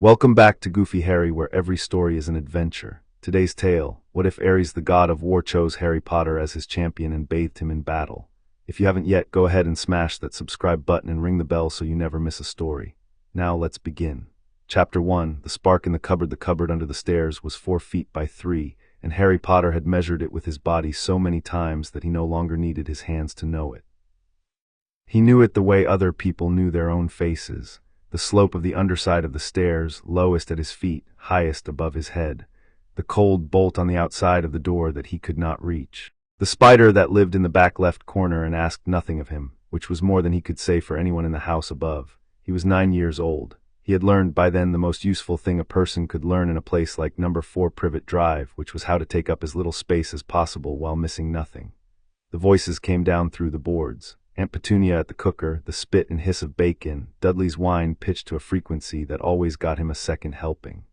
Welcome back to Goofy Harry, where every story is an adventure. Today's tale: what if Ares, the god of war, chose Harry Potter as his champion and bathed him in battle? If you haven't yet, go ahead and smash that subscribe button and ring the bell so you never miss a story. Now let's begin. Chapter 1. The spark in the cupboard. The cupboard under the stairs was 4 feet by 3, and Harry Potter had measured it with his body so many times that he no longer needed his hands to know it. He knew it the way other people knew their own faces. The slope of the underside of the stairs, lowest at his feet, highest above his head. The cold bolt on the outside of the door that he could not reach. The spider that lived in the back left corner and asked nothing of him, which was more than he could say for anyone in the house above. He was 9 years old. He had learned by then the most useful thing a person could learn in a place like number 4 Privet Drive, which was how to take up as little space as possible while missing nothing. The voices came down through the boards. Aunt Petunia at the cooker, the spit and hiss of bacon, Dudley's whine pitched to a frequency that always got him a second helping.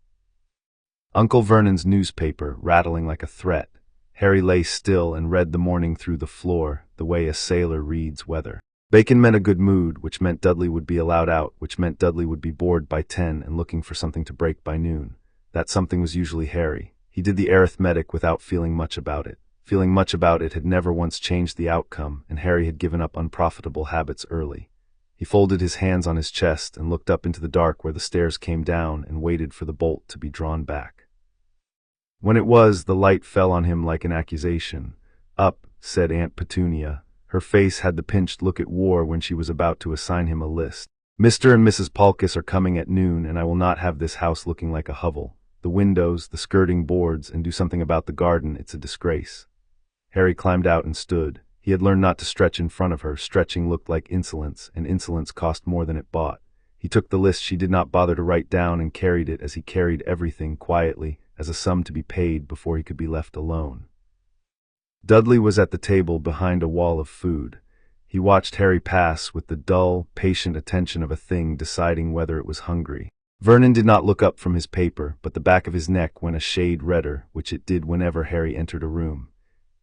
Uncle Vernon's newspaper, rattling like a threat. Harry lay still and read the morning through the floor, the way a sailor reads weather. Bacon meant a good mood, which meant Dudley would be allowed out, which meant Dudley would be bored by 10 and looking for something to break by noon. That something was usually Harry. He did the arithmetic without feeling much about it. Feeling much about it had never once changed the outcome, and Harry had given up unprofitable habits early. He folded his hands on his chest and looked up into the dark where the stairs came down and waited for the bolt to be drawn back. When it was, the light fell on him like an accusation. "Up," said Aunt Petunia. Her face had the pinched look it wore when she was about to assign him a list. "Mr. and Mrs. Palkis are coming at noon, and I will not have this house looking like a hovel. The windows, the skirting boards, and do something about the garden. It's a disgrace." Harry climbed out and stood. He had learned not to stretch in front of her. Stretching looked like insolence, and insolence cost more than it bought. He took the list she did not bother to write down and carried it as he carried everything quietly, as a sum to be paid before he could be left alone. Dudley was at the table behind a wall of food. He watched Harry pass with the dull, patient attention of a thing deciding whether it was hungry. Vernon did not look up from his paper, but the back of his neck went a shade redder, which it did whenever Harry entered a room.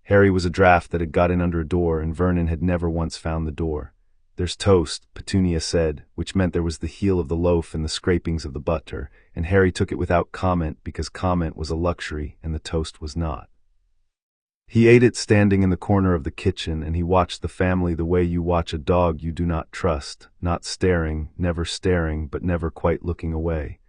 Harry was a draft that had got in under a door, and Vernon had never once found the door. "There's toast," Petunia said, which meant there was the heel of the loaf and the scrapings of the butter, and Harry took it without comment because comment was a luxury and the toast was not. He ate it standing in the corner of the kitchen, and he watched the family the way you watch a dog you do not trust, not staring, but never quite looking away.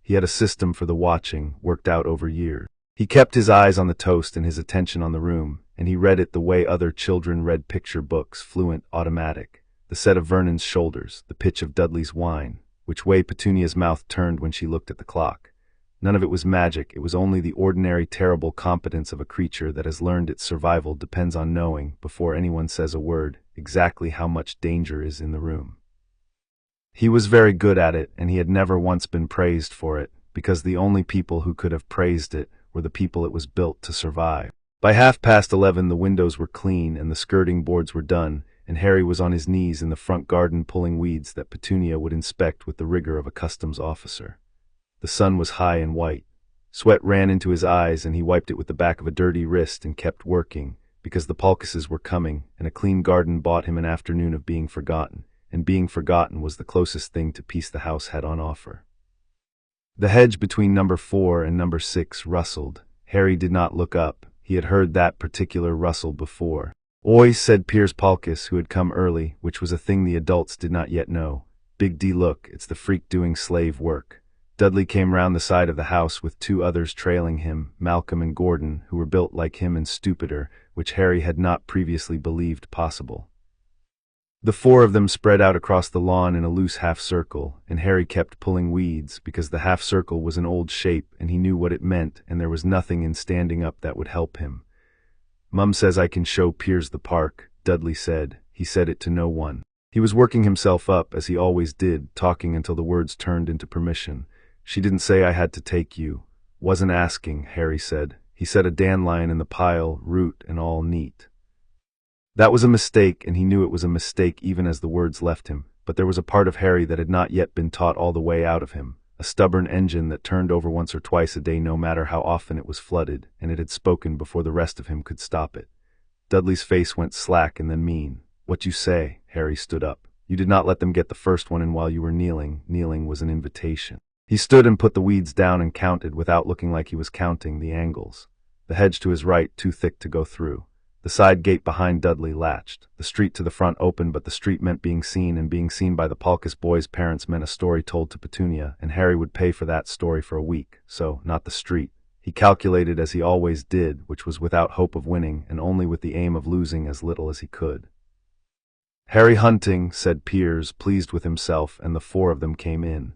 He had a system for the watching, worked out over years. He kept his eyes on the toast and his attention on the room, and he read it the way other children read picture books, fluent, automatic. The set of Vernon's shoulders, the pitch of Dudley's whine, which way Petunia's mouth turned when she looked at the clock. None of it was magic. It was only the ordinary terrible competence of a creature that has learned its survival depends on knowing, before anyone says a word, exactly how much danger is in the room. He was very good at it, and he had never once been praised for it, because the only people who could have praised it were the people it was built to survive. By 11:30, the windows were clean and the skirting boards were done, and Harry was on his knees in the front garden pulling weeds that Petunia would inspect with the rigor of a customs officer. The sun was high and white. Sweat ran into his eyes, and he wiped it with the back of a dirty wrist and kept working, because the Palkises were coming, and a clean garden bought him an afternoon of being forgotten, and being forgotten was the closest thing to peace the house had on offer. The hedge between number 4 and number 6 rustled. Harry did not look up. He had heard that particular rustle before. "Oi," said Piers Palkis, who had come early, which was a thing the adults did not yet know. "Big D, look, it's the freak doing slave work." Dudley came round the side of the house with 2 others trailing him, Malcolm and Gordon, who were built like him and stupider, which Harry had not previously believed possible. The 4 of them spread out across the lawn in a loose half-circle, and Harry kept pulling weeds because the half-circle was an old shape and he knew what it meant, and there was nothing in standing up that would help him. "Mum says I can show Piers the park," Dudley said. He said it to no one. He was working himself up, as he always did, talking until the words turned into permission. "She didn't say I had to take you." "Wasn't asking," Harry said. He said a dandelion in the pile, root and all neat. That was a mistake, and he knew it was a mistake even as the words left him, but there was a part of Harry that had not yet been taught all the way out of him, a stubborn engine that turned over once or twice a day no matter how often it was flooded, and it had spoken before the rest of him could stop it. Dudley's face went slack and then mean. "What you say?" Harry stood up. "You did not let them get the first one in while you were kneeling." Kneeling was an invitation. He stood and put the weeds down and counted, without looking like he was counting, the angles. The hedge to his right too thick to go through. The side gate behind Dudley latched. The street to the front open, but the street meant being seen, and being seen by the Palkas boys' parents meant a story told to Petunia, and Harry would pay for that story for a week, so, not the street. He calculated as he always did, which was without hope of winning, and only with the aim of losing as little as he could. "Harry hunting," said Piers, pleased with himself, and the four of them came in.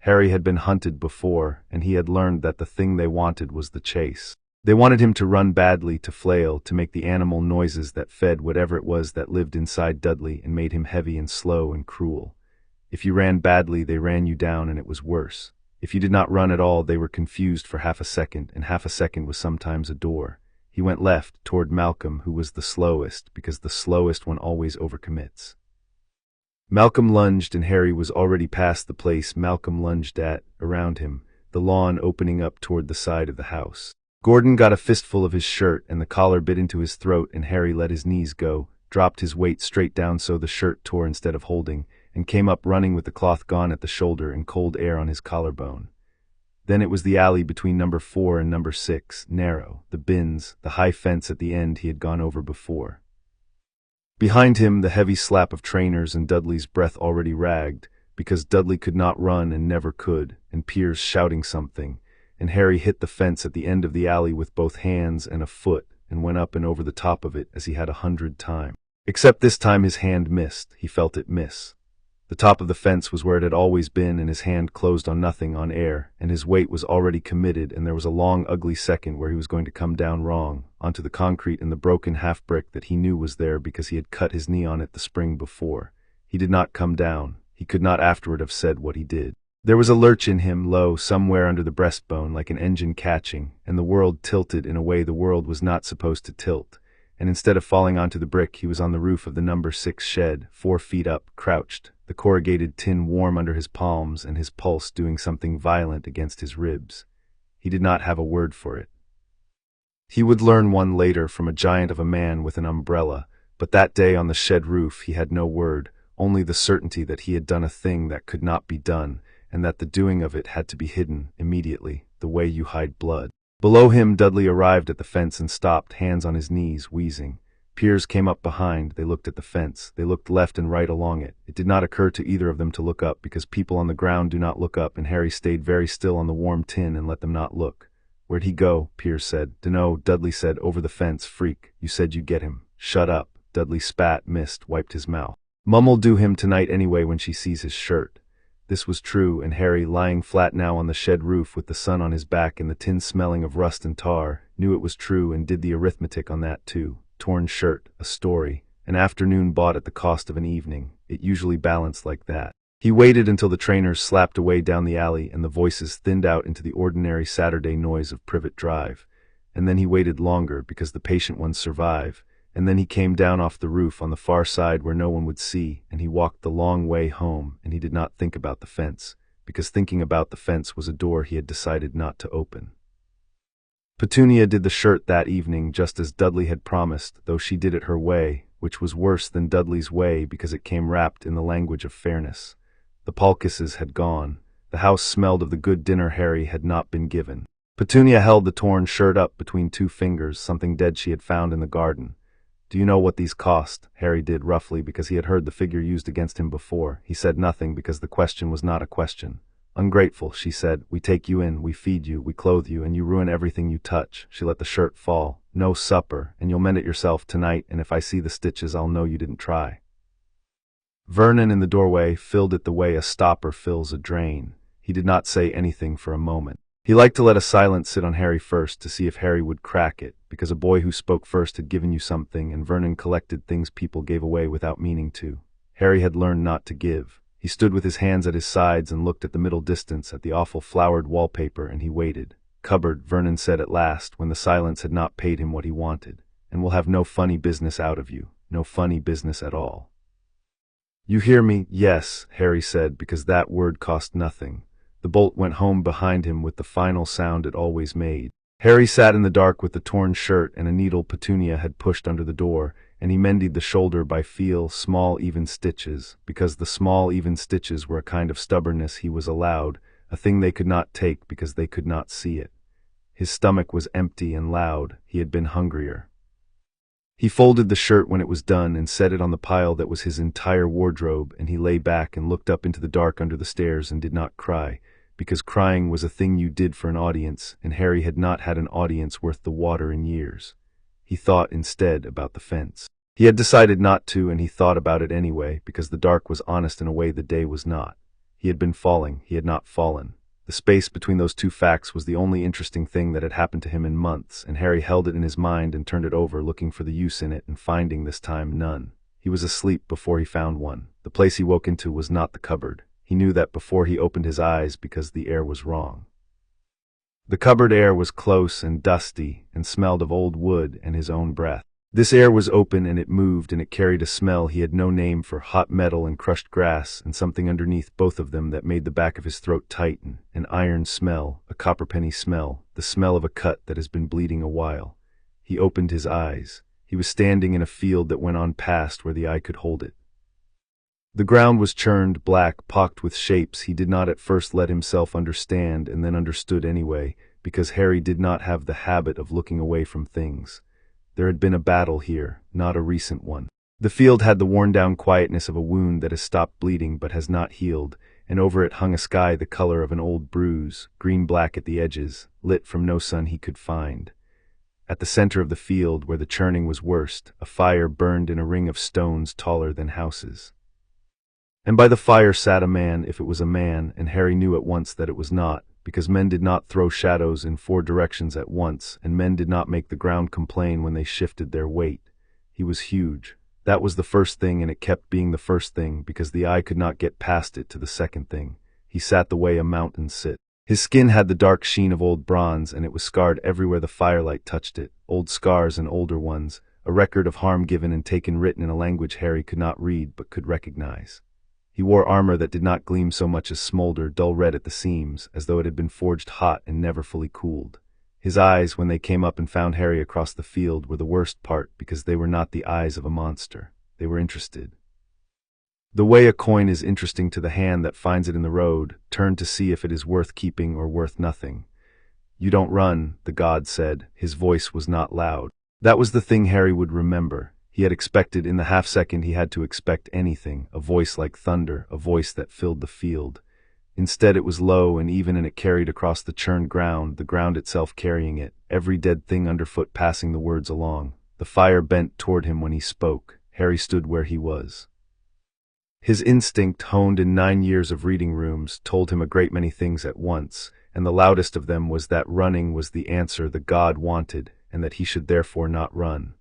Harry had been hunted before, and he had learned that the thing they wanted was the chase. They wanted him to run badly, to flail, to make the animal noises that fed whatever it was that lived inside Dudley and made him heavy and slow and cruel. If you ran badly, they ran you down, and it was worse. If you did not run at all, they were confused for half a second, and half a second was sometimes a door. He went left, toward Malcolm, who was the slowest, because the slowest one always overcommits. Malcolm lunged, and Harry was already past the place Malcolm lunged at, around him, the lawn opening up toward the side of the house. Gordon got a fistful of his shirt, and the collar bit into his throat, and Harry let his knees go, dropped his weight straight down so the shirt tore instead of holding, and came up running with the cloth gone at the shoulder and cold air on his collarbone. Then it was the alley between number 4 and number 6, narrow, the bins, the high fence at the end he had gone over before. Behind him, the heavy slap of trainers, and Dudley's breath already ragged, because Dudley could not run and never could, and Piers shouting something, and Harry hit the fence at the end of the alley with both hands and a foot, and went up and over the top of it as he had 100 times. Except this time his hand missed. He felt it miss. The top of the fence was where it had always been, and his hand closed on nothing, on air, and his weight was already committed, and there was a long, ugly second where he was going to come down wrong, onto the concrete in the broken half-brick that he knew was there because he had cut his knee on it the spring before. He did not come down. He could not afterward have said what he did. There was a lurch in him, low, somewhere under the breastbone, like an engine catching, and the world tilted in a way the world was not supposed to tilt, and instead of falling onto the brick, he was on the roof of the number 6 shed, 4 feet up, crouched, the corrugated tin warm under his palms and his pulse doing something violent against his ribs. He did not have a word for it. He would learn one later from a giant of a man with an umbrella, but that day on the shed roof he had no word, only the certainty that he had done a thing that could not be done, and that the doing of it had to be hidden, immediately, the way you hide blood. Below him, Dudley arrived at the fence and stopped, hands on his knees, wheezing. Piers came up behind. They looked at the fence. They looked left and right along it. It did not occur to either of them to look up, because people on the ground do not look up, and Harry stayed very still on the warm tin and let them not look. "Where'd he go?" Piers said. "Dunno," Dudley said. "Over the fence, freak. You said you'd get him." "Shut up." Dudley spat, missed, wiped his mouth. "Mumm'll do him tonight anyway when she sees his shirt." This was true, and Harry, lying flat now on the shed roof with the sun on his back and the tin smelling of rust and tar, knew it was true and did the arithmetic on that too. Torn shirt, a story, an afternoon bought at the cost of an evening. It usually balanced like that. He waited until the trainers slapped away down the alley and the voices thinned out into the ordinary Saturday noise of Privet Drive. And then he waited longer because the patient ones survive. And then he came down off the roof on the far side where no one would see, and he walked the long way home, and he did not think about the fence, because thinking about the fence was a door he had decided not to open. Petunia did the shirt that evening just as Dudley had promised, though she did it her way, which was worse than Dudley's way because it came wrapped in the language of fairness. The Palkases had gone. The house smelled of the good dinner Harry had not been given. Petunia held the torn shirt up between 2 fingers, something dead she had found in the garden. "Do you know what these cost?" Harry did, roughly, because he had heard the figure used against him before. He said nothing because the question was not a question. "Ungrateful," she said. "We take you in, we feed you, we clothe you, and you ruin everything you touch." She let the shirt fall. "No supper, and you'll mend it yourself tonight, and if I see the stitches I'll know you didn't try." Vernon in the doorway filled it the way a stopper fills a drain. He did not say anything for a moment. He liked to let a silence sit on Harry first to see if Harry would crack it, because a boy who spoke first had given you something, and Vernon collected things people gave away without meaning to. Harry had learned not to give. He stood with his hands at his sides and looked at the middle distance, at the awful flowered wallpaper, and he waited. "Cupboard," Vernon said at last, when the silence had not paid him what he wanted, "and we'll have no funny business out of you. No funny business at all." "You hear me?" "Yes," Harry said, because that word cost nothing. The bolt went home behind him with the final sound it always made. Harry sat in the dark with the torn shirt and a needle Petunia had pushed under the door, and he mended the shoulder by small even stitches, because the small even stitches were a kind of stubbornness he was allowed, a thing they could not take because they could not see it. His stomach was empty and loud. He had been hungrier. He folded the shirt when it was done and set it on the pile that was his entire wardrobe, and he lay back and looked up into the dark under the stairs and did not cry, because crying was a thing you did for an audience, and Harry had not had an audience worth the water in years. He thought instead about the fence. He had decided not to, and he thought about it anyway, because the dark was honest in a way the day was not. He had been falling, he had not fallen. The space between those two facts was the only interesting thing that had happened to him in months, and Harry held it in his mind and turned it over, looking for the use in it and finding this time none. He was asleep before he found one. The place he woke into was not the cupboard. He knew that before he opened his eyes because the air was wrong. The cupboard air was close and dusty and smelled of old wood and his own breath. This air was open and it moved, and it carried a smell he had no name for: hot metal and crushed grass, and something underneath both of them that made the back of his throat tighten. An iron smell, a copperpenny smell, the smell of a cut that has been bleeding a while. He opened his eyes. He was standing in a field that went on past where the eye could hold it. The ground was churned black, pocked with shapes he did not at first let himself understand, and then understood anyway, because Harry did not have the habit of looking away from things. There had been a battle here, not a recent one. The field had the worn-down quietness of a wound that has stopped bleeding but has not healed, and over it hung a sky the color of an old bruise, green-black at the edges, lit from no sun he could find. At the center of the field, where the churning was worst, a fire burned in a ring of stones taller than houses. And by the fire sat a man, if it was a man, and Harry knew at once that it was not, because men did not throw shadows in 4 directions at once, and men did not make the ground complain when they shifted their weight. He was huge. That was the first thing, and it kept being the first thing, because the eye could not get past it to the second thing. He sat the way a mountain sits. His skin had the dark sheen of old bronze, and it was scarred everywhere the firelight touched it. Old scars and older ones, a record of harm given and taken, written in a language Harry could not read but could recognize. He wore armor that did not gleam so much as smolder, dull red at the seams, as though it had been forged hot and never fully cooled. His eyes, when they came up and found Harry across the field, were the worst part, because they were not the eyes of a monster. They were interested. The way a coin is interesting to the hand that finds it in the road, turned to see if it is worth keeping or worth nothing. "You don't run," the god said. His voice was not loud. That was the thing Harry would remember. He had expected, in the half-second he had to expect anything, a voice like thunder, a voice that filled the field. Instead it was low and even, and it carried across the churned ground, the ground itself carrying it, every dead thing underfoot passing the words along. The fire bent toward him when he spoke. Harry stood where he was. His instinct, honed in 9 years of reading rooms, told him a great many things at once, and the loudest of them was that running was the answer the god wanted, and that he should therefore not run.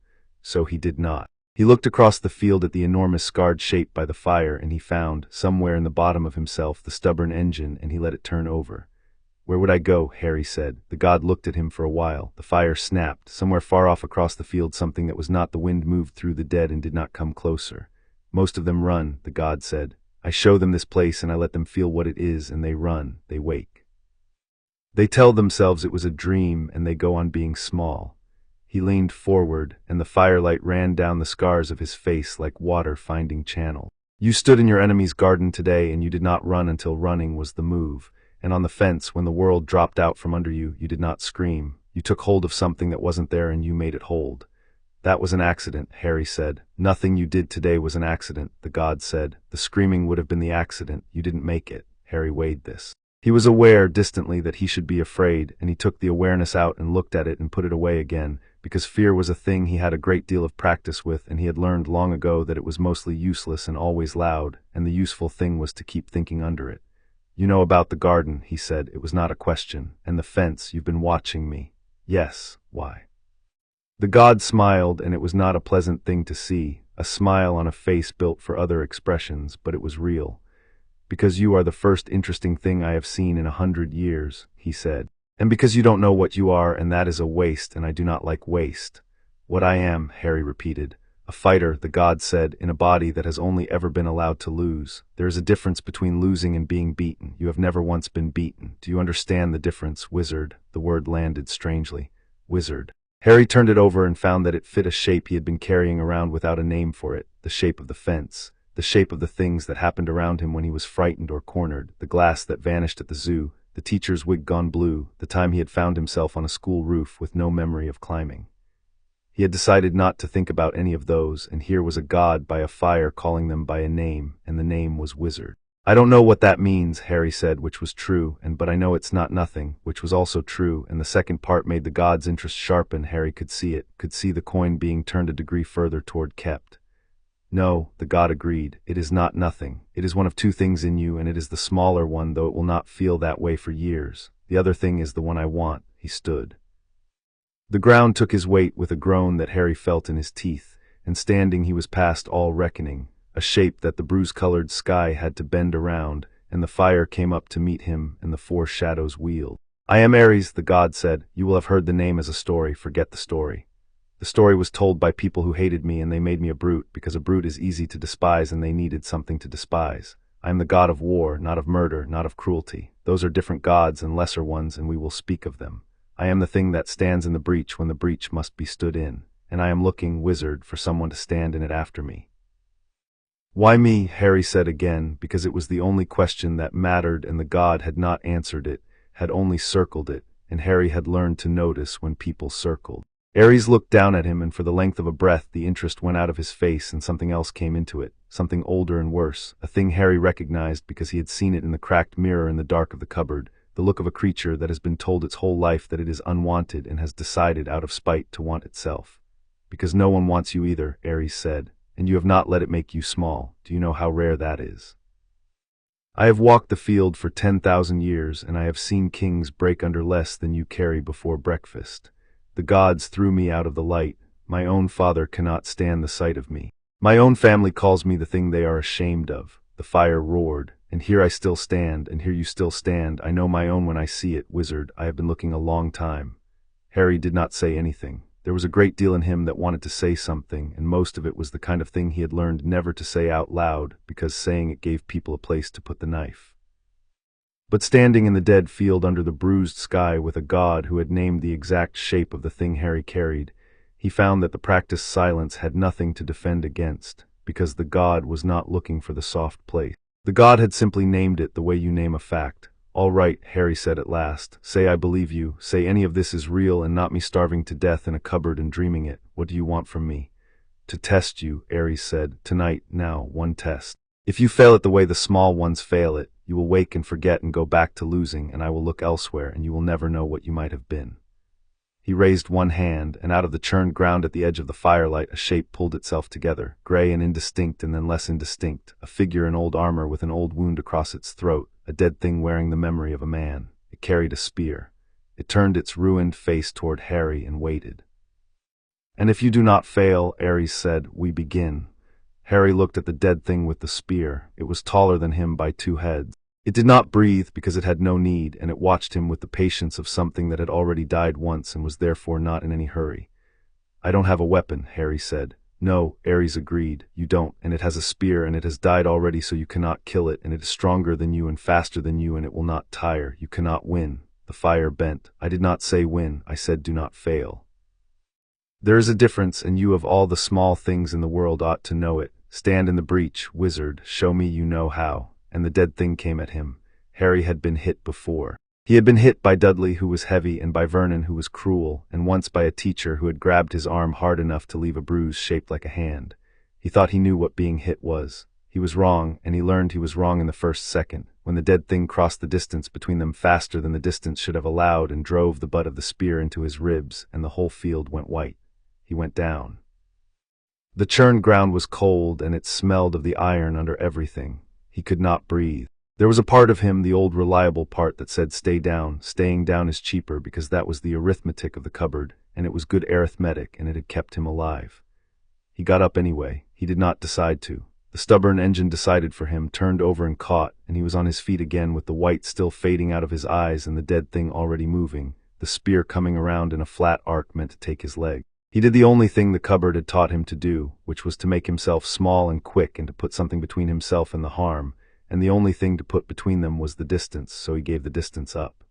So he did not. He looked across the field at the enormous scarred shape by the fire, and he found, somewhere in the bottom of himself, the stubborn engine, and he let it turn over. "Where would I go?" Harry said. The god looked at him for a while. The fire snapped. Somewhere far off across the field, something that was not the wind moved through the dead and did not come closer. "Most of them run," the god said. "I show them this place and I let them feel what it is, and they run, they wake. They tell themselves it was a dream, and they go on being small." He leaned forward, and the firelight ran down the scars of his face like water finding channel. "You stood in your enemy's garden today, and you did not run until running was the move. And on the fence, when the world dropped out from under you, you did not scream. You took hold of something that wasn't there and you made it hold." "That was an accident," Harry said. "Nothing you did today was an accident," the god said. "The screaming would have been the accident. You didn't make it." Harry weighed this. He was aware, distantly, that he should be afraid, and he took the awareness out and looked at it and put it away again, because fear was a thing he had a great deal of practice with, and he had learned long ago that it was mostly useless and always loud, and the useful thing was to keep thinking under it. "You know about the garden," he said. It was not a question. "And the fence, you've been watching me." "Yes, why?" The god smiled, and it was not a pleasant thing to see, a smile on a face built for other expressions, but it was real. "Because you are the first interesting thing I have seen in 100 years, he said. "And because you don't know what you are, and that is a waste, and I do not like waste." "What I am," Harry repeated. "A fighter," the god said, "in a body that has only ever been allowed to lose. There is a difference between losing and being beaten. You have never once been beaten. Do you understand the difference, wizard?" The word landed strangely. Wizard. Harry turned it over and found that it fit a shape he had been carrying around without a name for it, the shape of the fence. The shape of the things that happened around him when he was frightened or cornered, the glass that vanished at the zoo, the teacher's wig gone blue, the time he had found himself on a school roof with no memory of climbing. He had decided not to think about any of those, and here was a god by a fire calling them by a name, and the name was Wizard. "I don't know what that means," Harry said, which was true, but I know it's not nothing, which was also true, and the second part made the god's interest sharpen. Harry could see the coin being turned a degree further toward kept. "No," the god agreed, "it is not nothing. It is one of two things in you, and it is the smaller one, though it will not feel that way for years. The other thing is the one I want." He stood. The ground took his weight with a groan that Harry felt in his teeth, and standing he was past all reckoning, a shape that the bruise-colored sky had to bend around, and the fire came up to meet him, and the four shadows wheeled. "I am Ares," the god said. "You will have heard the name as a story. Forget the story. The story was told by people who hated me, and they made me a brute, because a brute is easy to despise, and they needed something to despise. I am the god of war, not of murder, not of cruelty. Those are different gods and lesser ones, and we will speak of them. I am the thing that stands in the breach when the breach must be stood in, and I am looking, Wizard, for someone to stand in it after me." "Why me?" Harry said again, because it was the only question that mattered, and the god had not answered it, had only circled it, and Harry had learned to notice when people circled. Ares looked down at him, and for the length of a breath the interest went out of his face, and something else came into it, something older and worse, a thing Harry recognized because he had seen it in the cracked mirror in the dark of the cupboard, the look of a creature that has been told its whole life that it is unwanted and has decided out of spite to want itself. "Because no one wants you either," Ares said, "and you have not let it make you small. Do you know how rare that is? I have walked the field for 10,000 years, and I have seen kings break under less than you carry before breakfast. The gods threw me out of the light. My own father cannot stand the sight of me. My own family calls me the thing they are ashamed of." The fire roared. "And here I still stand, and here you still stand. I know my own when I see it, Wizard. I have been looking a long time." Harry did not say anything. There was a great deal in him that wanted to say something, and most of it was the kind of thing he had learned never to say out loud, because saying it gave people a place to put the knife. But standing in the dead field under the bruised sky with a god who had named the exact shape of the thing Harry carried, he found that the practiced silence had nothing to defend against, because the god was not looking for the soft place. The god had simply named it the way you name a fact. "All right," Harry said at last. "Say I believe you. Say any of this is real and not me starving to death in a cupboard and dreaming it. What do you want from me?" "To test you," Ares said. "Tonight, now, one test. If you fail it the way the small ones fail it, you will wake and forget and go back to losing, and I will look elsewhere, and you will never know what you might have been." He raised one hand, and out of the churned ground at the edge of the firelight a shape pulled itself together, gray and indistinct and then less indistinct, a figure in old armor with an old wound across its throat, a dead thing wearing the memory of a man. It carried a spear. It turned its ruined face toward Harry and waited. "And if you do not fail," Ares said, "we begin." Harry looked at the dead thing with the spear. It was taller than him by 2 heads. It did not breathe because it had no need, and it watched him with the patience of something that had already died once and was therefore not in any hurry. "I don't have a weapon," Harry said. "No," Ares agreed, "you don't, and it has a spear, and it has died already, so you cannot kill it, and it is stronger than you and faster than you, and it will not tire. You cannot win." The fire bent. "I did not say win, I said do not fail. There is a difference, and you of all the small things in the world ought to know it. Stand in the breach, Wizard, show me you know how." And the dead thing came at him. Harry had been hit before. He had been hit by Dudley, who was heavy, and by Vernon, who was cruel, and once by a teacher who had grabbed his arm hard enough to leave a bruise shaped like a hand. He thought he knew what being hit was. He was wrong, and he learned he was wrong in the first second, when the dead thing crossed the distance between them faster than the distance should have allowed and drove the butt of the spear into his ribs, and the whole field went white. He went down. The churned ground was cold, and it smelled of the iron under everything. He could not breathe. There was a part of him, the old reliable part, that said stay down. Staying down is cheaper, because that was the arithmetic of the cupboard, and it was good arithmetic, and it had kept him alive. He got up anyway. He did not decide to. The stubborn engine decided for him, turned over and caught, and he was on his feet again with the white still fading out of his eyes and the dead thing already moving, the spear coming around in a flat arc meant to take his leg. He did the only thing the cupboard had taught him to do, which was to make himself small and quick and to put something between himself and the harm, and the only thing to put between them was the distance, so he gave the distance up.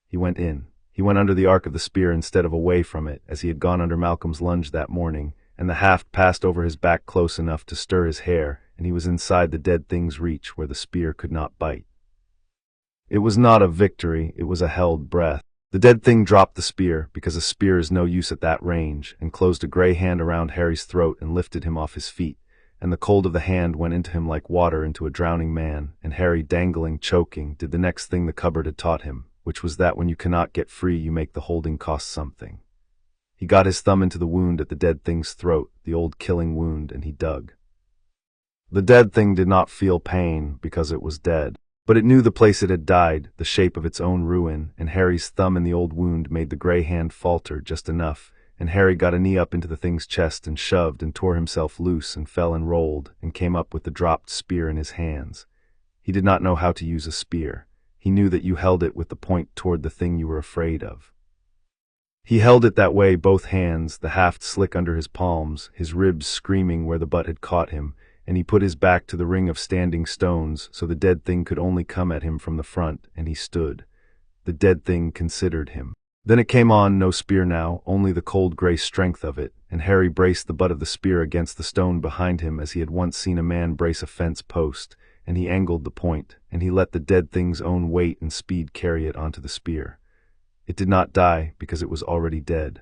He went in. He went under the arc of the spear instead of away from it, as he had gone under Malcolm's lunge that morning, and the haft passed over his back close enough to stir his hair, and he was inside the dead thing's reach where the spear could not bite. It was not a victory, it was a held breath. The dead thing dropped the spear, because a spear is no use at that range, and closed a gray hand around Harry's throat and lifted him off his feet, and the cold of the hand went into him like water into a drowning man, and Harry, dangling, choking, did the next thing the cupboard had taught him, which was that when you cannot get free you make the holding cost something. He got his thumb into the wound at the dead thing's throat, the old killing wound, and he dug. The dead thing did not feel pain, because it was dead. But it knew the place it had died, the shape of its own ruin, and Harry's thumb in the old wound made the gray hand falter just enough, and Harry got a knee up into the thing's chest and shoved and tore himself loose and fell and rolled and came up with the dropped spear in his hands. He did not know how to use a spear. He knew that you held it with the point toward the thing you were afraid of. He held it that way, both hands, the haft slick under his palms, his ribs screaming where the butt had caught him, and he put his back to the ring of standing stones so the dead thing could only come at him from the front, and he stood. The dead thing considered him. Then it came on, no spear now, only the cold gray strength of it, and Harry braced the butt of the spear against the stone behind him as he had once seen a man brace a fence post, and he angled the point, and he let the dead thing's own weight and speed carry it onto the spear. It did not die, because it was already dead.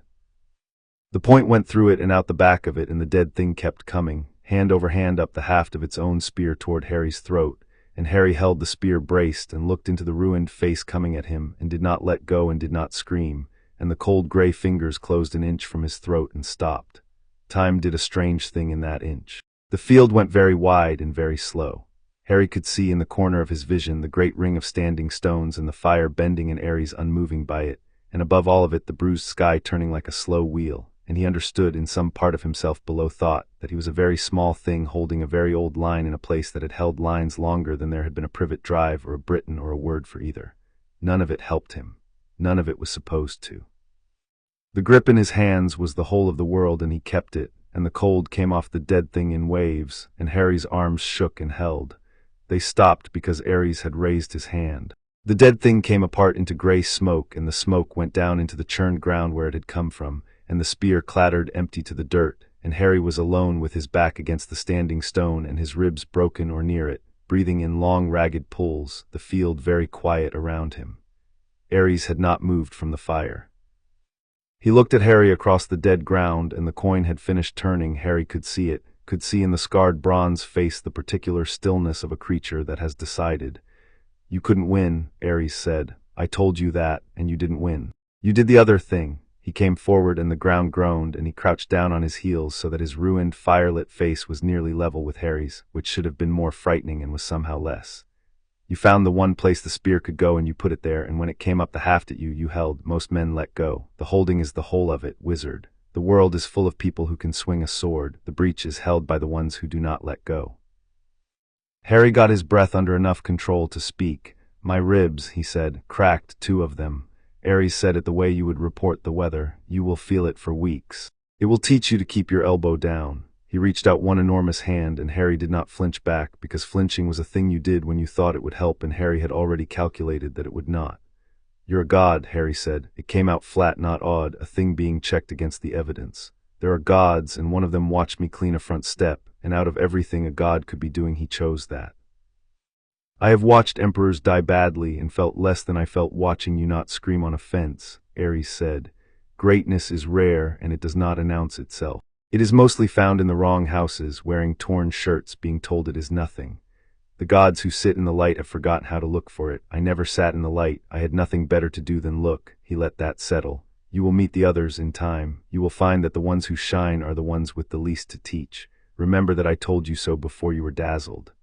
The point went through it and out the back of it, and the dead thing kept coming, hand over hand up the haft of its own spear toward Harry's throat, and Harry held the spear braced and looked into the ruined face coming at him and did not let go and did not scream, and the cold gray fingers closed an inch from his throat and stopped. Time did a strange thing in that inch. The field went very wide and very slow. Harry could see in the corner of his vision the great ring of standing stones and the fire bending and Ares unmoving by it, and above all of it the bruised sky turning like a slow wheel, and he understood in some part of himself below thought that he was a very small thing holding a very old line in a place that had held lines longer than there had been a Privet Drive or a Britain or a word for either. None of it helped him. None of it was supposed to. The grip in his hands was the whole of the world, and he kept it, and the cold came off the dead thing in waves, and Harry's arms shook and held. They stopped because Ares had raised his hand. The dead thing came apart into gray smoke, and the smoke went down into the churned ground where it had come from, and the spear clattered empty to the dirt, and Harry was alone with his back against the standing stone and his ribs broken or near it, breathing in long ragged pulls, the field very quiet around him. Ares had not moved from the fire. He looked at Harry across the dead ground, and the coin had finished turning. Harry could see it, could see in the scarred bronze face the particular stillness of a creature that has decided. You couldn't win, Ares said. I told you that, and you didn't win. You did the other thing. He came forward and the ground groaned, and he crouched down on his heels so that his ruined, firelit face was nearly level with Harry's, which should have been more frightening and was somehow less. You found the one place the spear could go and you put it there, and when it came up the haft at you, you held. Most men let go. The holding is the whole of it, wizard. The world is full of people who can swing a sword. The breach is held by the ones who do not let go. Harry got his breath under enough control to speak. My ribs, he said, cracked, 2 of them. Ares said it the way you would report the weather. You will feel it for weeks. It will teach you to keep your elbow down. He reached out one enormous hand, and Harry did not flinch back, because flinching was a thing you did when you thought it would help, and Harry had already calculated that it would not. You're a god, Harry said. It came out flat, not odd, a thing being checked against the evidence. There are gods, and one of them watched me clean a front step, and out of everything a god could be doing, he chose that. I have watched emperors die badly and felt less than I felt watching you not scream on a fence, Ares said. Greatness is rare, and it does not announce itself. It is mostly found in the wrong houses, wearing torn shirts, being told it is nothing. The gods who sit in the light have forgotten how to look for it. I never sat in the light. I had nothing better to do than look. He let that settle. You will meet the others in time. You will find that the ones who shine are the ones with the least to teach. Remember that I told you so before you were dazzled.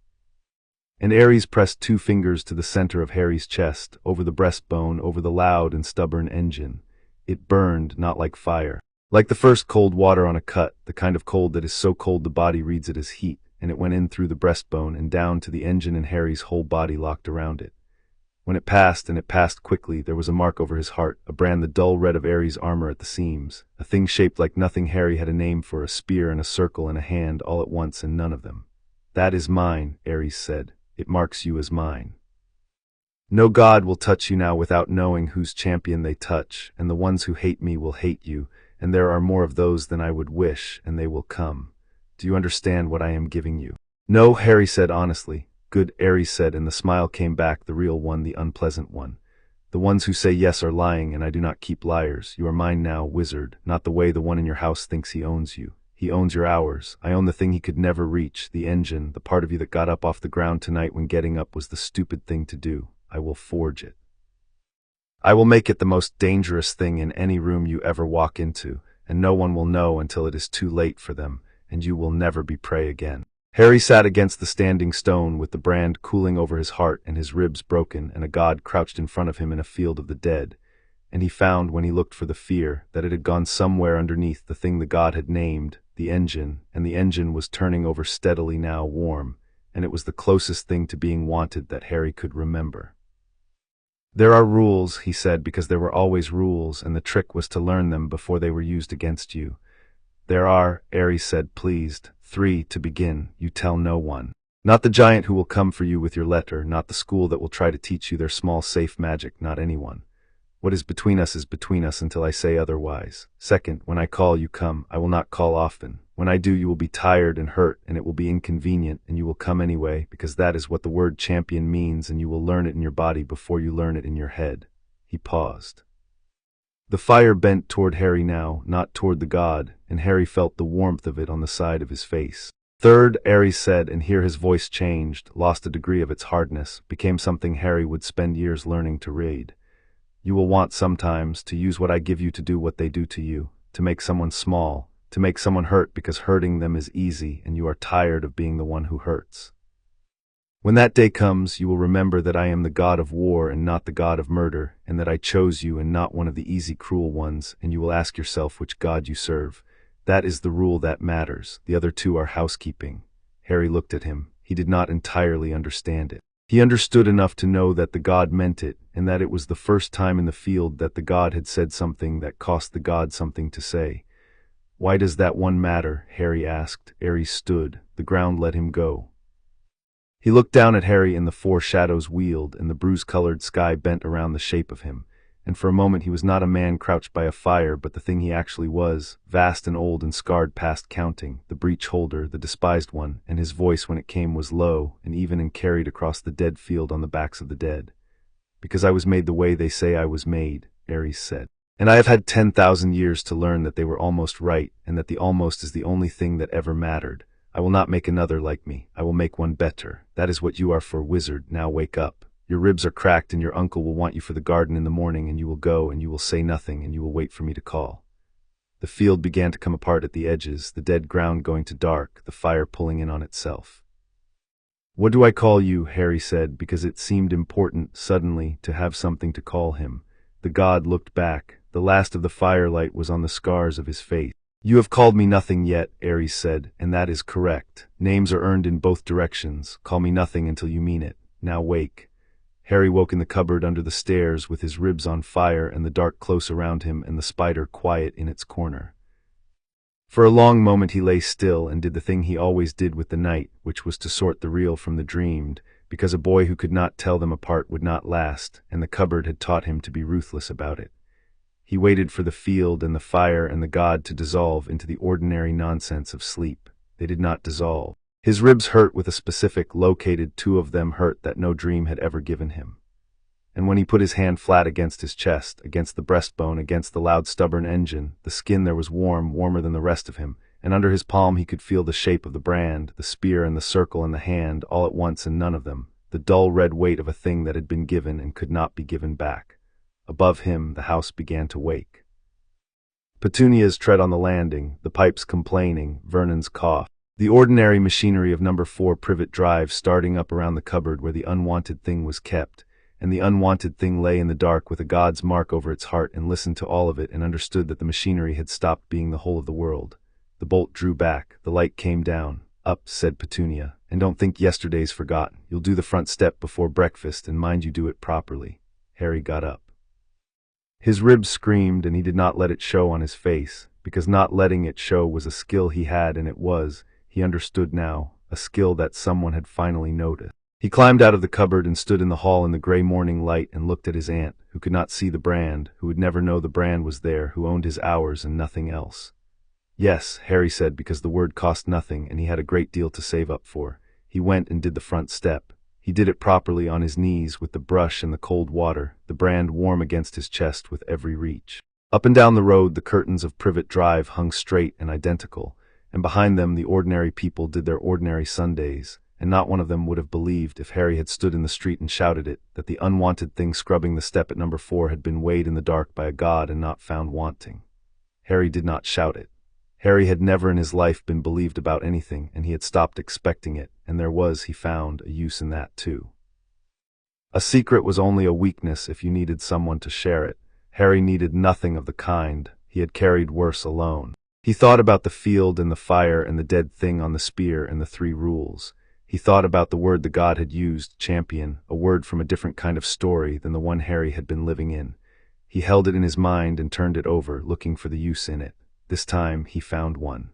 And Ares pressed 2 fingers to the center of Harry's chest, over the breastbone, over the loud and stubborn engine. It burned, not like fire. Like the first cold water on a cut, the kind of cold that is so cold the body reads it as heat, and it went in through the breastbone and down to the engine, and Harry's whole body locked around it. When it passed, and it passed quickly, there was a mark over his heart, a brand the dull red of Ares' armor at the seams, a thing shaped like nothing Harry had a name for, a spear and a circle and a hand all at once, and none of them. That is mine, Ares said. It marks you as mine. No god will touch you now without knowing whose champion they touch, and the ones who hate me will hate you, and there are more of those than I would wish, and they will come. Do you understand what I am giving you? No, Harry said honestly. Good, Ares said, and the smile came back, the real one, the unpleasant one. The ones who say yes are lying, and I do not keep liars. You are mine now, wizard, not the way the one in your house thinks he owns you. He owns your hours. I own the thing he could never reach, the engine, the part of you that got up off the ground tonight when getting up was the stupid thing to do. I will forge it. I will make it the most dangerous thing in any room you ever walk into, and no one will know until it is too late for them, and you will never be prey again. Harry sat against the standing stone with the brand cooling over his heart and his ribs broken, and a god crouched in front of him in a field of the dead. And he found, when he looked for the fear, that it had gone somewhere underneath the thing the god had named, the engine, and the engine was turning over steadily now, warm, and it was the closest thing to being wanted that Harry could remember. There are rules, he said, because there were always rules, and the trick was to learn them before they were used against you. There are, Ares said, pleased. 3, to begin, you tell no one. Not the giant who will come for you with your letter, not the school that will try to teach you their small safe magic, not anyone. What is between us is between us until I say otherwise. 2nd, when I call, you come. I will not call often. When I do, you will be tired and hurt, and it will be inconvenient, and you will come anyway, because that is what the word champion means, and you will learn it in your body before you learn it in your head. He paused. The fire bent toward Harry now, not toward the god, and Harry felt the warmth of it on the side of his face. 3rd, Ares said, and here his voice changed, lost a degree of its hardness, became something Harry would spend years learning to read. You will want sometimes to use what I give you to do what they do to you, to make someone small, to make someone hurt because hurting them is easy and you are tired of being the one who hurts. When that day comes, you will remember that I am the god of war and not the god of murder, and that I chose you and not one of the easy, cruel ones, and you will ask yourself which god you serve. That is the rule that matters. The other two are housekeeping. Harry looked at him. He did not entirely understand it. He understood enough to know that the god meant it, and that it was the first time in the field that the god had said something that cost the god something to say. Why does that one matter? Harry asked. Ares stood. The ground let him go. He looked down at Harry, and the 4 shadows wheeled, and the bruise-colored sky bent around the shape of him, and for a moment he was not a man crouched by a fire, but the thing he actually was, vast and old and scarred past counting, the breech-holder, the despised one, and his voice when it came was low, and even and carried across the dead field on the backs of the dead. Because I was made the way they say I was made, Ares said. And I have had 10,000 years to learn that they were almost right, and that the almost is the only thing that ever mattered. I will not make another like me. I will make one better. That is what you are for, wizard. Now wake up. Your ribs are cracked, and your uncle will want you for the garden in the morning, and you will go, and you will say nothing, and you will wait for me to call. The field began to come apart at the edges, the dead ground going to dark, the fire pulling in on itself. What do I call you? Harry said, because it seemed important, suddenly, to have something to call him. The god looked back. The last of the firelight was on the scars of his face. You have called me nothing yet, Ares said, and that is correct. Names are earned in both directions. Call me nothing until you mean it. Now wake. Harry woke in the cupboard under the stairs with his ribs on fire and the dark close around him and the spider quiet in its corner. For a long moment he lay still and did the thing he always did with the night, which was to sort the real from the dreamed, because a boy who could not tell them apart would not last, and the cupboard had taught him to be ruthless about it. He waited for the field and the fire and the god to dissolve into the ordinary nonsense of sleep. They did not dissolve. His ribs hurt with a specific, located 2 of them hurt that no dream had ever given him. And when he put his hand flat against his chest, against the breastbone, against the loud stubborn engine, the skin there was warm, warmer than the rest of him, and under his palm he could feel the shape of the brand, the spear and the circle and the hand, all at once and none of them, the dull red weight of a thing that had been given and could not be given back. Above him, the house began to wake. Petunia's tread on the landing, the pipes complaining, Vernon's cough. The ordinary machinery of number 4 Privet Drive starting up around the cupboard where the unwanted thing was kept, and the unwanted thing lay in the dark with a god's mark over its heart and listened to all of it and understood that the machinery had stopped being the whole of the world. The bolt drew back, the light came down. Up, said Petunia, and don't think yesterday's forgotten. You'll do the front step before breakfast, and mind you do it properly. Harry got up. His ribs screamed, and he did not let it show on his face, because not letting it show was a skill he had, and it was, he understood now, a skill that someone had finally noticed. He climbed out of the cupboard and stood in the hall in the gray morning light and looked at his aunt, who could not see the brand, who would never know the brand was there, who owned his hours and nothing else. Yes, Harry said, because the word cost nothing and he had a great deal to save up for. He went and did the front step. He did it properly on his knees with the brush and the cold water, the brand warm against his chest with every reach. Up and down the road the curtains of Privet Drive hung straight and identical, and behind them the ordinary people did their ordinary Sundays, and not one of them would have believed, if Harry had stood in the street and shouted it, that the unwanted thing scrubbing the step at number 4 had been weighed in the dark by a god and not found wanting. Harry did not shout it. Harry had never in his life been believed about anything, and he had stopped expecting it, and there was, he found, a use in that too. A secret was only a weakness if you needed someone to share it. Harry needed nothing of the kind. He had carried worse alone. He thought about the field and the fire and the dead thing on the spear and the 3 rules. He thought about the word the god had used, champion, a word from a different kind of story than the one Harry had been living in. He held it in his mind and turned it over, looking for the use in it. This time he found one.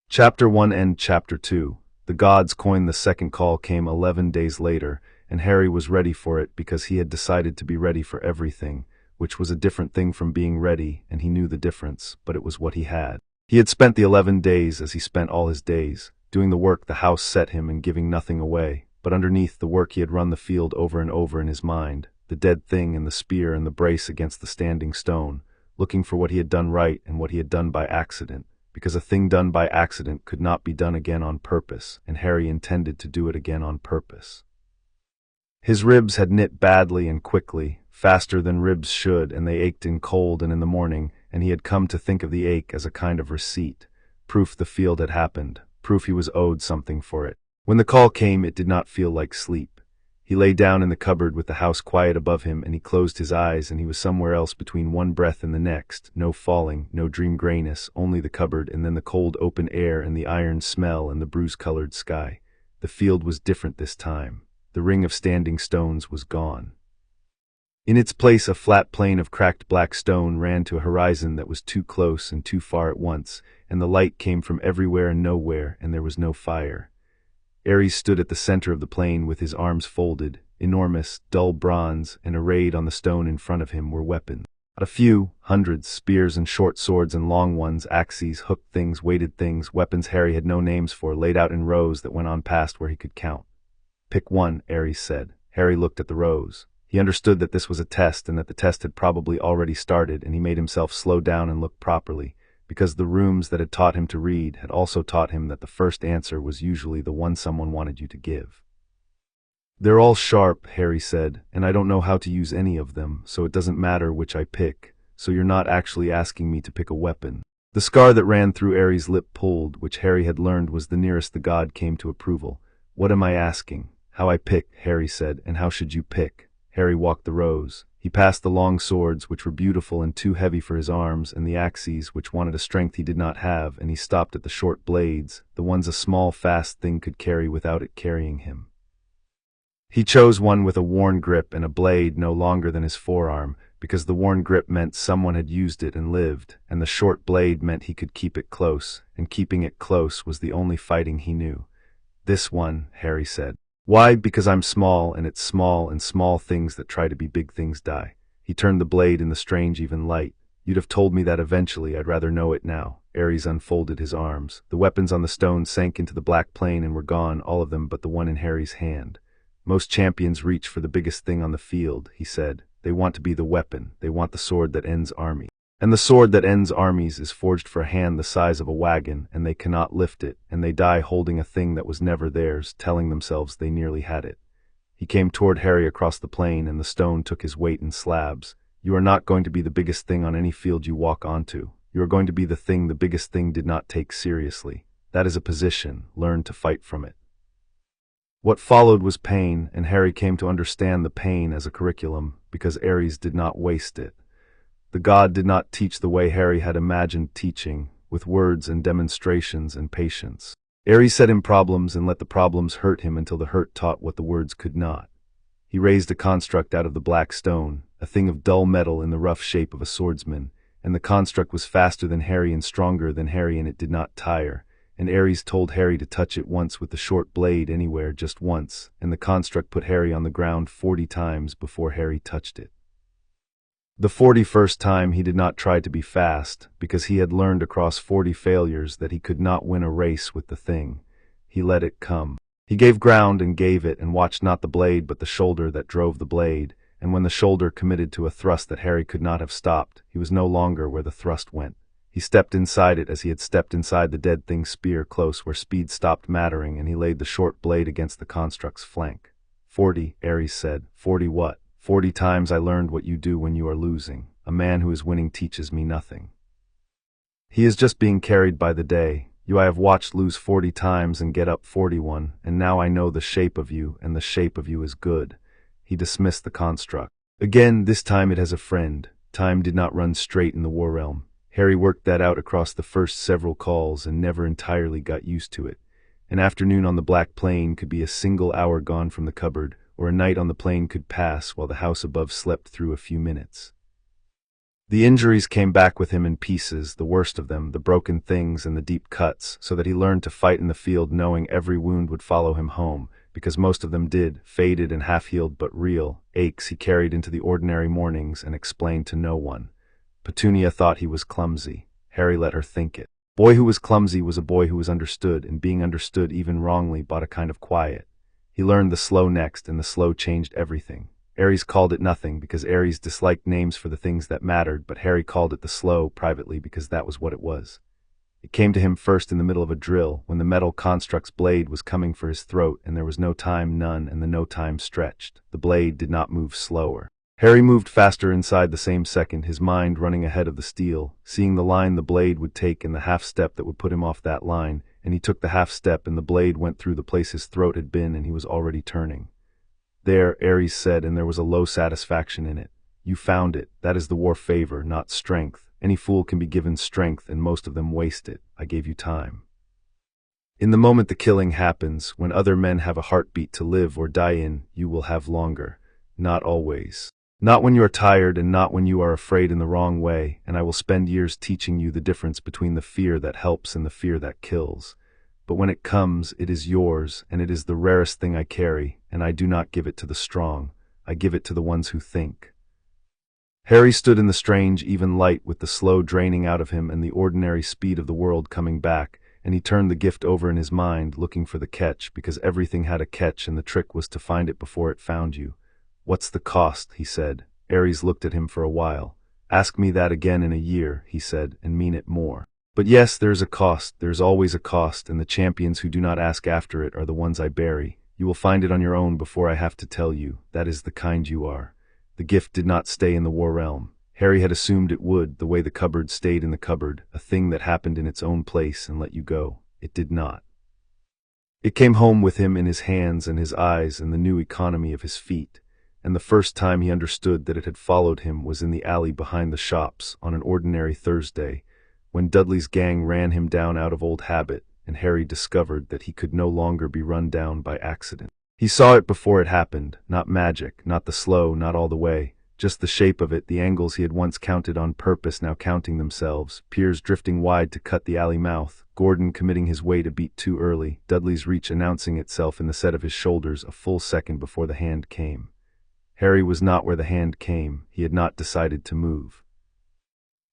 Chapter 1 and Chapter 2. The gods coined the second call came 11 days later, and Harry was ready for it because he had decided to be ready for everything, which was a different thing from being ready, and he knew the difference, but it was what he had. He had spent the 11 days as he spent all his days, doing the work the house set him and giving nothing away, but underneath the work he had run the field over and over in his mind, the dead thing and the spear and the brace against the standing stone, looking for what he had done right and what he had done by accident, because a thing done by accident could not be done again on purpose, and Harry intended to do it again on purpose. His ribs had knit badly and quickly, faster than ribs should, and they ached in cold and in the morning, and he had come to think of the ache as a kind of receipt, proof the field had happened, proof he was owed something for it. When the call came, it did not feel like sleep. He lay down in the cupboard with the house quiet above him, and he closed his eyes, and he was somewhere else between one breath and the next, no falling, no dream grayness, only the cupboard, and then the cold open air and the iron smell and the bruise-colored sky. The field was different this time. The ring of standing stones was gone. In its place a flat plain of cracked black stone ran to a horizon that was too close and too far at once, and the light came from everywhere and nowhere, and there was no fire. Ares stood at the center of the plain with his arms folded, enormous, dull bronze, and arrayed on the stone in front of him were weapons. A few, hundreds, spears and short swords and long ones, axes, hooked things, weighted things, weapons Harry had no names for, laid out in rows that went on past where he could count. "Pick one," Ares said. Harry looked at the rows. He understood that this was a test and that the test had probably already started, and he made himself slow down and look properly, because the rooms that had taught him to read had also taught him that the first answer was usually the one someone wanted you to give. "They're all sharp," Harry said, "and I don't know how to use any of them, so it doesn't matter which I pick, so you're not actually asking me to pick a weapon." The scar that ran through Ares' lip pulled, which Harry had learned was the nearest the god came to approval. "What am I asking?" "How I pick," Harry said, "and how should you pick?" Harry walked the rows. He passed the long swords, which were beautiful and too heavy for his arms, and the axes, which wanted a strength he did not have, and he stopped at the short blades, the ones a small, fast thing could carry without it carrying him. He chose one with a worn grip and a blade no longer than his forearm, because the worn grip meant someone had used it and lived, and the short blade meant he could keep it close, and keeping it close was the only fighting he knew. "This one," Harry said. "Why? Because I'm small, and it's small, and small things that try to be big things die." He turned the blade in the strange even light. "You'd have told me that eventually, I'd rather know it now." Ares unfolded his arms. The weapons on the stone sank into the black plain and were gone, all of them but the one in Harry's hand. "Most champions reach for the biggest thing on the field," he said. "They want to be the weapon, they want the sword that ends armies. And the sword that ends armies is forged for a hand the size of a wagon, and they cannot lift it, and they die holding a thing that was never theirs, telling themselves they nearly had it." He came toward Harry across the plain, and the stone took his weight in slabs. "You are not going to be the biggest thing on any field you walk onto. You are going to be the thing the biggest thing did not take seriously. That is a position. Learn to fight from it." What followed was pain, and Harry came to understand the pain as a curriculum, because Ares did not waste it. The god did not teach the way Harry had imagined teaching, with words and demonstrations and patience. Ares set him problems and let the problems hurt him until the hurt taught what the words could not. He raised a construct out of the black stone, a thing of dull metal in the rough shape of a swordsman, and the construct was faster than Harry and stronger than Harry, and it did not tire. And Ares told Harry to touch it once with the short blade anywhere, just once, and the construct put Harry on the ground 40 times before Harry touched it. The 41st time he did not try to be fast, because he had learned across 40 failures that he could not win a race with the thing. He let it come. He gave ground and gave it, and watched not the blade but the shoulder that drove the blade, and when the shoulder committed to a thrust that Harry could not have stopped, he was no longer where the thrust went. He stepped inside it as he had stepped inside the dead thing's spear, close where speed stopped mattering, and he laid the short blade against the construct's flank. 40, Ares said. 40 what? 40 times I learned what you do when you are losing. A man who is winning teaches me nothing. He is just being carried by the day. You I have watched lose 40 times and get up 41, and now I know the shape of you, and the shape of you is good. He dismissed the construct. Again, this time it has a friend. Time did not run straight in the war realm. Harry worked that out across the first several calls and never entirely got used to it. An afternoon on the Black Plain could be a single hour gone from the cupboard, or a night on the plain could pass while the house above slept through a few minutes. The injuries came back with him in pieces, the worst of them, the broken things and the deep cuts, so that he learned to fight in the field knowing every wound would follow him home, because most of them did, faded and half-healed but real. Aches he carried into the ordinary mornings and explained to no one. Petunia thought he was clumsy. Harry let her think it. Boy who was clumsy was a boy who was understood, and being understood even wrongly bought a kind of quiet. He learned the slow next, and the slow changed everything. Ares called it nothing because Ares disliked names for the things that mattered, but Harry called it the slow privately because that was what it was. It came to him first in the middle of a drill, when the metal construct's blade was coming for his throat, and there was no time, none, and the no time stretched. The blade did not move slower. Harry moved faster inside the same second, his mind running ahead of the steel, seeing the line the blade would take and the half-step that would put him off that line, and he took the half-step and the blade went through the place his throat had been and he was already turning. There, Ares said, and there was a low satisfaction in it. You found it. That is the war favor, not strength. Any fool can be given strength, and most of them waste it. I gave you time. In the moment the killing happens, when other men have a heartbeat to live or die in, you will have longer. Not always. Not when you are tired and not when you are afraid in the wrong way, and I will spend years teaching you the difference between the fear that helps and the fear that kills. But when it comes, it is yours, and it is the rarest thing I carry, and I do not give it to the strong. I give it to the ones who think. Harry stood in the strange, even light with the slow draining out of him and the ordinary speed of the world coming back, and he turned the gift over in his mind, looking for the catch, because everything had a catch and the trick was to find it before it found you. What's the cost? He said. Ares looked at him for a while. Ask me that again in a year, he said, and mean it more. But yes, there is a cost, there is always a cost, and the champions who do not ask after it are the ones I bury. You will find it on your own before I have to tell you. That is the kind you are. The gift did not stay in the war realm. Harry had assumed it would, the way the cupboard stayed in the cupboard, a thing that happened in its own place and let you go. It did not. It came home with him in his hands and his eyes and the new economy of his feet, and the first time he understood that it had followed him was in the alley behind the shops on an ordinary Thursday, when Dudley's gang ran him down out of old habit, and Harry discovered that he could no longer be run down by accident. He saw it before it happened, not magic, not the slow, not all the way, just the shape of it, the angles he had once counted on purpose now counting themselves, piers drifting wide to cut the alley mouth, Gordon committing his weight a beat too early, Dudley's reach announcing itself in the set of his shoulders a full second before the hand came. Harry was not where the hand came. He had not decided to move.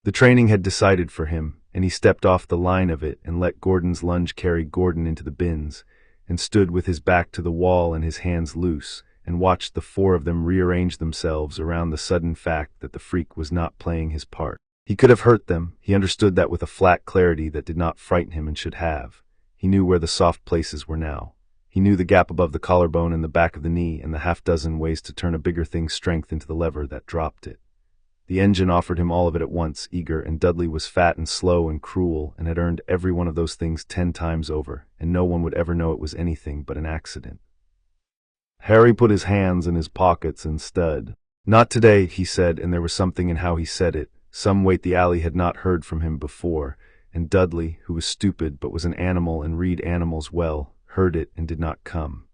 The training had decided for him, and he stepped off the line of it and let Gordon's lunge carry Gordon into the bins, and stood with his back to the wall and his hands loose, and watched the four of them rearrange themselves around the sudden fact that the freak was not playing his part. He could have hurt them. He understood that with a flat clarity that did not frighten him and should have. He knew where the soft places were now. He knew the gap above the collarbone and the back of the knee and the half-dozen ways to turn a bigger thing's strength into the lever that dropped it. The engine offered him all of it at once, eager, and Dudley was fat and slow and cruel and had earned every one of those things 10 times over, and no one would ever know it was anything but an accident. Harry put his hands in his pockets and stood. Not today, he said, and there was something in how he said it, some weight the alley had not heard from him before, and Dudley, who was stupid but was an animal and read animals well, heard it and did not come.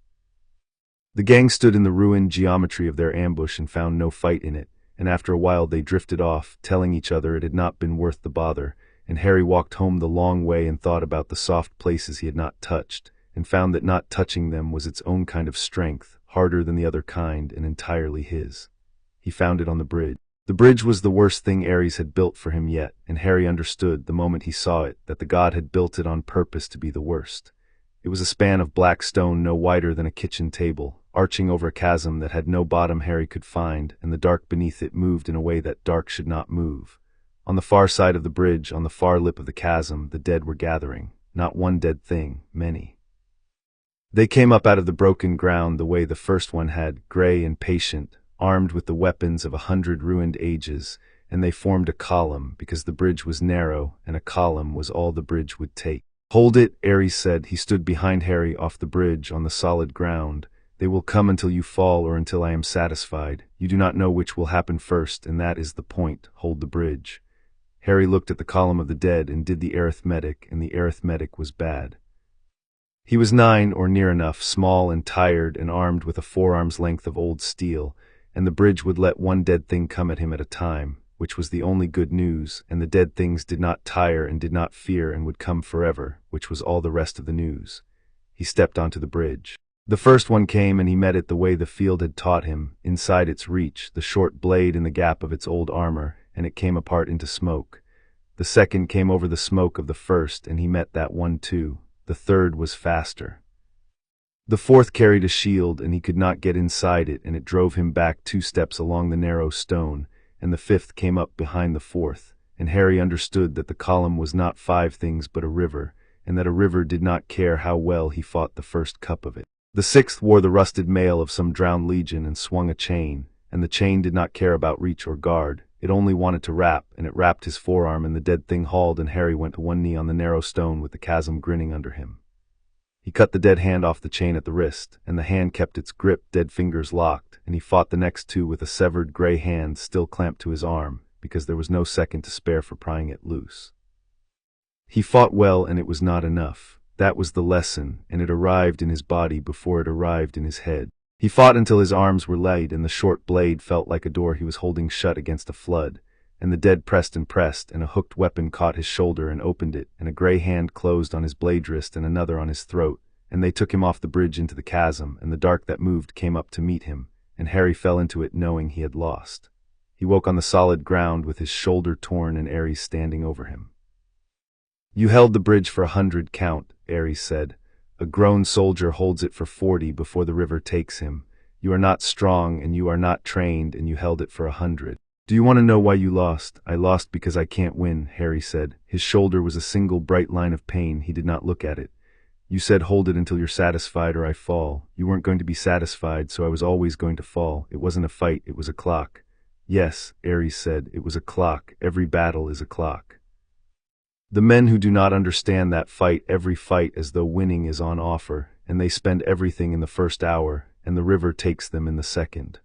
The gang stood in the ruined geometry of their ambush and found no fight in it, and after a while they drifted off, telling each other it had not been worth the bother, and Harry walked home the long way and thought about the soft places he had not touched, and found that not touching them was its own kind of strength, harder than the other kind and entirely his. He found it on the bridge. The bridge was the worst thing Ares had built for him yet, and Harry understood, the moment he saw it, that the god had built it on purpose to be the worst. It was a span of black stone no wider than a kitchen table, arching over a chasm that had no bottom Harry could find, and the dark beneath it moved in a way that dark should not move. On the far side of the bridge, on the far lip of the chasm, the dead were gathering. Not one dead thing, many. They came up out of the broken ground the way the first one had, gray and patient, armed with the weapons of 100 ruined ages, and they formed a column because the bridge was narrow, and a column was all the bridge would take. "Hold it," Ares said. He stood behind Harry off the bridge on the solid ground. "They will come until you fall or until I am satisfied. You do not know which will happen first, and that is the point. Hold the bridge." Harry looked at the column of the dead and did the arithmetic, and the arithmetic was bad. He was 9 or near enough, small and tired and armed with a forearm's length of old steel, and the bridge would let one dead thing come at him at a time, which was the only good news, and the dead things did not tire and did not fear and would come forever, which was all the rest of the news. He stepped onto the bridge. The first one came and he met it the way the field had taught him, inside its reach, the short blade in the gap of its old armor, and it came apart into smoke. The second came over the smoke of the first, and he met that one too. The third was faster. The fourth carried a shield, and he could not get inside it, and it drove him back 2 steps along the narrow stone, and the fifth came up behind the fourth, and Harry understood that the column was not 5 things but a river, and that a river did not care how well he fought the first cup of it. The sixth wore the rusted mail of some drowned legion and swung a chain, and the chain did not care about reach or guard. It only wanted to wrap, and it wrapped his forearm, and the dead thing hauled, and Harry went to one knee on the narrow stone with the chasm grinning under him. He cut the dead hand off the chain at the wrist, and the hand kept its grip, dead fingers locked, and he fought the next 2 with a severed gray hand still clamped to his arm, because there was no second to spare for prying it loose. He fought well, and it was not enough. That was the lesson, and it arrived in his body before it arrived in his head. He fought until his arms were light, and the short blade felt like a door he was holding shut against a flood, and the dead pressed, and a hooked weapon caught his shoulder and opened it, and a gray hand closed on his blade wrist and another on his throat, and they took him off the bridge into the chasm, and the dark that moved came up to meet him, and Harry fell into it knowing he had lost. He woke on the solid ground with his shoulder torn and Ares standing over him. "You held the bridge for 100 count," Ares said. "A grown soldier holds it for 40 before the river takes him. You are not strong and you are not trained, and you held it for 100. Do you want to know why you lost?" "I lost because I can't win," Harry said. His shoulder was a single bright line of pain. He did not look at it. "You said hold it until you're satisfied or I fall. You weren't going to be satisfied, so I was always going to fall. It wasn't a fight, it was a clock." "Yes," Ares said, "it was a clock. Every battle is a clock. The men who do not understand that fight every fight as though winning is on offer, and they spend everything in the first hour, and the river takes them in the second.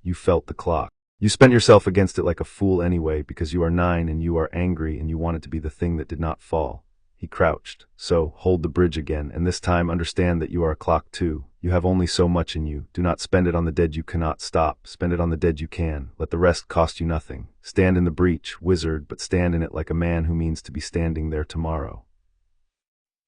You felt the clock. You spent yourself against it like a fool anyway, because you are 9 and you are angry and you want it to be the thing that did not fall." He crouched. "So, hold the bridge again, and this time understand that you are a clock too. You have only so much in you. Do not spend it on the dead you cannot stop. Spend it on the dead you can. Let the rest cost you nothing. Stand in the breach, wizard, but stand in it like a man who means to be standing there tomorrow."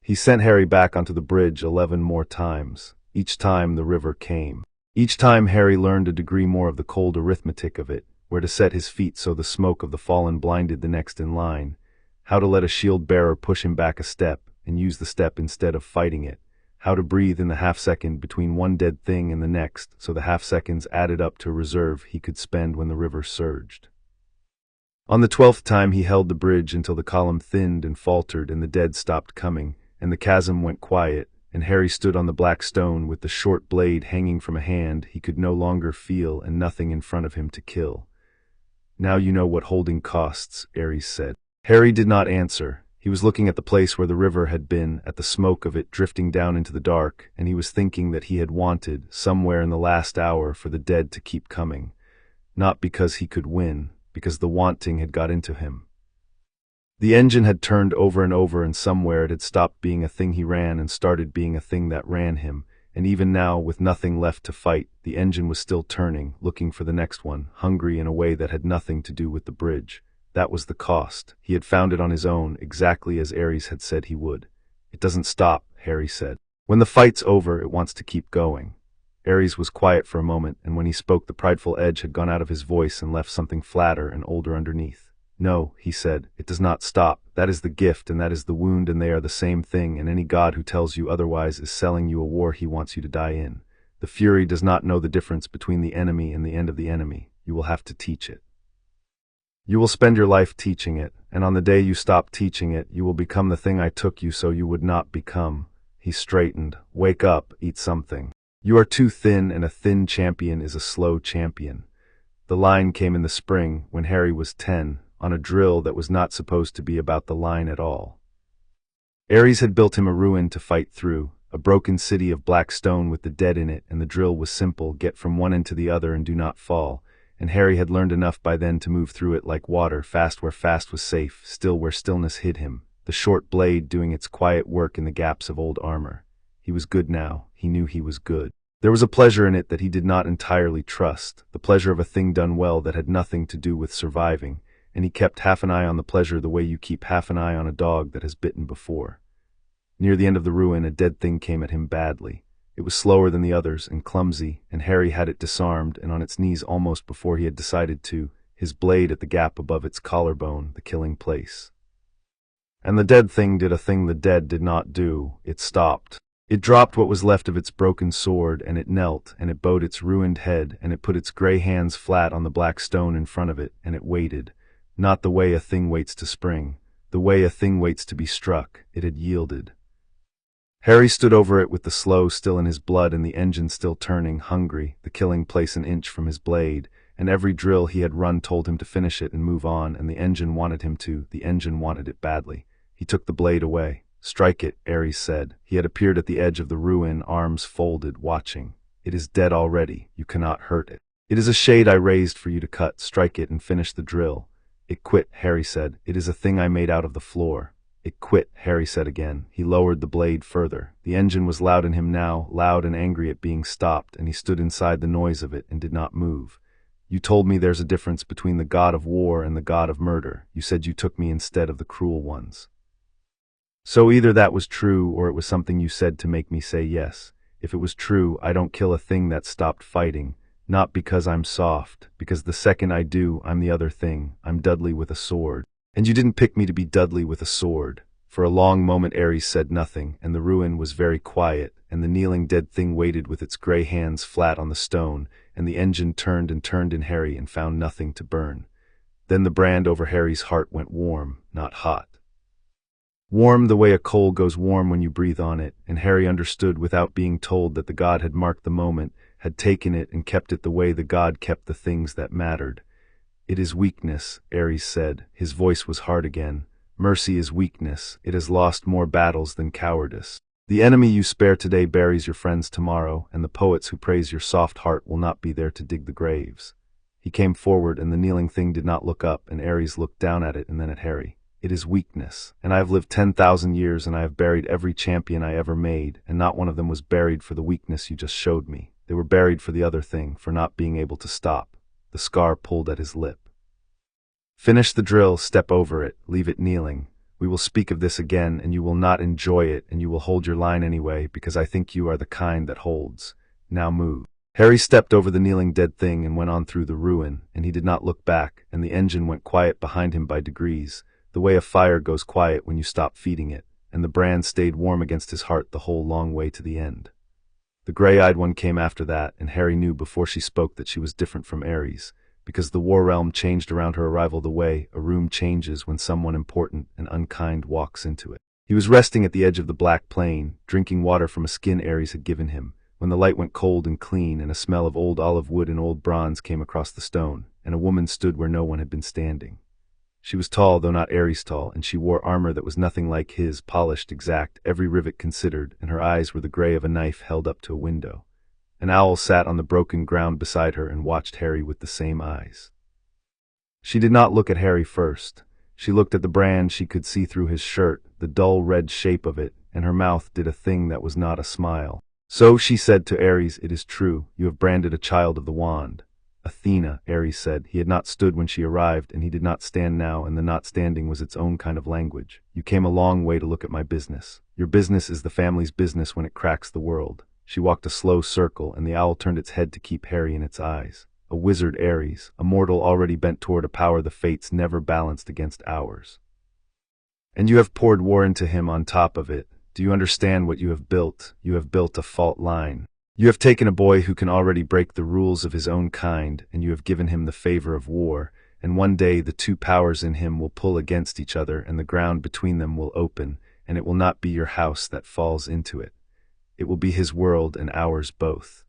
He sent Harry back onto the bridge 11 more times. Each time the river came. Each time Harry learned a degree more of the cold arithmetic of it, where to set his feet so the smoke of the fallen blinded the next in line, how to let a shield-bearer push him back a step and use the step instead of fighting it, how to breathe in the half-second between one dead thing and the next, so the half-seconds added up to a reserve he could spend when the river surged. On the 12th time he held the bridge until the column thinned and faltered and the dead stopped coming, and the chasm went quiet, and Harry stood on the black stone with the short blade hanging from a hand he could no longer feel and nothing in front of him to kill. "Now you know what holding costs," Ares said. Harry did not answer. He was looking at the place where the river had been, at the smoke of it drifting down into the dark, and he was thinking that he had wanted, somewhere in the last hour, for the dead to keep coming. Not because he could win, because the wanting had got into him. The engine had turned over and over, and somewhere it had stopped being a thing he ran and started being a thing that ran him, and even now, with nothing left to fight, the engine was still turning, looking for the next one, hungry in a way that had nothing to do with the bridge. That was the cost. He had found it on his own, exactly as Ares had said he would. "It doesn't stop," Harry said. "When the fight's over, it wants to keep going." Ares was quiet for a moment, and when he spoke the prideful edge had gone out of his voice and left something flatter and older underneath. No, he said, it does not stop. That is the gift and that is the wound, and they are the same thing, and any god who tells you otherwise is selling you a war he wants you to die in. The fury does not know the difference between the enemy and the end of the enemy. You will have to teach it. You will spend your life teaching it, and on the day you stop teaching it, you will become the thing I took you so you would not become. He straightened. Wake up, eat something. You are too thin, and a thin champion is a slow champion. The line came in the spring, when Harry was 10, on a drill that was not supposed to be about the line at all. Ares had built him a ruin to fight through, a broken city of black stone with the dead in it, and the drill was simple: get from one end to the other and do not fall. And Harry had learned enough by then to move through it like water, fast where fast was safe, still where stillness hid him, the short blade doing its quiet work in the gaps of old armor. He was good now. He knew he was good. There was a pleasure in it that he did not entirely trust, the pleasure of a thing done well that had nothing to do with surviving, and he kept half an eye on the pleasure the way you keep half an eye on a dog that has bitten before. Near the end of the ruin, a dead thing came at him badly. It was slower than the others and clumsy, and Harry had it disarmed and on its knees almost before he had decided to, his blade at the gap above its collarbone, the killing place. And the dead thing did a thing the dead did not do. It stopped. It dropped what was left of its broken sword, and it knelt, and it bowed its ruined head, and it put its gray hands flat on the black stone in front of it, and it waited. Not the way a thing waits to spring, the way a thing waits to be struck. It had yielded. Harry stood over it with the slow still in his blood and the engine still turning, hungry, the killing place an inch from his blade, and every drill he had run told him to finish it and move on, and the engine wanted him to, the engine wanted it badly. He took the blade away. Strike it, Ares said. He had appeared at the edge of the ruin, arms folded, watching. It is dead already. You cannot hurt it. It is a shade I raised for you to cut. Strike it and finish the drill. It quit, Harry said. It is a thing I made out of the floor. It quit, Harry said again. He lowered the blade further. The engine was loud in him now, loud and angry at being stopped, and he stood inside the noise of it and did not move. You told me there's a difference between the god of war and the god of murder. You said you took me instead of the cruel ones. So either that was true or it was something you said to make me say yes. If it was true, I don't kill a thing that stopped fighting. Not because I'm soft, because the second I do, I'm the other thing. I'm Dudley with a sword. And you didn't pick me to be Dudley with a sword. For a long moment Ares said nothing, and the ruin was very quiet, and the kneeling dead thing waited with its gray hands flat on the stone, and the engine turned and turned in Harry and found nothing to burn. Then the brand over Harry's heart went warm, not hot. Warm the way a coal goes warm when you breathe on it, and Harry understood without being told that the god had marked the moment, had taken it and kept it the way the god kept the things that mattered. It is weakness, Ares said. His voice was hard again. Mercy is weakness. It has lost more battles than cowardice. The enemy you spare today buries your friends tomorrow, and the poets who praise your soft heart will not be there to dig the graves. He came forward, and the kneeling thing did not look up, and Ares looked down at it and then at Harry. It is weakness, and I have lived 10,000 years, and I have buried every champion I ever made, and not one of them was buried for the weakness you just showed me. They were buried for the other thing, for not being able to stop. The scar pulled at his lip. Finish the drill, step over it, leave it kneeling. We will speak of this again, and you will not enjoy it, and you will hold your line anyway, because I think you are the kind that holds. Now move. Harry stepped over the kneeling dead thing and went on through the ruin, and he did not look back, and the engine went quiet behind him by degrees, the way a fire goes quiet when you stop feeding it, and the brand stayed warm against his heart the whole long way to the end. The gray-eyed one came after that, and Harry knew before she spoke that she was different from Ares, because the war realm changed around her arrival the way a room changes when someone important and unkind walks into it. He was resting at the edge of the black plain, drinking water from a skin Ares had given him, when the light went cold and clean, and a smell of old olive wood and old bronze came across the stone, and a woman stood where no one had been standing. She was tall, though not Ares tall, and she wore armor that was nothing like his, polished, exact, every rivet considered, and her eyes were the gray of a knife held up to a window. An owl sat on the broken ground beside her and watched Harry with the same eyes. She did not look at Harry first. She looked at the brand she could see through his shirt, the dull red shape of it, and her mouth did a thing that was not a smile. So she said to Ares, "It is true, you have branded a child of the wand." Athena, Ares said. He had not stood when she arrived, and he did not stand now, and the not standing was its own kind of language. You came a long way to look at my business. Your business is the family's business when it cracks the world. She walked a slow circle, and the owl turned its head to keep Harry in its eyes. a wizard Ares, a mortal already bent toward a power the fates never balanced against ours. And you have poured war into him on top of it. Do you understand what you have built? You have built a fault line. You have taken a boy who can already break the rules of his own kind, and you have given him the favor of war, and one day the two powers in him will pull against each other, and the ground between them will open, and it will not be your house that falls into it. It will be his world and ours both.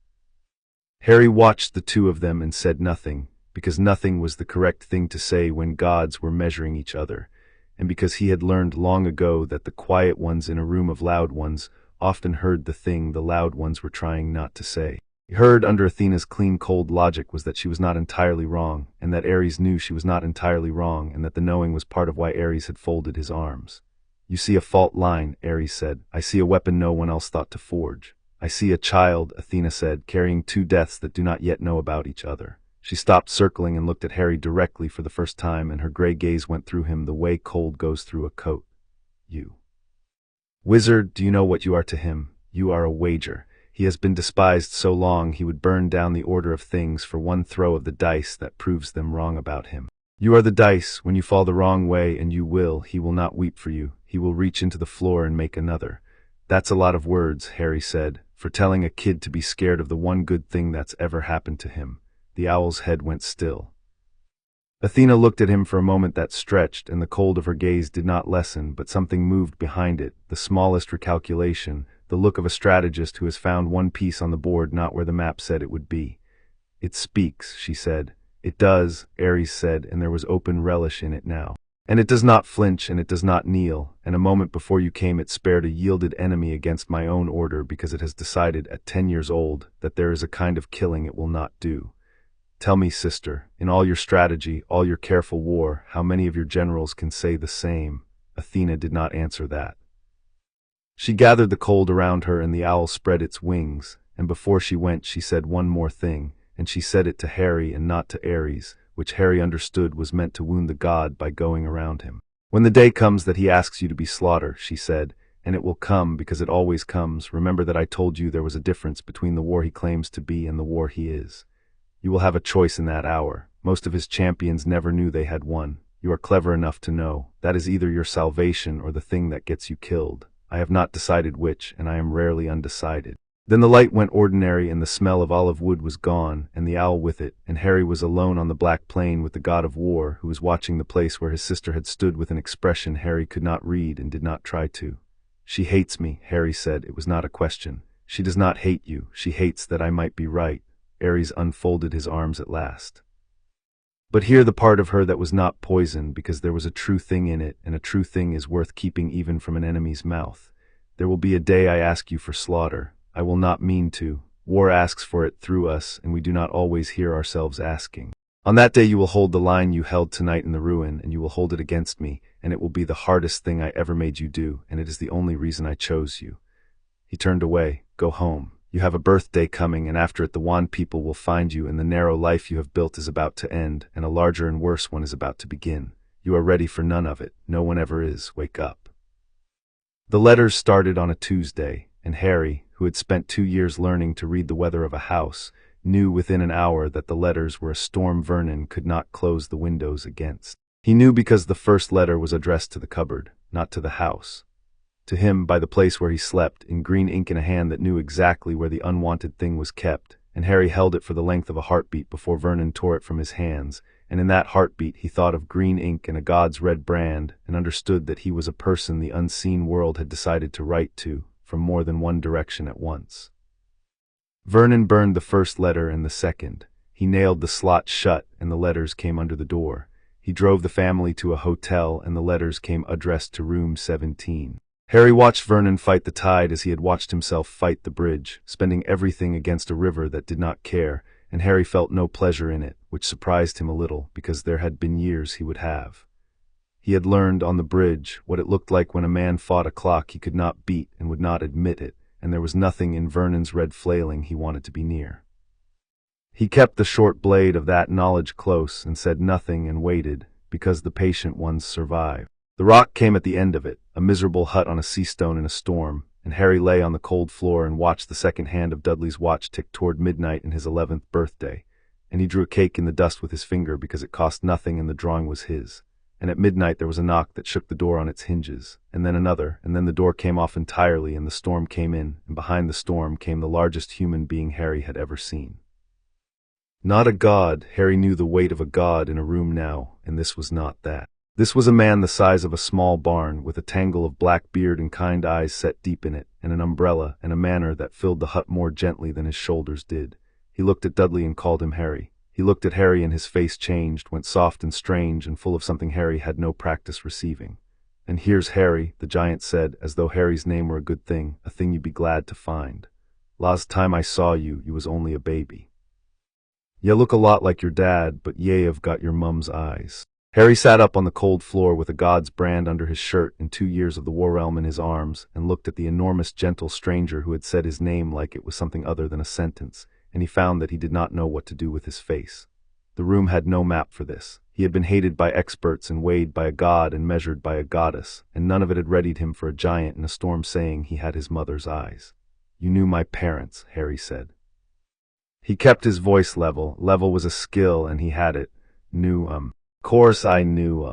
Harry watched the two of them and said nothing, because nothing was the correct thing to say when gods were measuring each other, and because he had learned long ago that the quiet ones in a room of loud ones often heard the thing the loud ones were trying not to say. He heard under Athena's clean, cold logic was that she was not entirely wrong, and that Ares knew she was not entirely wrong, and that the knowing was part of why Ares had folded his arms. You see a fault line, Ares said. I see a weapon no one else thought to forge. I see a child, Athena said, carrying two deaths that do not yet know about each other. She stopped circling and looked at Harry directly for the first time, and her gray gaze went through him the way cold goes through a coat. You. Wizard, do you know what you are to him? You are a wager. He has been despised so long he would burn down the order of things for one throw of the dice that proves them wrong about him. You are the dice. When you fall the wrong way, and you will, he will not weep for you. He will reach into the floor and make another. That's a lot of words, Harry said, for telling a kid to be scared of the one good thing that's ever happened to him. The owl's head went still. Athena looked at him for a moment that stretched, and the cold of her gaze did not lessen, but something moved behind it, the smallest recalculation, the look of a strategist who has found one piece on the board not where the map said it would be. It speaks, she said. It does, Ares said, and there was open relish in it now. And it does not flinch, and it does not kneel, and a moment before you came it spared a yielded enemy against my own order because it has decided at 10 years old that there is a kind of killing it will not do. Tell me, sister, in all your strategy, all your careful war, how many of your generals can say the same? Athena did not answer that. She gathered the cold around her, and the owl spread its wings, and before she went she said one more thing, and she said it to Harry and not to Ares, which Harry understood was meant to wound the god by going around him. When the day comes that he asks you to be slaughtered, she said, and it will come because it always comes, remember that I told you there was a difference between the war he claims to be and the war he is. You will have a choice in that hour. Most of his champions never knew they had won. You are clever enough to know. That is either your salvation or the thing that gets you killed. I have not decided which, and I am rarely undecided. Then the light went ordinary, and the smell of olive wood was gone, and the owl with it, and Harry was alone on the black plain with the god of war, who was watching the place where his sister had stood with an expression Harry could not read and did not try to. She hates me, Harry said. It was not a question. She does not hate you. She hates that I might be right. Ares unfolded his arms at last. But hear the part of her that was not poison, because there was a true thing in it, and a true thing is worth keeping even from an enemy's mouth. There will be a day I ask you for slaughter. I will not mean to. War asks for it through us, and we do not always hear ourselves asking. On that day you will hold the line you held tonight in the ruin, and you will hold it against me, and it will be the hardest thing I ever made you do, and it is the only reason I chose you. He turned away. Go home. You have a birthday coming, and after it the wand people will find you, and the narrow life you have built is about to end, and a larger and worse one is about to begin. You are ready for none of it. No one ever is. Wake up. The letters started on a Tuesday, and Harry, who had spent 2 years learning to read the weather of a house, knew within an hour that the letters were a storm Vernon could not close the windows against. He knew because the first letter was addressed to the cupboard, not to the house. To him, by the place where he slept, in green ink in a hand that knew exactly where the unwanted thing was kept, and Harry held it for the length of a heartbeat before Vernon tore it from his hands, and in that heartbeat he thought of green ink and a god's red brand, and understood that he was a person the unseen world had decided to write to, from more than one direction at once. Vernon burned the first letter and the second. He nailed the slot shut, and the letters came under the door. He drove the family to a hotel, and the letters came addressed to room 17. Harry watched Vernon fight the tide as he had watched himself fight the bridge, spending everything against a river that did not care, and Harry felt no pleasure in it, which surprised him a little, because there had been years he would have. He had learned on the bridge what it looked like when a man fought a clock he could not beat and would not admit it, and there was nothing in Vernon's red flailing he wanted to be near. He kept the short blade of that knowledge close and said nothing and waited, because the patient ones survive. The rock came at the end of it, a miserable hut on a sea stone in a storm, and Harry lay on the cold floor and watched the second hand of Dudley's watch tick toward midnight in his 11th birthday. and he drew a cake in the dust with his finger because it cost nothing and the drawing was his. And at midnight there was a knock that shook the door on its hinges, and then another, and then the door came off entirely and the storm came in, and behind the storm came the largest human being Harry had ever seen. Not a god. Harry knew the weight of a god in a room now, and this was not that. This was a man the size of a small barn, with a tangle of black beard and kind eyes set deep in it, and an umbrella, and a manner that filled the hut more gently than his shoulders did. He looked at Dudley and called him Harry. He looked at Harry and his face changed, went soft and strange and full of something Harry had no practice receiving. "And here's Harry," the giant said, as though Harry's name were a good thing, a thing you'd be glad to find. "Last time I saw you, you was only a baby. Ya look a lot like your dad, but ye have got your mum's eyes." Harry sat up on the cold floor with a god's brand under his shirt and 2 years of the war realm in his arms, and looked at the enormous gentle stranger who had said his name like it was something other than a sentence, and he found that he did not know what to do with his face. The room had no map for this. He had been hated by experts and weighed by a god and measured by a goddess, and none of it had readied him for a giant in a storm saying he had his mother's eyes. "You knew my parents," Harry said. He kept his voice level. Level was a skill, and he had it. Course I knew,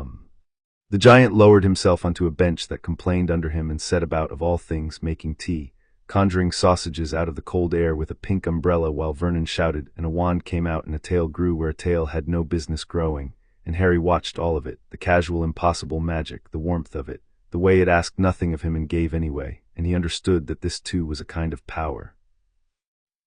The giant lowered himself onto a bench that complained under him and set about, of all things, making tea, conjuring sausages out of the cold air with a pink umbrella while Vernon shouted, and a wand came out and a tail grew where a tail had no business growing, and Harry watched all of it, the casual impossible magic, the warmth of it, the way it asked nothing of him and gave anyway, and he understood that this too was a kind of power.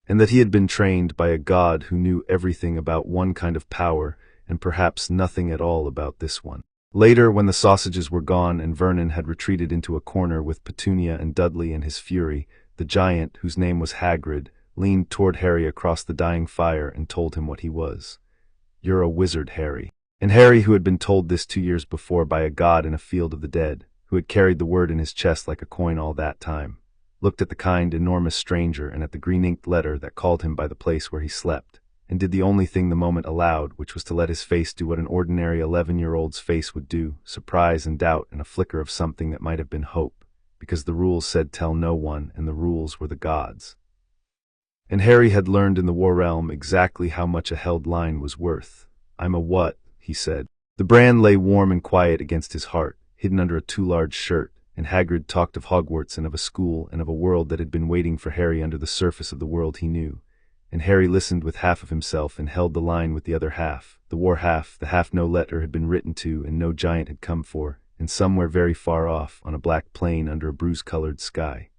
And that he had been trained by a god who knew everything about one kind of power and perhaps nothing at all about this one. Later, when the sausages were gone and Vernon had retreated into a corner with Petunia and Dudley in his fury, the giant, whose name was Hagrid, leaned toward Harry across the dying fire and told him what he was. "You're a wizard, Harry." And Harry, who had been told this 2 years before by a god in a field of the dead, who had carried the word in his chest like a coin all that time, looked at the kind, enormous stranger and at the green-inked letter that called him by the place where he slept, and did the only thing the moment allowed, which was to let his face do what an ordinary 11-year-old's face would do, surprise and doubt and a flicker of something that might have been hope, because the rules said tell no one, and the rules were the gods. And Harry had learned in the war realm exactly how much a held line was worth. "I'm a what?" he said. The brand lay warm and quiet against his heart, hidden under a too-large shirt, and Hagrid talked of Hogwarts and of a school and of a world that had been waiting for Harry under the surface of the world he knew. And Harry listened with half of himself and held the line with the other half, the war half, the half no letter had been written to and no giant had come for, and somewhere very far off, on a black plain under a bruise-colored sky.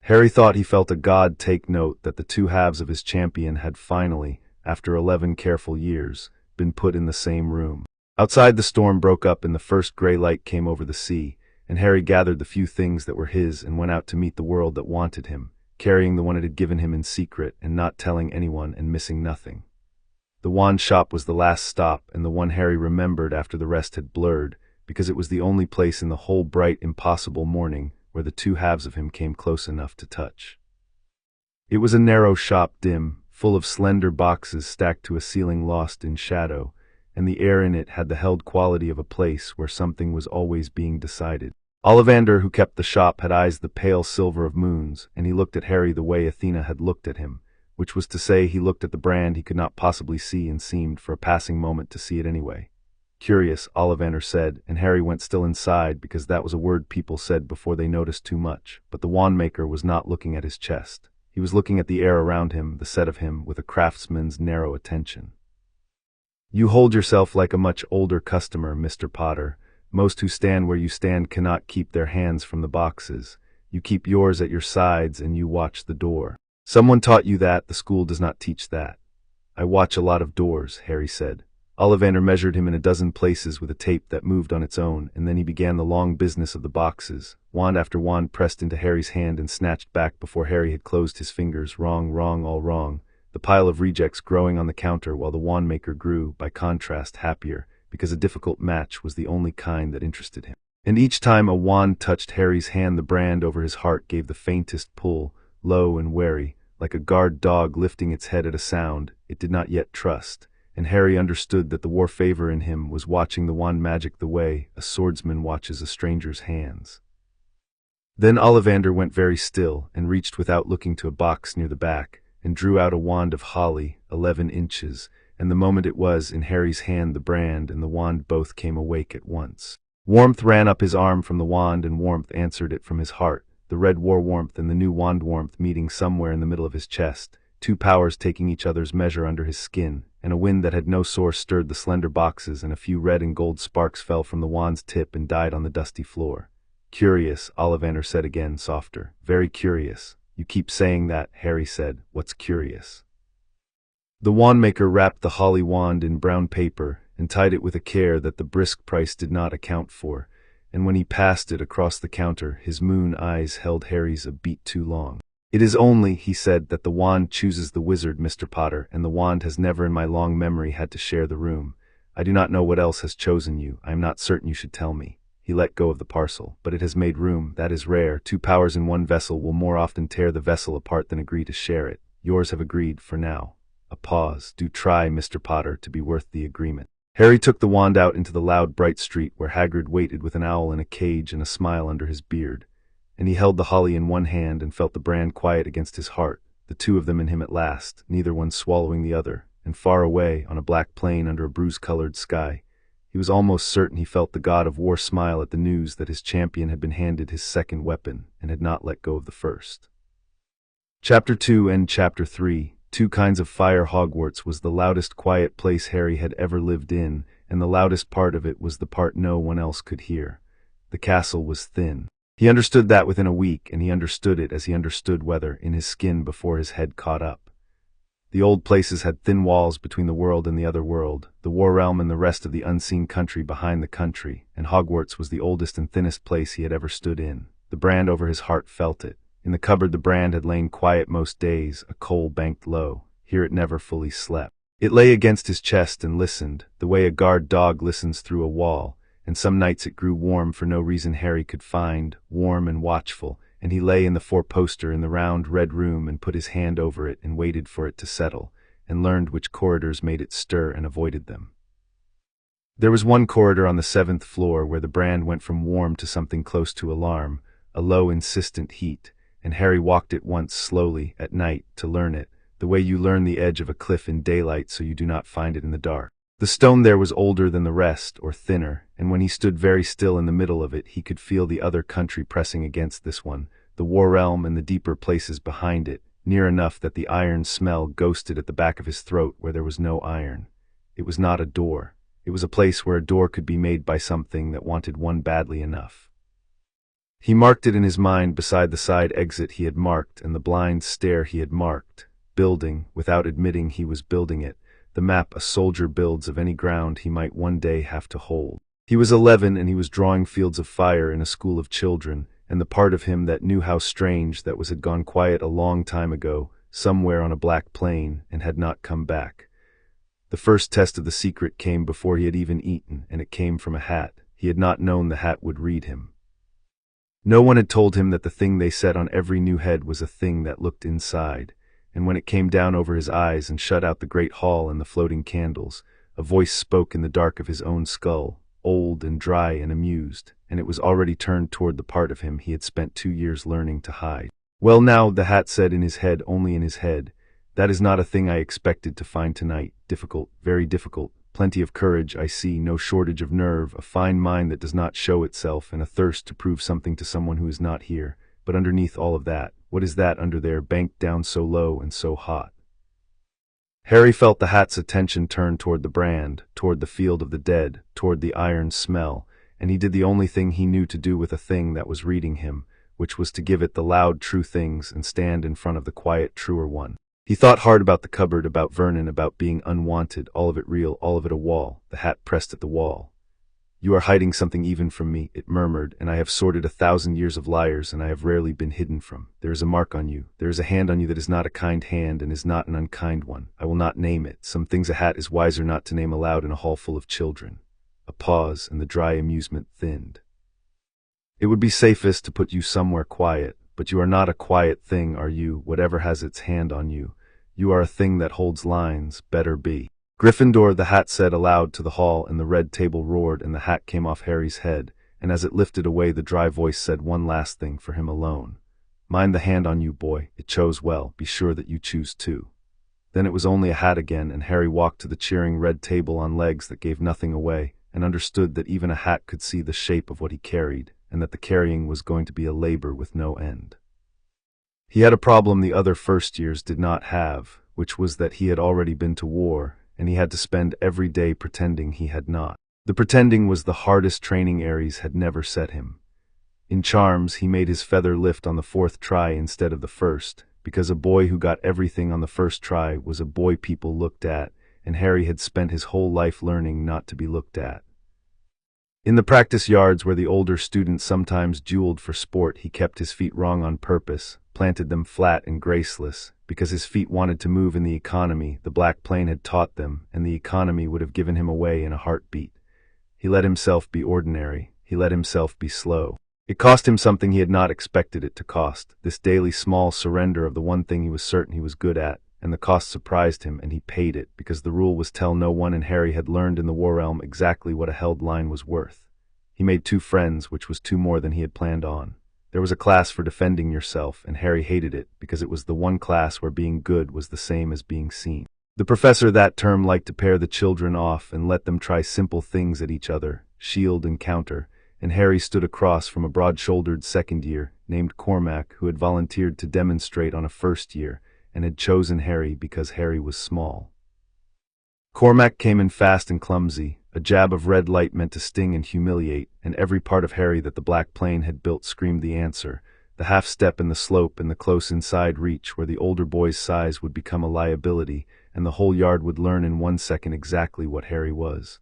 Harry thought he felt a god take note that the two halves of his champion had finally, after 11 careful years, been put in the same room. Outside the storm broke up and the first gray light came over the sea, and Harry gathered the few things that were his and went out to meet the world that wanted him, carrying the one it had given him in secret and not telling anyone and missing nothing. The wand shop was the last stop and the one Harry remembered after the rest had blurred, because it was the only place in the whole bright, impossible morning where the two halves of him came close enough to touch. It was a narrow shop, dim, full of slender boxes stacked to a ceiling lost in shadow, and the air in it had the held quality of a place where something was always being decided. Ollivander, who kept the shop, had eyes the pale silver of moons, and he looked at Harry the way Athena had looked at him, which was to say he looked at the brand he could not possibly see and seemed for a passing moment to see it anyway. "Curious," Ollivander said, and Harry went still inside because that was a word people said before they noticed too much, but the wandmaker was not looking at his chest. He was looking at the air around him, the set of him, with a craftsman's narrow attention. "You hold yourself like a much older customer, Mr. Potter. Most who stand where you stand cannot keep their hands from the boxes. You keep yours at your sides and you watch the door. Someone taught you that, the school does not teach that." "I watch a lot of doors," Harry said. Ollivander measured him in a dozen places with a tape that moved on its own, and then he began the long business of the boxes. Wand after wand pressed into Harry's hand and snatched back before Harry had closed his fingers. Wrong, wrong, all wrong. The pile of rejects growing on the counter while the wandmaker grew, by contrast, happier, because a difficult match was the only kind that interested him. And each time a wand touched Harry's hand, the brand over his heart gave the faintest pull, low and wary, like a guard dog lifting its head at a sound it did not yet trust, and Harry understood that the war favor in him was watching the wand magic the way a swordsman watches a stranger's hands. Then Ollivander went very still and reached without looking to a box near the back, and drew out a wand of holly, 11 inches, and the moment it was in Harry's hand the brand and the wand both came awake at once. Warmth ran up his arm from the wand and warmth answered it from his heart, the red war warmth and the new wand warmth meeting somewhere in the middle of his chest, two powers taking each other's measure under his skin, and a wind that had no source stirred the slender boxes and a few red and gold sparks fell from the wand's tip and died on the dusty floor. Curious, Ollivander said again, softer. Very curious. You keep saying that, Harry said. What's curious? The wandmaker wrapped the holly wand in brown paper and tied it with a care that the brisk price did not account for, and when he passed it across the counter, his moon eyes held Harry's a beat too long. It is only, he said, that the wand chooses the wizard, Mr. Potter, and the wand has never in my long memory had to share the room. I do not know what else has chosen you. I am not certain you should tell me. He let go of the parcel. But it has made room. That is rare. Two powers in one vessel will more often tear the vessel apart than agree to share it. Yours have agreed, for now. A pause. Do try, Mr. Potter, to be worth the agreement. Harry took the wand out into the loud, bright street where Hagrid waited with an owl in a cage and a smile under his beard. And he held the holly in one hand and felt the brand quiet against his heart, the two of them in him at last, neither one swallowing the other, and far away, on a black plain under a bruise-colored sky, he was almost certain he felt the god of war smile at the news that his champion had been handed his second weapon and had not let go of the first. Chapter 2 and Chapter 3. Two kinds of fire. Hogwarts was the loudest quiet place Harry had ever lived in, and the loudest part of it was the part no one else could hear. The castle was thin. He understood that within a week, and he understood it as he understood weather in his skin before his head caught up. The old places had thin walls between the world and the other world, the war realm and the rest of the unseen country behind the country, and Hogwarts was the oldest and thinnest place he had ever stood in. The brand over his heart felt it. In the cupboard the brand had lain quiet most days, a coal banked low. Here it never fully slept. It lay against his chest and listened, the way a guard dog listens through a wall, and some nights it grew warm for no reason Harry could find, warm and watchful, and he lay in the four-poster in the round red room and put his hand over it and waited for it to settle, and learned which corridors made it stir and avoided them. There was one corridor on the 7th floor where the brand went from warm to something close to alarm, a low insistent heat, and Harry walked it once slowly, at night, to learn it, the way you learn the edge of a cliff in daylight so you do not find it in the dark. The stone there was older than the rest, or thinner, and when he stood very still in the middle of it he could feel the other country pressing against this one, the war realm and the deeper places behind it, near enough that the iron smell ghosted at the back of his throat where there was no iron. It was not a door. It was a place where a door could be made by something that wanted one badly enough. He marked it in his mind beside the side exit he had marked and the blind stair he had marked, building, without admitting he was building it, the map a soldier builds of any ground he might one day have to hold. He was 11 and he was drawing fields of fire in a school of children, and the part of him that knew how strange that was had gone quiet a long time ago, somewhere on a black plain, and had not come back. The first test of the secret came before he had even eaten, and it came from a hat. He had not known the hat would read him. No one had told him that the thing they set on every new head was a thing that looked inside, and when it came down over his eyes and shut out the great hall and the floating candles, a voice spoke in the dark of his own skull, old and dry and amused, and it was already turned toward the part of him he had spent 2 years learning to hide. Well now, the hat said in his head, only in his head, that is not a thing I expected to find tonight. Difficult, very difficult. Plenty of courage, I see, no shortage of nerve, a fine mind that does not show itself, and a thirst to prove something to someone who is not here. But underneath all of that, what is that under there, banked down so low and so hot? Harry felt the hat's attention turn toward the brand, toward the field of the dead, toward the iron smell, and he did the only thing he knew to do with a thing that was reading him, which was to give it the loud true things and stand in front of the quiet truer one. He thought hard about the cupboard, about Vernon, about being unwanted, all of it real, all of it a wall, the hat pressed at the wall. You are hiding something even from me, it murmured, and I have sorted 1,000 years of liars, and I have rarely been hidden from. There is a mark on you. There is a hand on you that is not a kind hand and is not an unkind one. I will not name it. Some things a hat is wiser not to name aloud in a hall full of children. A pause, and the dry amusement thinned. It would be safest to put you somewhere quiet, but you are not a quiet thing, are you, whatever has its hand on you. You are a thing that holds lines, better be. Gryffindor, the hat said aloud to the hall, and the red table roared, and the hat came off Harry's head, and as it lifted away the dry voice said one last thing for him alone. Mind the hand on you, boy. It chose well. Be sure that you choose too. Then it was only a hat again, and Harry walked to the cheering red table on legs that gave nothing away, and understood that even a hat could see the shape of what he carried, and that the carrying was going to be a labor with no end. He had a problem the other first years did not have, which was that he had already been to war, and he had to spend every day pretending he had not. The pretending was the hardest training Aries had never set him. In charms, he made his feather lift on the 4th try instead of the 1st, because a boy who got everything on the 1st try was a boy people looked at, and Harry had spent his whole life learning not to be looked at. In the practice yards where the older students sometimes dueled for sport, he kept his feet wrong on purpose, planted them flat and graceless, because his feet wanted to move in the economy the black plane had taught them, and the economy would have given him away in a heartbeat. He let himself be ordinary. He let himself be slow. It cost him something he had not expected it to cost, this daily small surrender of the one thing he was certain he was good at, and the cost surprised him, and he paid it, because the rule was tell no one, and Harry had learned in the war realm exactly what a held line was worth. He made 2 friends, which was 2 more than he had planned on. There was a class for defending yourself, and Harry hated it, because it was the one class where being good was the same as being seen. The professor that term liked to pair the children off and let them try simple things at each other, shield and counter, and Harry stood across from a broad-shouldered second year, named Cormac, who had volunteered to demonstrate on a first year, and had chosen Harry because Harry was small. Cormac came in fast and clumsy, a jab of red light meant to sting and humiliate, and every part of Harry that the black plane had built screamed the answer, the half-step and the slope and the close inside reach where the older boy's size would become a liability, and the whole yard would learn in 1 second exactly what Harry was.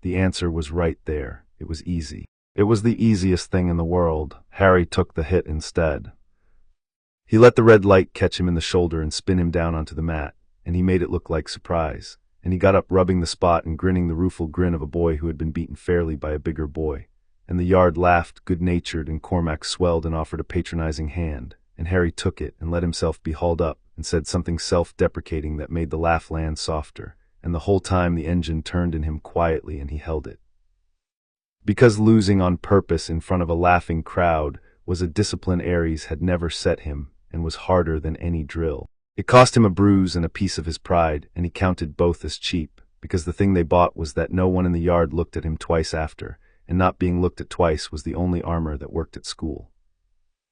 The answer was right there. It was easy. It was the easiest thing in the world. Harry took the hit instead. He let the red light catch him in the shoulder and spin him down onto the mat, and he made it look like surprise, and he got up rubbing the spot and grinning the rueful grin of a boy who had been beaten fairly by a bigger boy, and the yard laughed good-natured, and Cormac swelled and offered a patronizing hand, and Harry took it and let himself be hauled up and said something self-deprecating that made the laugh land softer, and the whole time the engine turned in him quietly and he held it. Because losing on purpose in front of a laughing crowd was a discipline Aries had never set him, and was harder than any drill. It cost him a bruise and a piece of his pride, and he counted both as cheap, because the thing they bought was that no one in the yard looked at him twice after, and not being looked at twice was the only armor that worked at school.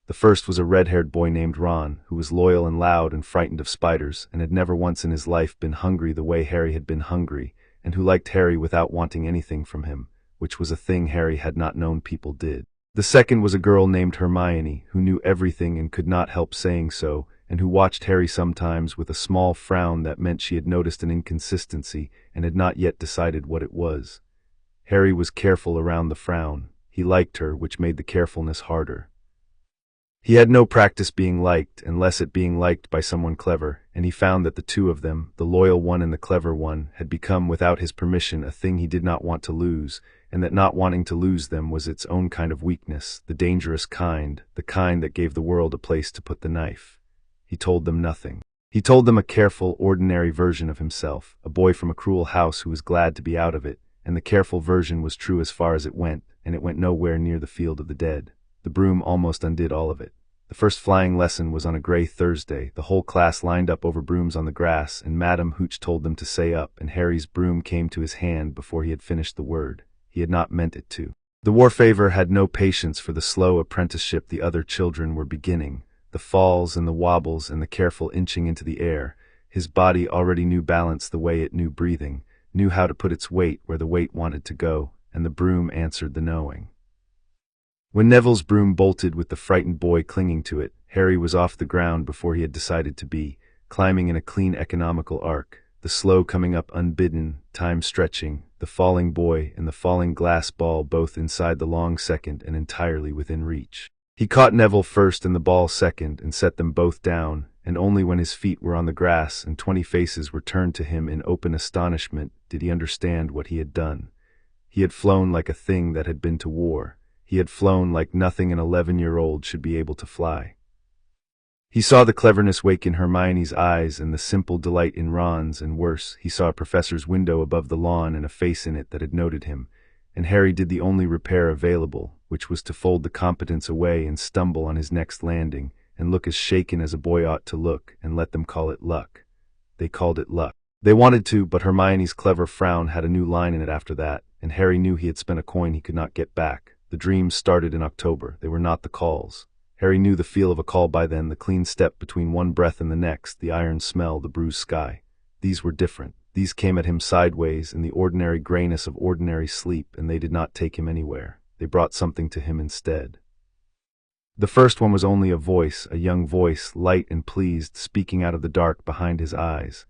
The first was a red-haired boy named Ron, who was loyal and loud and frightened of spiders, and had never once in his life been hungry the way Harry had been hungry, and who liked Harry without wanting anything from him, which was a thing Harry had not known people did. The second was a girl named Hermione, who knew everything and could not help saying so, and who watched Harry sometimes with a small frown that meant she had noticed an inconsistency and had not yet decided what it was. Harry was careful around the frown. He liked her, which made the carefulness harder. He had no practice being liked, unless it being liked by someone clever, and he found that the two of them, the loyal one and the clever one, had become, without his permission, a thing he did not want to lose, and that not wanting to lose them was its own kind of weakness, the dangerous kind, the kind that gave the world a place to put the knife. He told them nothing. He told them a careful, ordinary version of himself, a boy from a cruel house who was glad to be out of it, and the careful version was true as far as it went, and it went nowhere near the field of the dead. The broom almost undid all of it. The first flying lesson was on a gray Thursday. The whole class lined up over brooms on the grass, and Madame Hooch told them to say up, and Harry's broom came to his hand before he had finished the word. He had not meant it to. The Warfaver had no patience for the slow apprenticeship the other children were beginning, the falls and the wobbles and the careful inching into the air. His body already knew balance the way it knew breathing, knew how to put its weight where the weight wanted to go, and the broom answered the knowing. When Neville's broom bolted with the frightened boy clinging to it, Harry was off the ground before he had decided to be, climbing in a clean economical arc, the slow coming up unbidden, time stretching, the falling boy and the falling glass ball both inside the long second and entirely within reach. He caught Neville first and the ball second and set them both down, and only when his feet were on the grass and 20 faces were turned to him in open astonishment did he understand what he had done. He had flown like a thing that had been to war. He had flown like nothing an 11-year-old should be able to fly. He saw the cleverness wake in Hermione's eyes and the simple delight in Ron's, and worse, he saw a professor's window above the lawn and a face in it that had noted him, and Harry did the only repair available, which was to fold the competence away and stumble on his next landing, and look as shaken as a boy ought to look, and let them call it luck. They called it luck. They wanted to, but Hermione's clever frown had a new line in it after that, and Harry knew he had spent a coin he could not get back. The dreams started in October. They were not the calls. Harry knew the feel of a call by then, the clean step between one breath and the next, the iron smell, the bruised sky. These were different. These came at him sideways in the ordinary grayness of ordinary sleep, and they did not take him anywhere. They brought something to him instead. The first one was only a voice, a young voice, light and pleased, speaking out of the dark behind his eyes.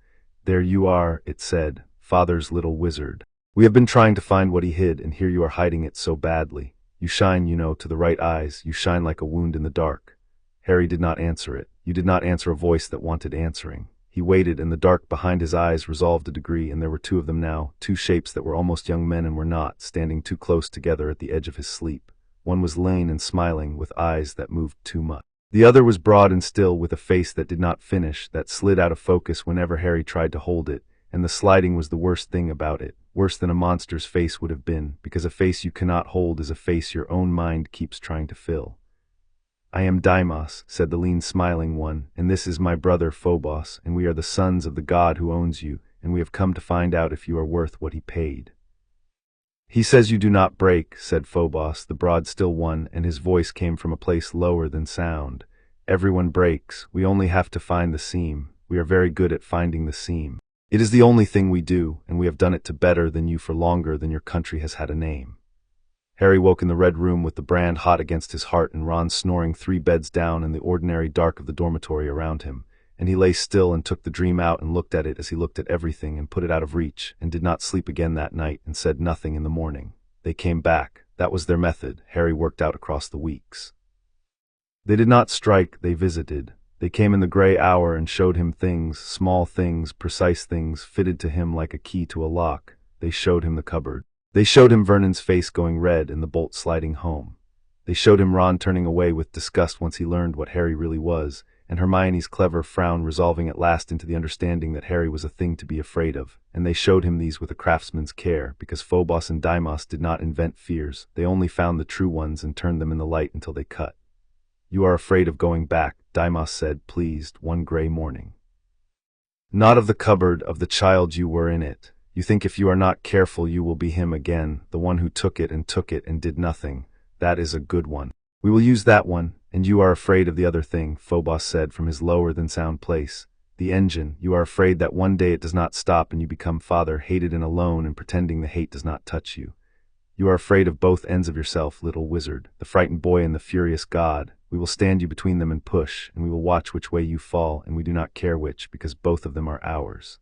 "There you are," it said, "Father's little wizard. We have been trying to find what he hid, and here you are hiding it so badly. You shine, you know, to the right eyes. You shine like a wound in the dark." Harry did not answer it. You did not answer a voice that wanted answering. He waited, and the dark behind his eyes resolved a degree, and there were two of them now, two shapes that were almost young men and were not, standing too close together at the edge of his sleep. One was lean and smiling, with eyes that moved too much. The other was broad and still, with a face that did not finish, that slid out of focus whenever Harry tried to hold it, and the sliding was the worst thing about it, worse than a monster's face would have been, because a face you cannot hold is a face your own mind keeps trying to fill. "I am Deimos," said the lean smiling one, "and this is my brother Phobos, and we are the sons of the god who owns you, and we have come to find out if you are worth what he paid." "He says you do not break," said Phobos, the broad still one, and his voice came from a place lower than sound. "Everyone breaks. We only have to find the seam. We are very good at finding the seam. It is the only thing we do, and we have done it to better than you for longer than your country has had a name." Harry woke in the red room with the brand hot against his heart and Ron snoring 3 beds down in the ordinary dark of the dormitory around him, and he lay still and took the dream out and looked at it as he looked at everything and put it out of reach, and did not sleep again that night and said nothing in the morning. They came back. That was their method, Harry worked out across the weeks. They did not strike, they visited. They came in the gray hour and showed him things, small things, precise things, fitted to him like a key to a lock. They showed him the cupboard. They showed him Vernon's face going red and the bolt sliding home. They showed him Ron turning away with disgust once he learned what Harry really was, and Hermione's clever frown resolving at last into the understanding that Harry was a thing to be afraid of, and they showed him these with a craftsman's care, because Phobos and Deimos did not invent fears, they only found the true ones and turned them in the light until they cut. "You are afraid of going back," Deimos said, pleased, one gray morning. "Not of the cupboard, of the child you were in it. You think if you are not careful you will be him again, the one who took it and did nothing. That is a good one. We will use that one, and you are afraid of the other thing," Phobos said from his lower-than-sound place. "The engine. You are afraid that one day it does not stop and you become father, hated and alone and pretending the hate does not touch you. You are afraid of both ends of yourself, little wizard, the frightened boy and the furious god. We will stand you between them and push, and we will watch which way you fall, and we do not care which, because both of them are ours."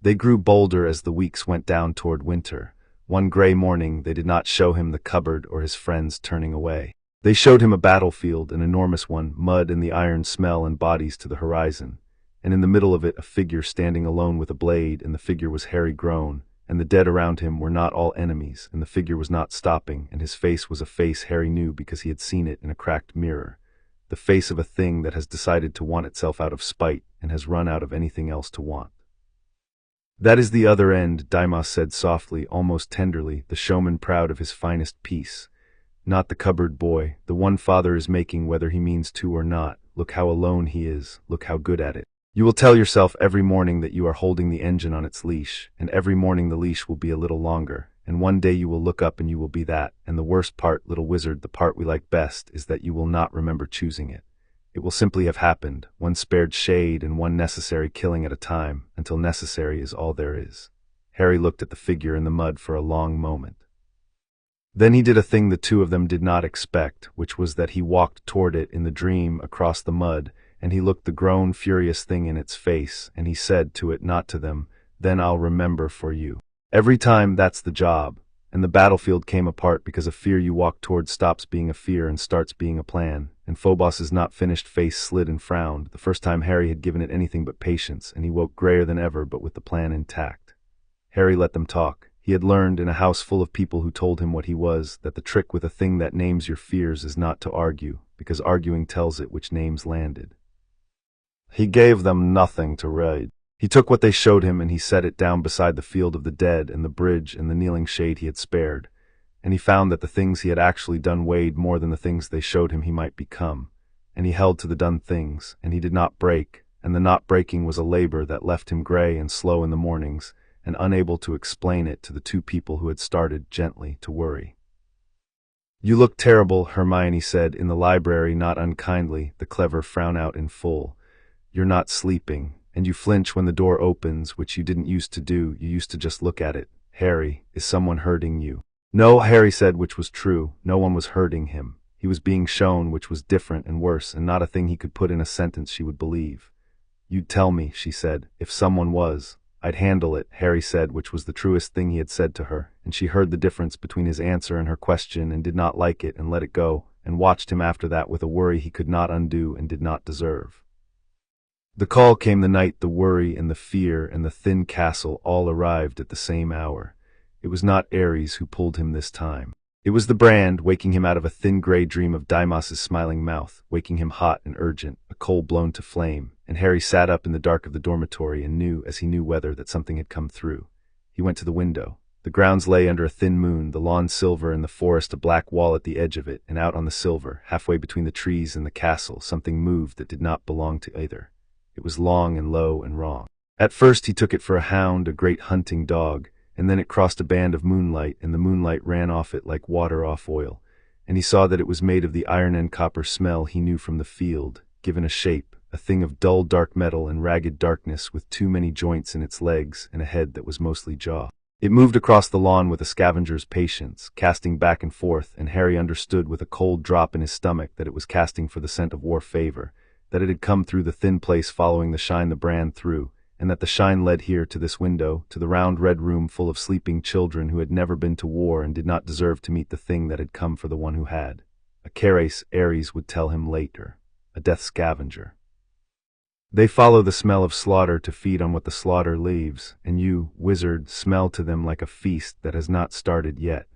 They grew bolder as the weeks went down toward winter. One gray morning they did not show him the cupboard or his friends turning away. They showed him a battlefield, an enormous one, mud and the iron smell and bodies to the horizon, and in the middle of it a figure standing alone with a blade, and the figure was Harry grown, and the dead around him were not all enemies, and the figure was not stopping, and his face was a face Harry knew because he had seen it in a cracked mirror, the face of a thing that has decided to want itself out of spite and has run out of anything else to want. "That is the other end," Deimos said softly, almost tenderly, the showman proud of his finest piece. "Not the cupboard boy, the one father is making whether he means to or not. Look how alone he is, look how good at it. You will tell yourself every morning that you are holding the engine on its leash, and every morning the leash will be a little longer, and one day you will look up and you will be that, and the worst part, little wizard, the part we like best, is that you will not remember choosing it. It will simply have happened, one spared shade and one necessary killing at a time, until necessary is all there is." Harry looked at the figure in the mud for a long moment. Then he did a thing the two of them did not expect, which was that he walked toward it in the dream across the mud, and he looked the grown, furious thing in its face, and he said to it, not to them, "Then I'll remember for you. Every time, that's the job." And the battlefield came apart because a fear you walk toward stops being a fear and starts being a plan, and Phobos's not finished face slid and frowned, the first time Harry had given it anything but patience, and he woke grayer than ever but with the plan intact. Harry let them talk. He had learned, in a house full of people who told him what he was, that the trick with a thing that names your fears is not to argue, because arguing tells it which names landed. He gave them nothing to read. He took what they showed him and he set it down beside the field of the dead and the bridge and the kneeling shade he had spared, and he found that the things he had actually done weighed more than the things they showed him he might become, and he held to the done things, and he did not break, and the not breaking was a labor that left him gray and slow in the mornings, and unable to explain it to the two people who had started, gently, to worry. "You look terrible," Hermione said in the library, not unkindly, the clever frown out in full. "You're not sleeping, and you flinch when the door opens, which you didn't used to do. You used to just look at it. Harry, is someone hurting you?" "No," Harry said, which was true. No one was hurting him. He was being shown, which was different and worse, and not a thing he could put in a sentence she would believe. "You'd tell me," she said, "if someone was." "I'd handle it," Harry said, which was the truest thing he had said to her, and she heard the difference between his answer and her question and did not like it and let it go, and watched him after that with a worry he could not undo and did not deserve. The call came the night the worry and the fear and the thin castle all arrived at the same hour. It was not Ares who pulled him this time. It was the brand, waking him out of a thin gray dream of Deimos's smiling mouth, waking him hot and urgent, a coal blown to flame, and Harry sat up in the dark of the dormitory and knew, as he knew weather, that something had come through. He went to the window. The grounds lay under a thin moon, the lawn silver and the forest a black wall at the edge of it, and out on the silver, halfway between the trees and the castle, something moved that did not belong to either. It was long and low and wrong. At first he took it for a hound, a great hunting dog, and then it crossed a band of moonlight, and the moonlight ran off it like water off oil, and he saw that it was made of the iron and copper smell he knew from the field, given a shape, a thing of dull dark metal and ragged darkness with too many joints in its legs and a head that was mostly jaw. It moved across the lawn with a scavenger's patience, casting back and forth, and Harry understood with a cold drop in his stomach that it was casting for the scent of war favor, that it had come through the thin place following the shine the brand threw, and that the shine led here to this window, to the round red room full of sleeping children who had never been to war and did not deserve to meet the thing that had come for the one who had. A Keres, Ares would tell him later. A death scavenger. They follow the smell of slaughter to feed on what the slaughter leaves, and you, wizard, smell to them like a feast that has not started yet.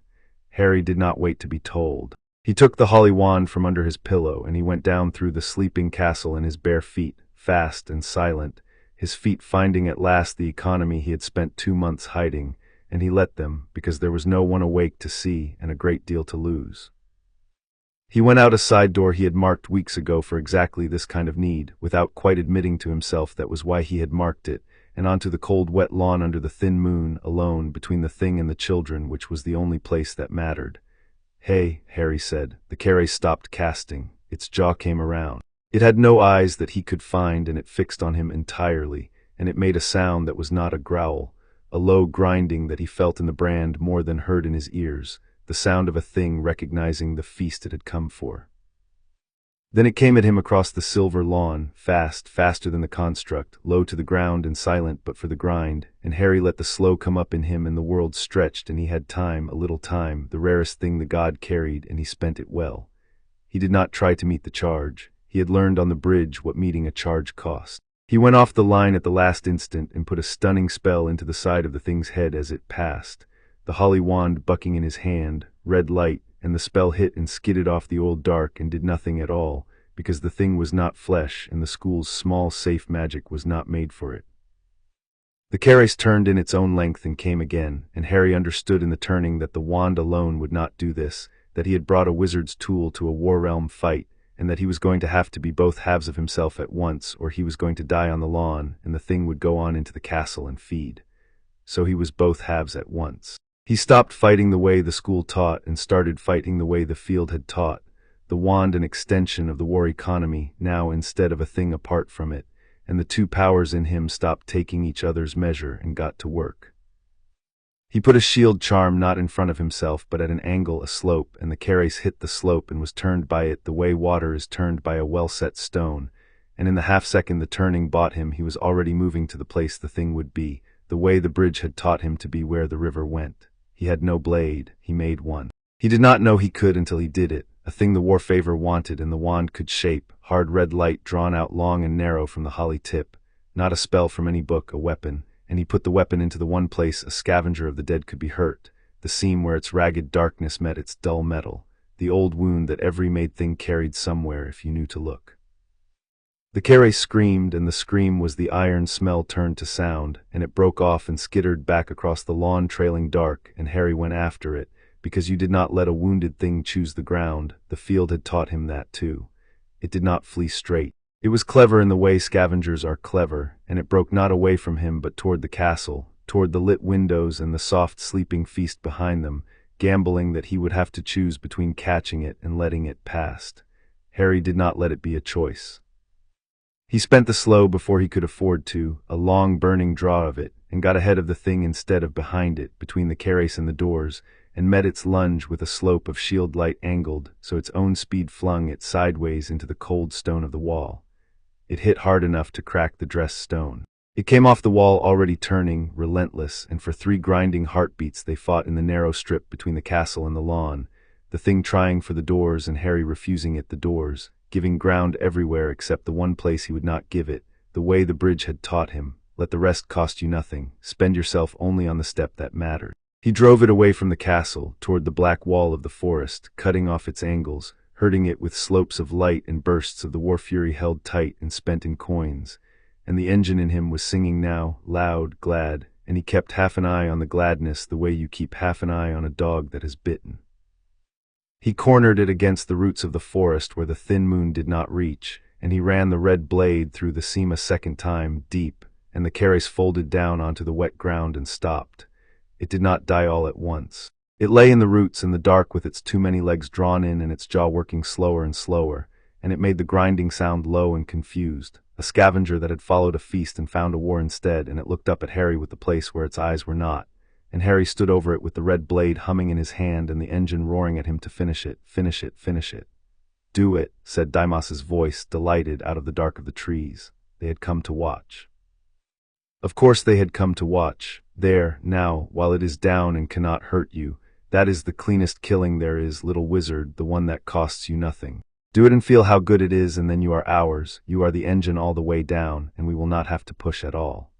Harry did not wait to be told. He took the holly wand from under his pillow, and he went down through the sleeping castle in his bare feet, fast and silent, his feet finding at last the economy he had spent 2 months hiding, and he let them, because there was no one awake to see and a great deal to lose. He went out a side door he had marked weeks ago for exactly this kind of need, without quite admitting to himself that was why he had marked it, and onto the cold wet lawn under the thin moon, alone, between the thing and the children, which was the only place that mattered. "Hey," Harry said. The Keres stopped casting. Its jaw came around. It had no eyes that he could find, and it fixed on him entirely, and it made a sound that was not a growl, a low grinding that he felt in the brand more than heard in his ears, the sound of a thing recognizing the feast it had come for. Then it came at him across the silver lawn, fast, faster than the construct, low to the ground and silent but for the grind, and Harry let the slow come up in him and the world stretched and he had time, a little time, the rarest thing the god carried, and he spent it well. He did not try to meet the charge. He had learned on the bridge what meeting a charge cost. He went off the line at the last instant and put a stunning spell into the side of the thing's head as it passed, the holly wand bucking in his hand, red light, and the spell hit and skidded off the old dark and did nothing at all, because the thing was not flesh and the school's small safe magic was not made for it. The Keres turned in its own length and came again, and Harry understood in the turning that the wand alone would not do this, that he had brought a wizard's tool to a war realm fight, and that he was going to have to be both halves of himself at once, or he was going to die on the lawn, and the thing would go on into the castle and feed. So he was both halves at once. He stopped fighting the way the school taught and started fighting the way the field had taught, the wand an extension of the war economy, now instead of a thing apart from it, and the two powers in him stopped taking each other's measure and got to work. He put a shield charm not in front of himself but at an angle, a slope, and the Keres hit the slope and was turned by it the way water is turned by a well-set stone, and in the half-second the turning bought him he was already moving to the place the thing would be, the way the bridge had taught him to be where the river went. He had no blade, he made one. He did not know he could until he did it, a thing the war favor wanted and the wand could shape, hard red light drawn out long and narrow from the holly tip, not a spell from any book, a weapon, and he put the weapon into the one place a scavenger of the dead could be hurt, the seam where its ragged darkness met its dull metal, the old wound that every made thing carried somewhere if you knew to look. The Keres screamed, and the scream was the iron smell turned to sound, and it broke off and skittered back across the lawn trailing dark, and Harry went after it, because you did not let a wounded thing choose the ground, the field had taught him that too. It did not flee straight. It was clever in the way scavengers are clever, and it broke not away from him but toward the castle, toward the lit windows and the soft sleeping feast behind them, gambling that he would have to choose between catching it and letting it past. Harry did not let it be a choice. He spent the slow before he could afford to, a long burning draw of it, and got ahead of the thing instead of behind it, between the carrice and the doors, and met its lunge with a slope of shield light angled, so its own speed flung it sideways into the cold stone of the wall. It hit hard enough to crack the dressed stone. It came off the wall already turning, relentless, and for 3 grinding heartbeats they fought in the narrow strip between the castle and the lawn, the thing trying for the doors and Harry refusing it the doors, giving ground everywhere except the one place he would not give it, the way the bridge had taught him. Let the rest cost you nothing, spend yourself only on the step that mattered. He drove it away from the castle, toward the black wall of the forest, cutting off its angles, hurting it with slopes of light and bursts of the war fury held tight and spent in coins. And the engine in him was singing now, loud, glad, and he kept half an eye on the gladness the way you keep half an eye on a dog that has bitten. He cornered it against the roots of the forest where the thin moon did not reach, and he ran the red blade through the seam a second time, deep, and the carrice folded down onto the wet ground and stopped. It did not die all at once. It lay in the roots in the dark with its too many legs drawn in and its jaw working slower and slower, and it made the grinding sound low and confused. A scavenger that had followed a feast and found a war instead, and it looked up at Harry with the place where its eyes were not, and Harry stood over it with the red blade humming in his hand and the engine roaring at him to finish it, finish it, finish it. Do it, said Dimos's voice, delighted, out of the dark of the trees. They had come to watch. Of course they had come to watch. There, now, while it is down and cannot hurt you, that is the cleanest killing there is, little wizard, the one that costs you nothing. Do it and feel how good it is, and then you are ours. You are the engine all the way down, and we will not have to push at all.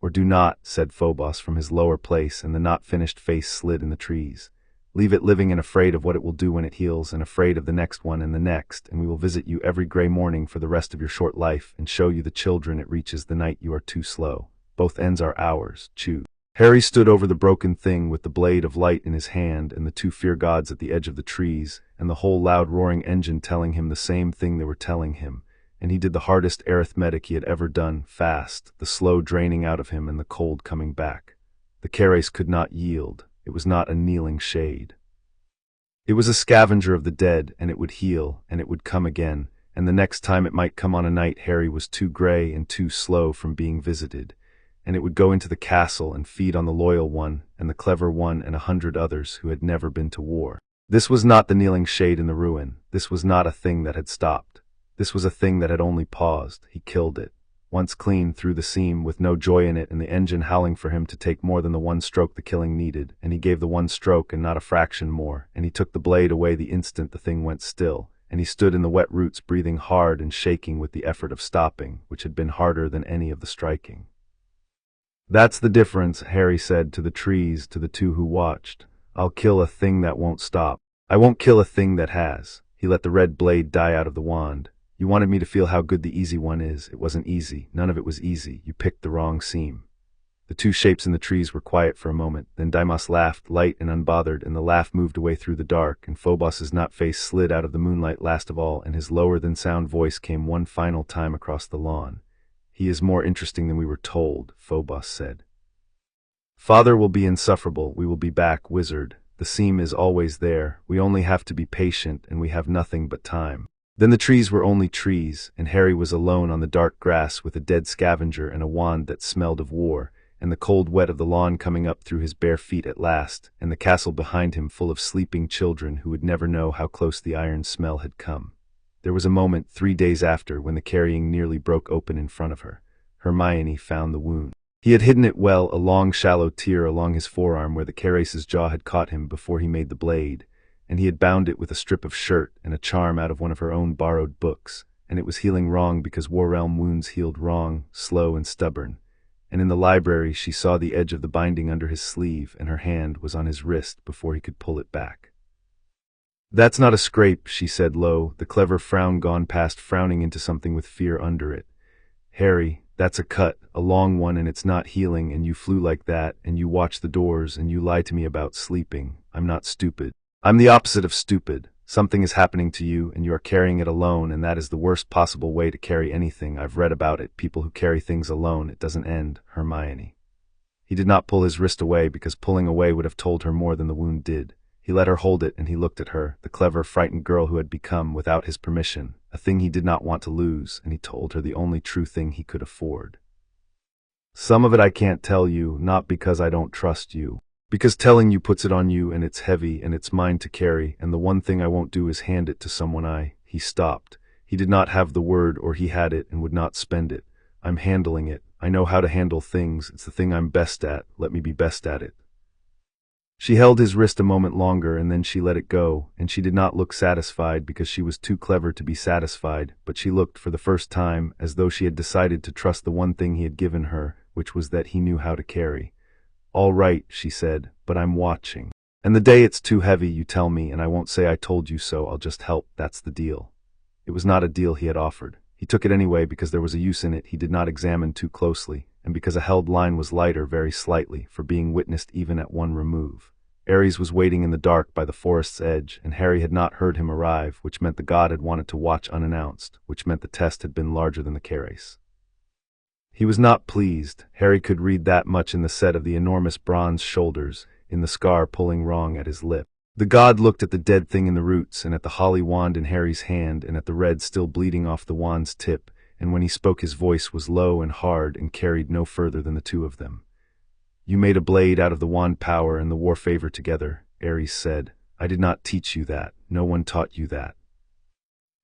Or do not, said Phobos from his lower place, and the not-finished face slid in the trees. Leave it living and afraid of what it will do when it heals, and afraid of the next one and the next, and we will visit you every gray morning for the rest of your short life, and show you the children it reaches the night you are too slow. Both ends are ours. Choose. Harry stood over the broken thing with the blade of light in his hand and the 2 fear gods at the edge of the trees, and the whole loud roaring engine telling him the same thing they were telling him, and he did the hardest arithmetic he had ever done, fast, the slow draining out of him and the cold coming back. The carrice could not yield. It was not a kneeling shade. It was a scavenger of the dead, and it would heal, and it would come again, and the next time it might come on a night Harry was too gray and too slow from being visited, and it would go into the castle and feed on the loyal one and the clever one and 100 others who had never been to war. This was not the kneeling shade in the ruin. This was not a thing that had stopped. This was a thing that had only paused. He killed it, once clean through the seam, with no joy in it, and the engine howling for him to take more than the one stroke the killing needed, and he gave the one stroke and not a fraction more, and he took the blade away the instant the thing went still, and he stood in the wet roots breathing hard and shaking with the effort of stopping, which had been harder than any of the striking. That's the difference, Harry said to the trees, to the 2 who watched. I'll kill a thing that won't stop. I won't kill a thing that has. He let the red blade die out of the wand. You wanted me to feel how good the easy one is. It wasn't easy. None of it was easy. You picked the wrong seam. The 2 shapes in the trees were quiet for a moment. Then Dimos laughed, light and unbothered, and the laugh moved away through the dark, and Phobos's nut face slid out of the moonlight last of all, and his lower-than-sound voice came one final time across the lawn. He is more interesting than we were told, Phobos said. Father will be insufferable. We will be back, wizard. The seam is always there. We only have to be patient, and we have nothing but time. Then the trees were only trees, and Harry was alone on the dark grass with a dead scavenger and a wand that smelled of war, and the cold wet of the lawn coming up through his bare feet at last, and the castle behind him full of sleeping children who would never know how close the iron smell had come. There was a moment 3 days after when the carrying nearly broke open in front of her. Hermione found the wound. He had hidden it well, a long shallow tear along his forearm where the carace's jaw had caught him before he made the blade, and he had bound it with a strip of shirt and a charm out of one of her own borrowed books, and it was healing wrong because War Realm wounds healed wrong, slow and stubborn. And in the library she saw the edge of the binding under his sleeve, and her hand was on his wrist before he could pull it back. That's not a scrape, she said low, the clever frown gone past frowning into something with fear under it. Harry, that's a cut, a long one, and it's not healing, and you flew like that, and you watch the doors, and you lie to me about sleeping. I'm not stupid. I'm the opposite of stupid. Something is happening to you, and you are carrying it alone, and that is the worst possible way to carry anything. I've read about it. People who carry things alone, it doesn't end. Hermione. He did not pull his wrist away, because pulling away would have told her more than the wound did. He let her hold it, and he looked at her, the clever, frightened girl who had become, without his permission, a thing he did not want to lose, and he told her the only true thing he could afford. Some of it I can't tell you, not because I don't trust you. Because telling you puts it on you, and it's heavy, and it's mine to carry, and the one thing I won't do is hand it to someone. He stopped. He did not have the word, or he had it and would not spend it. I'm handling it. I know how to handle things. It's the thing I'm best at. Let me be best at it. She held his wrist a moment longer, and then she let it go, and she did not look satisfied because she was too clever to be satisfied, but she looked, for the first time, as though she had decided to trust the one thing he had given her, which was that he knew how to carry. All right, she said, but I'm watching. And the day it's too heavy, you tell me, and I won't say I told you so, I'll just help. That's the deal. It was not a deal he had offered. He took it anyway because there was a use in it he did not examine too closely, and because a held line was lighter very slightly, for being witnessed even at one remove. Ares was waiting in the dark by the forest's edge, and Harry had not heard him arrive, which meant the god had wanted to watch unannounced, which meant the test had been larger than the carace. He was not pleased. Harry could read that much in the set of the enormous bronze shoulders, in the scar pulling wrong at his lip. The god looked at the dead thing in the roots, and at the holly wand in Harry's hand, and at the red still bleeding off the wand's tip, and when he spoke his voice was low and hard and carried no further than the two of them. You made a blade out of the wand power and the war favor together, Ares said. I did not teach you that. No one taught you that.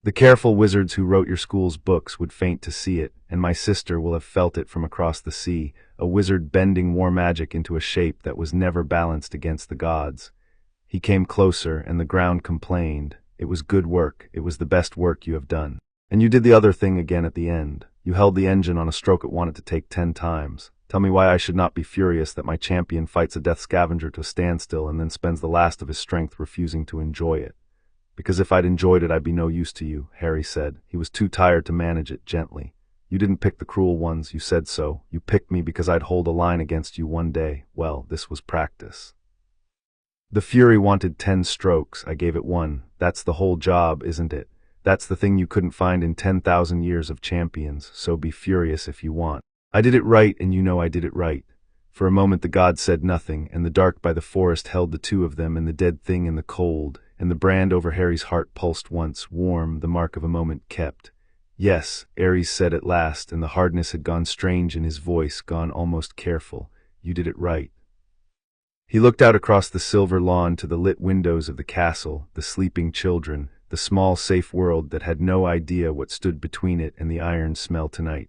The careful wizards who wrote your school's books would faint to see it, and my sister will have felt it from across the sea, a wizard bending war magic into a shape that was never balanced against the gods. He came closer, and the ground complained. It was good work. It was the best work you have done. And you did the other thing again at the end. You held the engine on a stroke it wanted to take 10 times. Tell me why I should not be furious that my champion fights a death scavenger to a standstill and then spends the last of his strength refusing to enjoy it. Because if I'd enjoyed it, I'd be no use to you, Harry said. He was too tired to manage it gently. You didn't pick the cruel ones, you said so. You picked me because I'd hold a line against you one day. Well, this was practice. The Fury wanted 10 strokes, I gave it 1. That's the whole job, isn't it? That's the thing you couldn't find in 10,000 years of champions, so be furious if you want. I did it right, and you know I did it right. For a moment the god said nothing, and the dark by the forest held the two of them and the dead thing in the cold, and the brand over Harry's heart pulsed once, warm, the mark of a moment kept. Yes, Ares said at last, and the hardness had gone strange in his voice, gone almost careful. You did it right. He looked out across the silver lawn to the lit windows of the castle, the sleeping children, the small safe world that had no idea what stood between it and the iron smell tonight.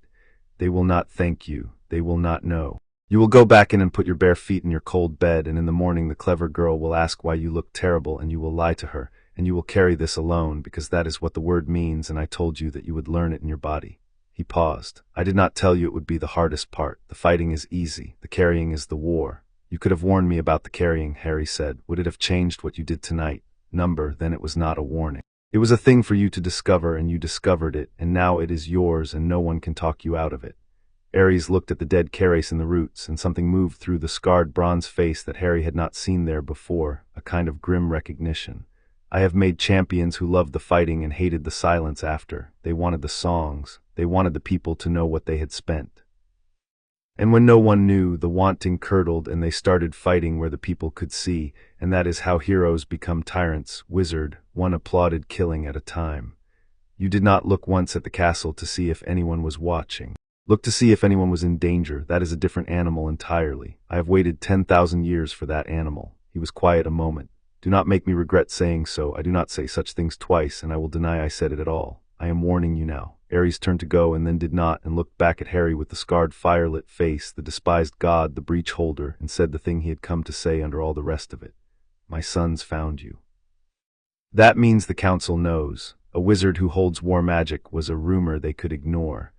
They will not thank you. They will not know. You will go back in and put your bare feet in your cold bed, and in the morning the clever girl will ask why you look terrible, and you will lie to her, and you will carry this alone, because that is what the word means, and I told you that you would learn it in your body. He paused. I did not tell you it would be the hardest part. The fighting is easy. The carrying is the war. You could have warned me about the carrying, Harry said. Would it have changed what you did tonight? Then it was not a warning. It was a thing for you to discover, and you discovered it, and now it is yours, and no one can talk you out of it. Ares looked at the dead carace in the roots, and something moved through the scarred bronze face that Harry had not seen there before, a kind of grim recognition. I have made champions who loved the fighting and hated the silence after. They wanted the songs. They wanted the people to know what they had spent. And when no one knew, the wanting curdled, and they started fighting where the people could see, and that is how heroes become tyrants, wizard, one applauded killing at a time. You did not look once at the castle to see if anyone was watching. Look to see if anyone was in danger. That is a different animal entirely. I have waited 10,000 years for that animal. He was quiet a moment. Do not make me regret saying so. I do not say such things twice, and I will deny I said it at all. I am warning you now. Ares turned to go and then did not, and looked back at Harry with the scarred firelit face, the despised god, the breach holder, and said the thing he had come to say under all the rest of it. My sons found you. That means the council knows. A wizard who holds war magic was a rumor they could ignore.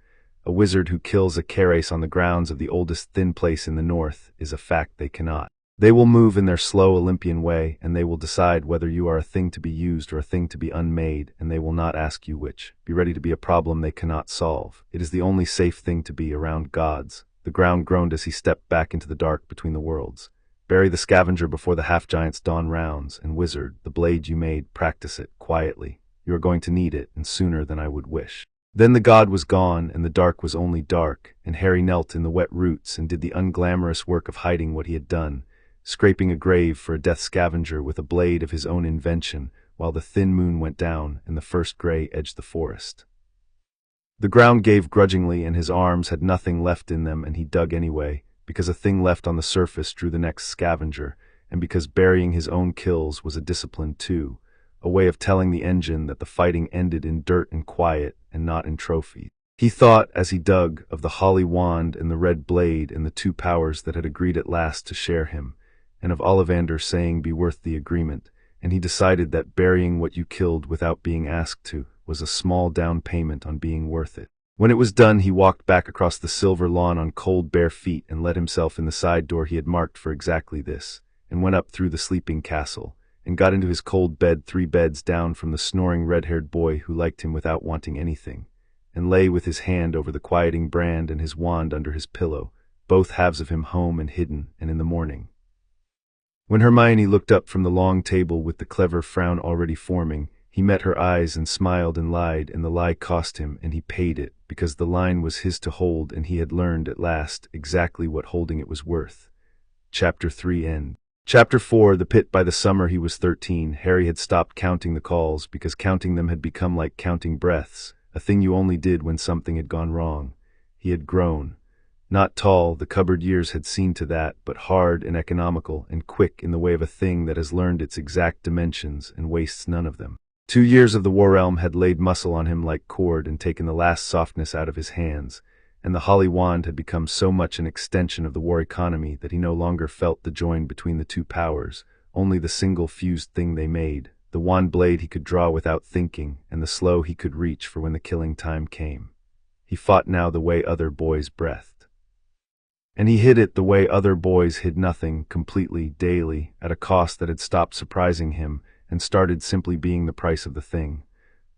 A wizard who kills a carace on the grounds of the oldest thin place in the north is a fact they cannot. They will move in their slow Olympian way, and they will decide whether you are a thing to be used or a thing to be unmade, and they will not ask you which. Be ready to be a problem they cannot solve. It is the only safe thing to be around gods. The ground groaned as he stepped back into the dark between the worlds. Bury the scavenger before the half-giant's dawn rounds, and wizard, the blade you made, practice it, quietly. You are going to need it, and sooner than I would wish." Then the god was gone, and the dark was only dark, and Harry knelt in the wet roots and did the unglamorous work of hiding what he had done, scraping a grave for a death scavenger with a blade of his own invention, while the thin moon went down and the first gray edged the forest. The ground gave grudgingly, and his arms had nothing left in them, and he dug anyway, because a thing left on the surface drew the next scavenger, and because burying his own kills was a discipline too, a way of telling the engine that the fighting ended in dirt and quiet, and not in trophies. He thought, as he dug, of the holly wand and the red blade and the two powers that had agreed at last to share him, and of Ollivander saying be worth the agreement, and he decided that burying what you killed without being asked to was a small down payment on being worth it. When it was done, he walked back across the silver lawn on cold bare feet and let himself in the side door he had marked for exactly this, and went up through the sleeping castle, and got into his cold bed 3 beds down from the snoring red-haired boy who liked him without wanting anything, and lay with his hand over the quieting brand and his wand under his pillow, both halves of him home and hidden, and in the morning. When Hermione looked up from the long table with the clever frown already forming, he met her eyes and smiled and lied, and the lie cost him, and he paid it, because the line was his to hold, and he had learned at last exactly what holding it was worth. Chapter 3 End. Chapter 4 The Pit. By the summer he was 13, Harry had stopped counting the calls, because counting them had become like counting breaths, a thing you only did when something had gone wrong. He had grown. Not tall, the cupboard years had seen to that, but hard and economical and quick in the way of a thing that has learned its exact dimensions and wastes none of them. 2 years of the War Realm had laid muscle on him like cord and taken the last softness out of his hands, and the holly wand had become so much an extension of the war economy that he no longer felt the join between the two powers, only the single fused thing they made, the wand blade he could draw without thinking, and the slow he could reach for when the killing time came. He fought now the way other boys breathed. And he hid it the way other boys hid nothing, completely, daily, at a cost that had stopped surprising him, and started simply being the price of the thing.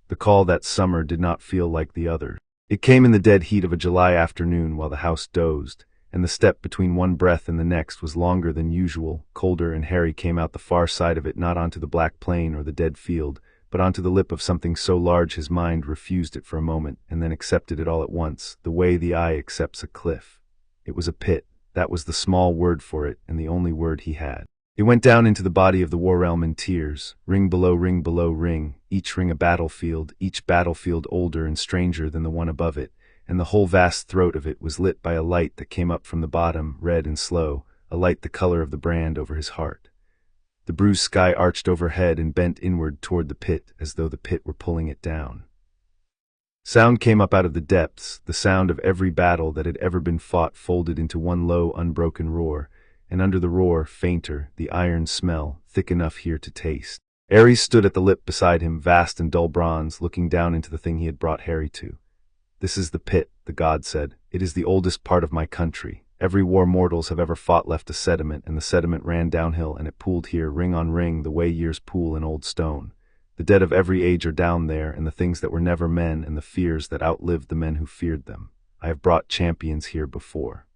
The call that summer did not feel like the others. It came in the dead heat of a July afternoon while the house dozed, and the step between one breath and the next was longer than usual, colder, and Harry came out the far side of it not onto the black plain or the dead field, but onto the lip of something so large his mind refused it for a moment, and then accepted it all at once, the way the eye accepts a cliff. It was a pit. That was the small word for it, and the only word he had. It went down into the body of the War Realm in tiers, ring below ring, each ring a battlefield, each battlefield older and stranger than the one above it, and the whole vast throat of it was lit by a light that came up from the bottom, red and slow, a light the color of the brand over his heart. The bruised sky arched overhead and bent inward toward the pit, as though the pit were pulling it down. Sound came up out of the depths, the sound of every battle that had ever been fought folded into one low, unbroken roar, and under the roar, fainter, the iron smell, thick enough here to taste. Ares stood at the lip beside him, vast and dull bronze, looking down into the thing he had brought Harry to. "This is the pit," the god said. "It is the oldest part of my country. Every war mortals have ever fought left a sediment, and the sediment ran downhill, and it pooled here, ring on ring, the way years pool in old stone. The dead of every age are down there, and the things that were never men, and the fears that outlived the men who feared them. I have brought champions here before."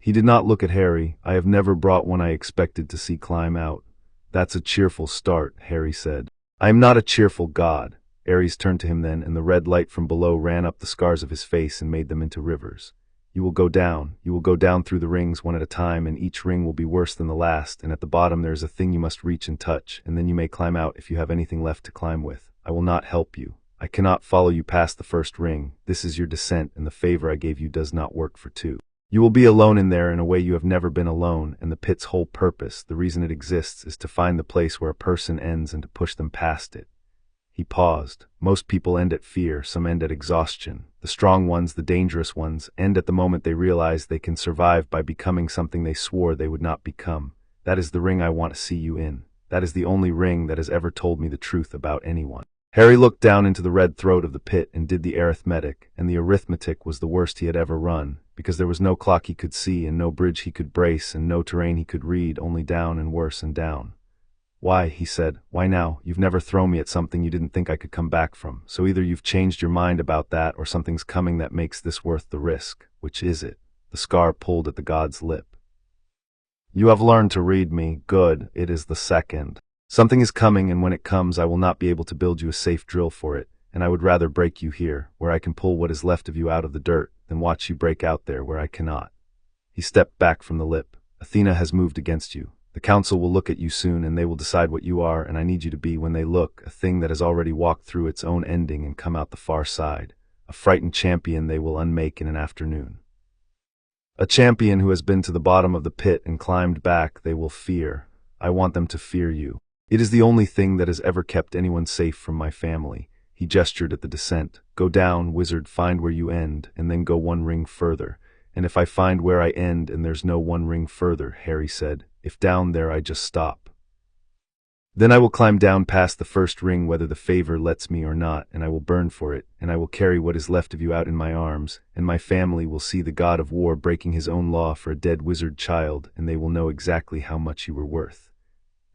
He did not look at Harry. "I have never brought one I expected to see climb out." "That's a cheerful start," Harry said. "I am not a cheerful god." Ares turned to him then, and the red light from below ran up the scars of his face and made them into rivers. "You will go down through the rings one at a time, and each ring will be worse than the last, and at the bottom there is a thing you must reach and touch, and then you may climb out if you have anything left to climb with. I will not help you. I cannot follow you past the first ring. This is your descent, and the favor I gave you does not work for two. You will be alone in there in a way you have never been alone, and the pit's whole purpose, the reason it exists, is to find the place where a person ends and to push them past it." He paused. "Most people end at fear, some end at exhaustion. The strong ones, the dangerous ones, end at the moment they realize they can survive by becoming something they swore they would not become. That is the ring I want to see you in. That is the only ring that has ever told me the truth about anyone." Harry looked down into the red throat of the pit and did the arithmetic, and the arithmetic was the worst he had ever run, because there was no clock he could see, and no bridge he could brace, and no terrain he could read, only down and worse and down. "Why," he said, "why now? You've never thrown me at something you didn't think I could come back from, so either you've changed your mind about that, or something's coming that makes this worth the risk. Which is it?" The scar pulled at the god's lip. You have learned to read me. Good, it is the second. Something is coming, and when it comes I will not be able to build you a safe drill for it, and I would rather break you here, where I can pull what is left of you out of the dirt, than watch you break out there where I cannot. He stepped back from the lip. Athena has moved against you. The council will look at you soon, and they will decide what you are, and I need you to be, when they look, a thing that has already walked through its own ending and come out the far side. A frightened champion they will unmake in an afternoon. A champion who has been to the bottom of the pit and climbed back they will fear. I want them to fear you. It is the only thing that has ever kept anyone safe from my family. He gestured at the descent. Go down, wizard, find where you end, and then go one ring further. And if I find where I end and there's no one ring further, Harry said, if down there I just stop. Then I will climb down past the first ring whether the favor lets me or not, and I will burn for it, and I will carry what is left of you out in my arms, and my family will see the god of war breaking his own law for a dead wizard child, and they will know exactly how much you were worth.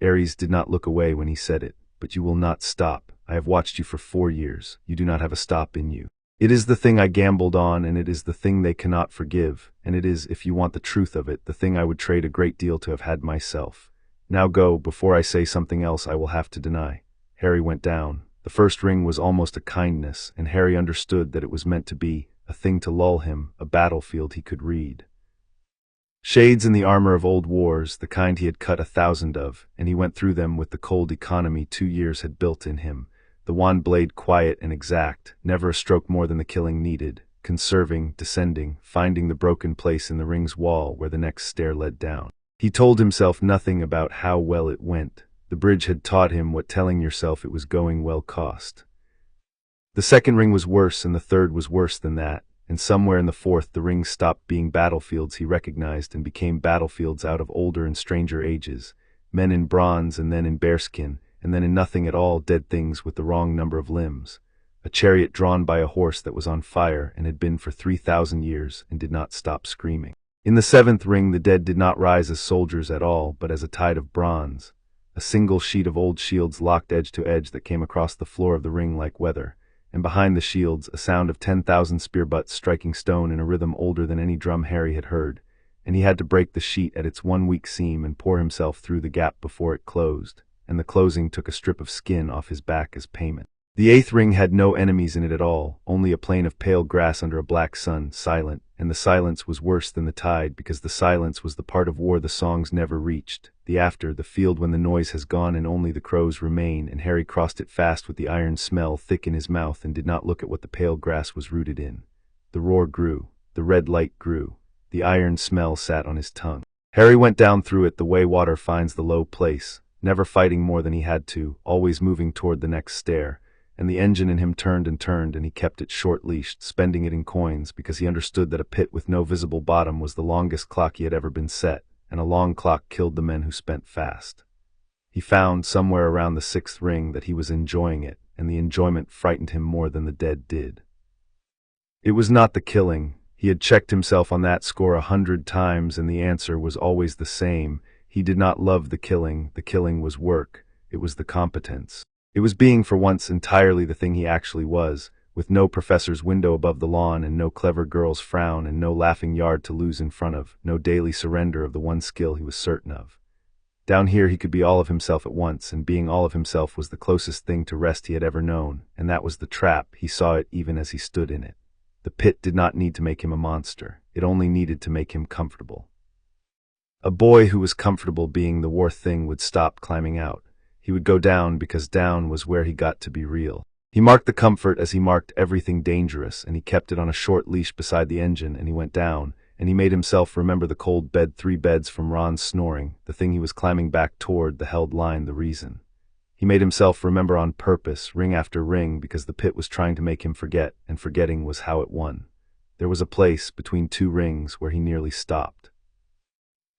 Ares did not look away when he said it. But you will not stop. I have watched you for 4 years. You do not have a stop in you. It is the thing I gambled on, and it is the thing they cannot forgive, and it is, if you want the truth of it, the thing I would trade a great deal to have had myself. Now go, before I say something else I will have to deny. Harry went down. The first ring was almost a kindness, and Harry understood that it was meant to be, a thing to lull him, a battlefield he could read. Shades in the armor of old wars, the kind he had cut 1,000 of, and he went through them with the cold economy 2 years had built in him. The wand blade quiet and exact, never a stroke more than the killing needed, conserving, descending, finding the broken place in the ring's wall where the next stair led down. He told himself nothing about how well it went. The bridge had taught him what telling yourself it was going well cost. The second ring was worse, and the third was worse than that. And somewhere in the fourth the rings stopped being battlefields he recognized and became battlefields out of older and stranger ages, men in bronze and then in bearskin, and then in nothing at all, dead things with the wrong number of limbs, a chariot drawn by a horse that was on fire and had been for 3,000 years and did not stop screaming. In the seventh ring the dead did not rise as soldiers at all, but as a tide of bronze, a single sheet of old shields locked edge to edge that came across the floor of the ring like weather. And behind the shields a sound of 10,000 spear butts striking stone in a rhythm older than any drum Harry had heard, and he had to break the sheet at its one weak seam and pour himself through the gap before it closed, and the closing took a strip of skin off his back as payment. The eighth ring had no enemies in it at all, only a plain of pale grass under a black sun, silent, and the silence was worse than the tide because the silence was the part of war the songs never reached, the after, the field when the noise has gone and only the crows remain, and Harry crossed it fast with the iron smell thick in his mouth and did not look at what the pale grass was rooted in. The roar grew, the red light grew, the iron smell sat on his tongue. Harry went down through it the way water finds the low place, never fighting more than he had to, always moving toward the next stair. And the engine in him turned, and he kept it short-leashed, spending it in coins, because he understood that a pit with no visible bottom was the longest clock he had ever been set, and a long clock killed the men who spent fast. He found, somewhere around the sixth ring, that he was enjoying it, and the enjoyment frightened him more than the dead did. It was not the killing. He had checked himself on that score 100 times, and the answer was always the same. He did not love the killing was work, it was the competence. It was being for once entirely the thing he actually was, with no professor's window above the lawn and no clever girl's frown and no laughing yard to lose in front of, no daily surrender of the one skill he was certain of. Down here he could be all of himself at once, and being all of himself was the closest thing to rest he had ever known, and that was the trap. He saw it even as he stood in it. The pit did not need to make him a monster, it only needed to make him comfortable. A boy who was comfortable being the war thing would stop climbing out. He would go down because down was where he got to be real. He marked the comfort as he marked everything dangerous, and he kept it on a short leash beside the engine, and he went down, and he made himself remember the cold bed 3 beds from Ron's snoring, the thing he was climbing back toward, the held line, the reason. He made himself remember on purpose, ring after ring, because the pit was trying to make him forget, and forgetting was how it won. There was a place between 2 rings where he nearly stopped.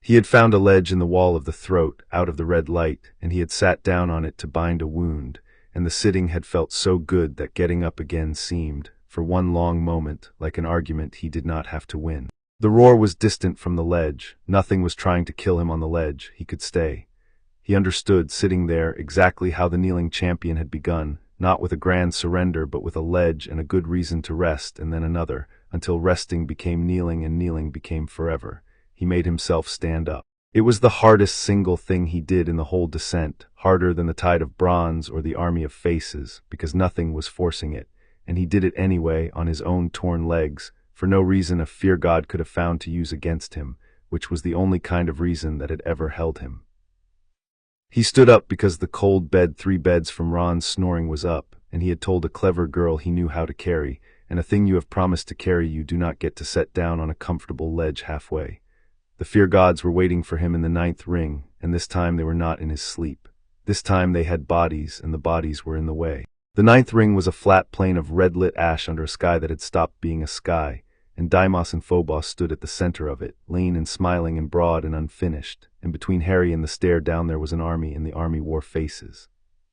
He had found a ledge in the wall of the throat, out of the red light, and he had sat down on it to bind a wound, and the sitting had felt so good that getting up again seemed, for one long moment, like an argument he did not have to win. The roar was distant from the ledge. Nothing was trying to kill him on the ledge. He could stay. He understood, sitting there, exactly how the kneeling champion had begun, not with a grand surrender, but with a ledge and a good reason to rest, and then another, until resting became kneeling and kneeling became forever. He made himself stand up. It was the hardest single thing he did in the whole descent, harder than the Tide of Bronze or the Army of Faces, because nothing was forcing it, and he did it anyway on his own torn legs, for no reason a fear god could have found to use against him, which was the only kind of reason that had ever held him. He stood up because the cold bed 3 beds from Ron's snoring was up, and he had told a clever girl he knew how to carry, and a thing you have promised to carry you do not get to set down on a comfortable ledge halfway. The fear gods were waiting for him in the 9th ring, and this time they were not in his sleep. This time they had bodies, and the bodies were in the way. The 9th ring was a flat plain of red-lit ash under a sky that had stopped being a sky, and Deimos and Phobos stood at the center of it, lean and smiling and broad and unfinished, and between Harry and the stair down there was an army, and the army wore faces.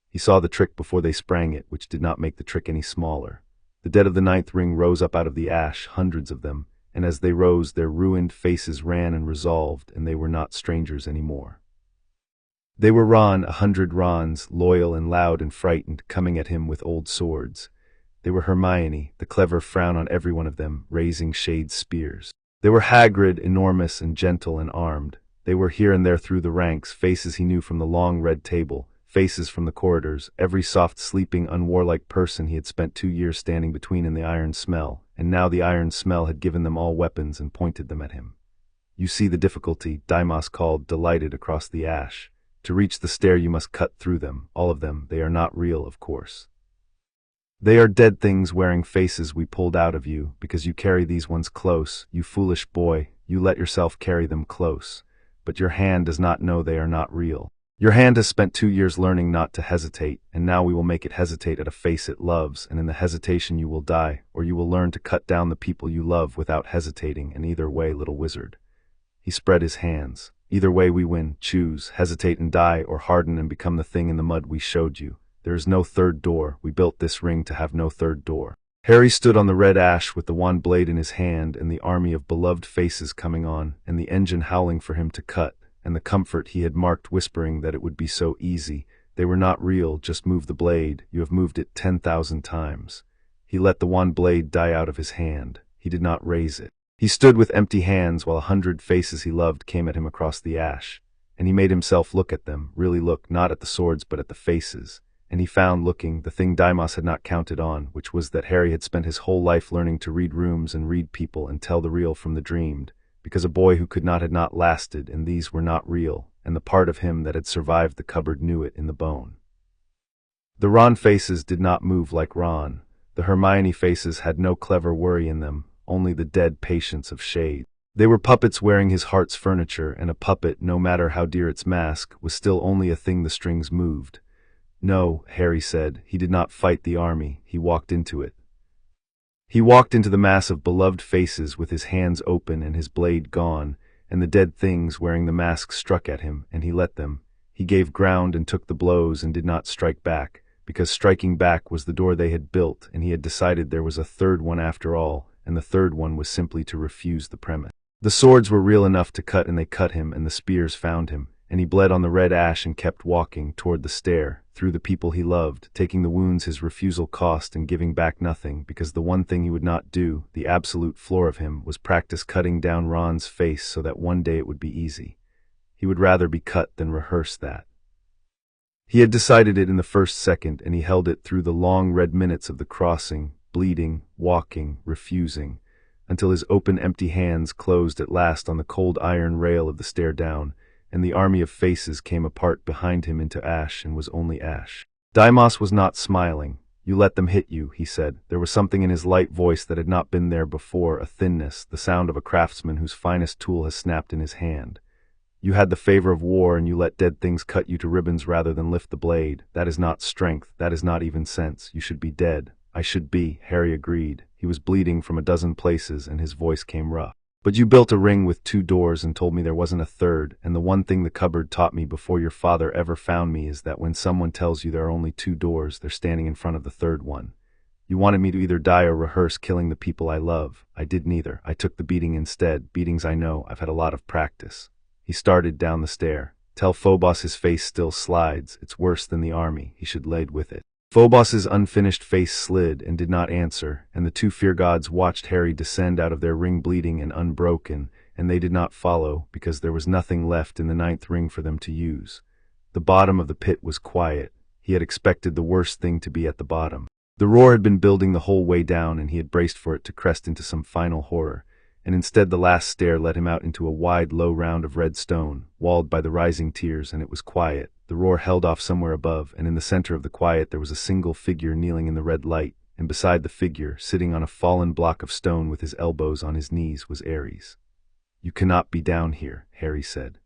He saw the trick before they sprang it, which did not make the trick any smaller. The dead of the 9th ring rose up out of the ash, hundreds of them, and as they rose their ruined faces ran and resolved, and they were not strangers any more. They were Ron, 100 Rons, loyal and loud and frightened, coming at him with old swords. They were Hermione, the clever frown on every one of them, raising shade spears. They were Hagrid, enormous and gentle and armed. They were here and there through the ranks, faces he knew from the long red table, faces from the corridors, every soft, sleeping, unwarlike person he had spent 2 years standing between in the iron smell, and now the iron smell had given them all weapons and pointed them at him. "You see the difficulty," Deimos called, delighted, across the ash. "To reach the stair you must cut through them, all of them. They are not real, of course. They are dead things wearing faces we pulled out of you, because you carry these ones close, you foolish boy, you let yourself carry them close. But your hand does not know they are not real. Your hand has spent 2 years learning not to hesitate, and now we will make it hesitate at a face it loves, and in the hesitation you will die, or you will learn to cut down the people you love without hesitating, and either way, little wizard." He spread his hands. "Either way we win. Choose, hesitate and die, or harden and become the thing in the mud we showed you. There is no third door. We built this ring to have no third door." Harry stood on the red ash with the wand blade in his hand, and the army of beloved faces coming on, and the engine howling for him to cut, and the comfort he had marked whispering that it would be so easy. They were not real, just move the blade. You have moved it 10,000 times. He let the wand blade die out of his hand. He did not raise it. He stood with empty hands while 100 faces he loved came at him across the ash, and he made himself look at them, really look, not at the swords but at the faces. And he found looking the thing Deimos had not counted on, which was that Harry had spent his whole life learning to read rooms and read people and tell the real from the dreamed, because a boy who could not had not lasted, and these were not real, and the part of him that had survived the cupboard knew it in the bone. The Ron faces did not move like Ron. The Hermione faces had no clever worry in them, only the dead patience of shade. They were puppets wearing his heart's furniture, and a puppet, no matter how dear its mask, was still only a thing the strings moved. No, Harry said, he did not fight the army, he walked into it. He walked into the mass of beloved faces with his hands open and his blade gone, and the dead things wearing the masks struck at him, and he let them. He gave ground and took the blows and did not strike back, because striking back was the door they had built, and he had decided there was a third one after all, and the third one was simply to refuse the premise. The swords were real enough to cut, and they cut him, and the spears found him, and he bled on the red ash and kept walking toward the stair, through the people he loved, taking the wounds his refusal cost and giving back nothing, because the one thing he would not do, the absolute floor of him, was practice cutting down Ron's face so that one day it would be easy. He would rather be cut than rehearse that. He had decided it in the first second, and he held it through the long red minutes of the crossing, bleeding, walking, refusing, until his open empty hands closed at last on the cold iron rail of the stair down, and the army of faces came apart behind him into ash and was only ash. Deimos was not smiling. "You let them hit you," he said. There was something in his light voice that had not been there before, a thinness, the sound of a craftsman whose finest tool has snapped in his hand. "You had the favor of war, and you let dead things cut you to ribbons rather than lift the blade. That is not strength, that is not even sense. You should be dead." "I should be," Harry agreed. He was bleeding from a dozen places, and his voice came rough. "But you built a ring with 2 doors and told me there wasn't a third, and the one thing the cupboard taught me before your father ever found me is that when someone tells you there are only 2 doors, they're standing in front of the third one. You wanted me to either die or rehearse killing the people I love. I did neither. I took the beating instead. Beatings I know. I've had a lot of practice." He started down the stair. "Tell Phobos his face still slides. It's worse than the army. He should lead with it." Phobos's unfinished face slid and did not answer, and the 2 fear gods watched Harry descend out of their ring bleeding and unbroken, and they did not follow, because there was nothing left in the ninth ring for them to use. The bottom of the pit was quiet. He had expected the worst thing to be at the bottom. The roar had been building the whole way down, and he had braced for it to crest into some final horror, and instead the last stair led him out into a wide, low round of red stone, walled by the rising tiers, and it was quiet. The roar held off somewhere above, and in the center of the quiet there was a single figure kneeling in the red light, and beside the figure, sitting on a fallen block of stone with his elbows on his knees, was Ares. "You cannot be down here," Harry said.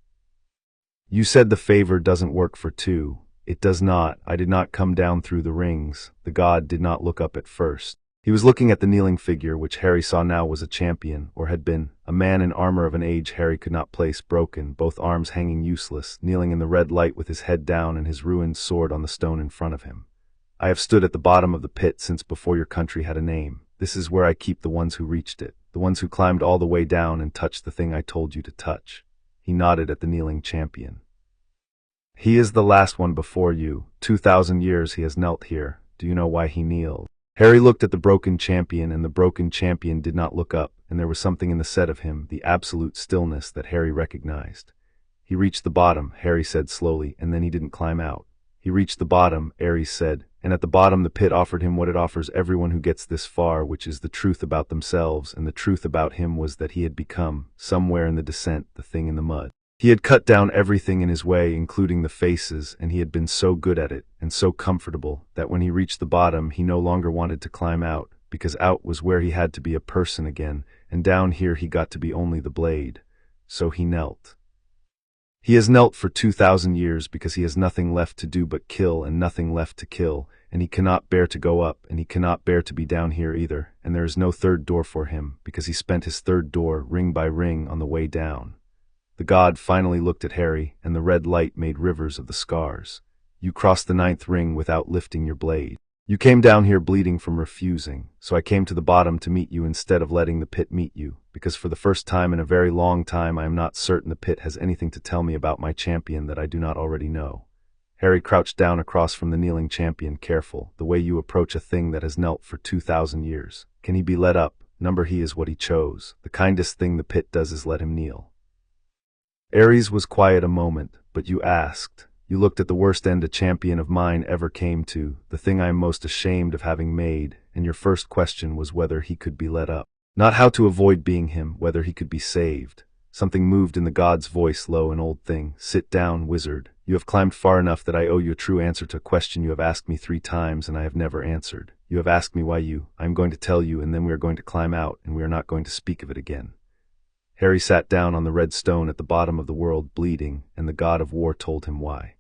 "You said the favor doesn't work for two." "It does not. I did not come down through the rings." The god did not look up at first. He was looking at the kneeling figure, which Harry saw now was a champion, or had been, a man in armor of an age Harry could not place, broken, both arms hanging useless, kneeling in the red light with his head down and his ruined sword on the stone in front of him. "I have stood at the bottom of the pit since before your country had a name. This is where I keep the ones who reached it, the ones who climbed all the way down and touched the thing I told you to touch." He nodded at the kneeling champion. "He is the last one before you. 2,000 years he has knelt here. Do you know why he kneeled?" Harry looked at the broken champion, and the broken champion did not look up, and there was something in the set of him, the absolute stillness, that Harry recognized. "He reached the bottom," Harry said slowly, "and then he didn't climb out." "He reached the bottom," Ares said, "and at the bottom the pit offered him what it offers everyone who gets this far, which is the truth about themselves, and the truth about him was that he had become, somewhere in the descent, the thing in the mud. He had cut down everything in his way, including the faces, and he had been so good at it, and so comfortable, that when he reached the bottom he no longer wanted to climb out, because out was where he had to be a person again, and down here he got to be only the blade. So he knelt. He has knelt for 2,000 years because he has nothing left to do but kill and nothing left to kill, and he cannot bear to go up, and he cannot bear to be down here either, and there is no third door for him, because he spent his third door, ring by ring, on the way down." The god finally looked at Harry, and the red light made rivers of the scars. "You crossed the ninth ring without lifting your blade. You came down here bleeding from refusing, so I came to the bottom to meet you instead of letting the pit meet you, because for the first time in a very long time I am not certain the pit has anything to tell me about my champion that I do not already know." Harry crouched down across from the kneeling champion, careful, the way you approach a thing that has knelt for 2,000 years. Can he be let up? Number he is what he chose. The kindest thing the pit does is let him kneel. Ares was quiet a moment, but you asked. You looked at the worst end a champion of mine ever came to, the thing I am most ashamed of having made, and your first question was whether he could be let up. Not how to avoid being him, whether he could be saved. Something moved in the god's voice, low and old thing. "Sit down, wizard. You have climbed far enough that I owe you a true answer to a question you have asked me 3 times and I have never answered. You have asked me why I am going to tell you, and then we are going to climb out, and we are not going to speak of it again." Harry sat down on the red stone at the bottom of the world, bleeding, and the god of war told him why.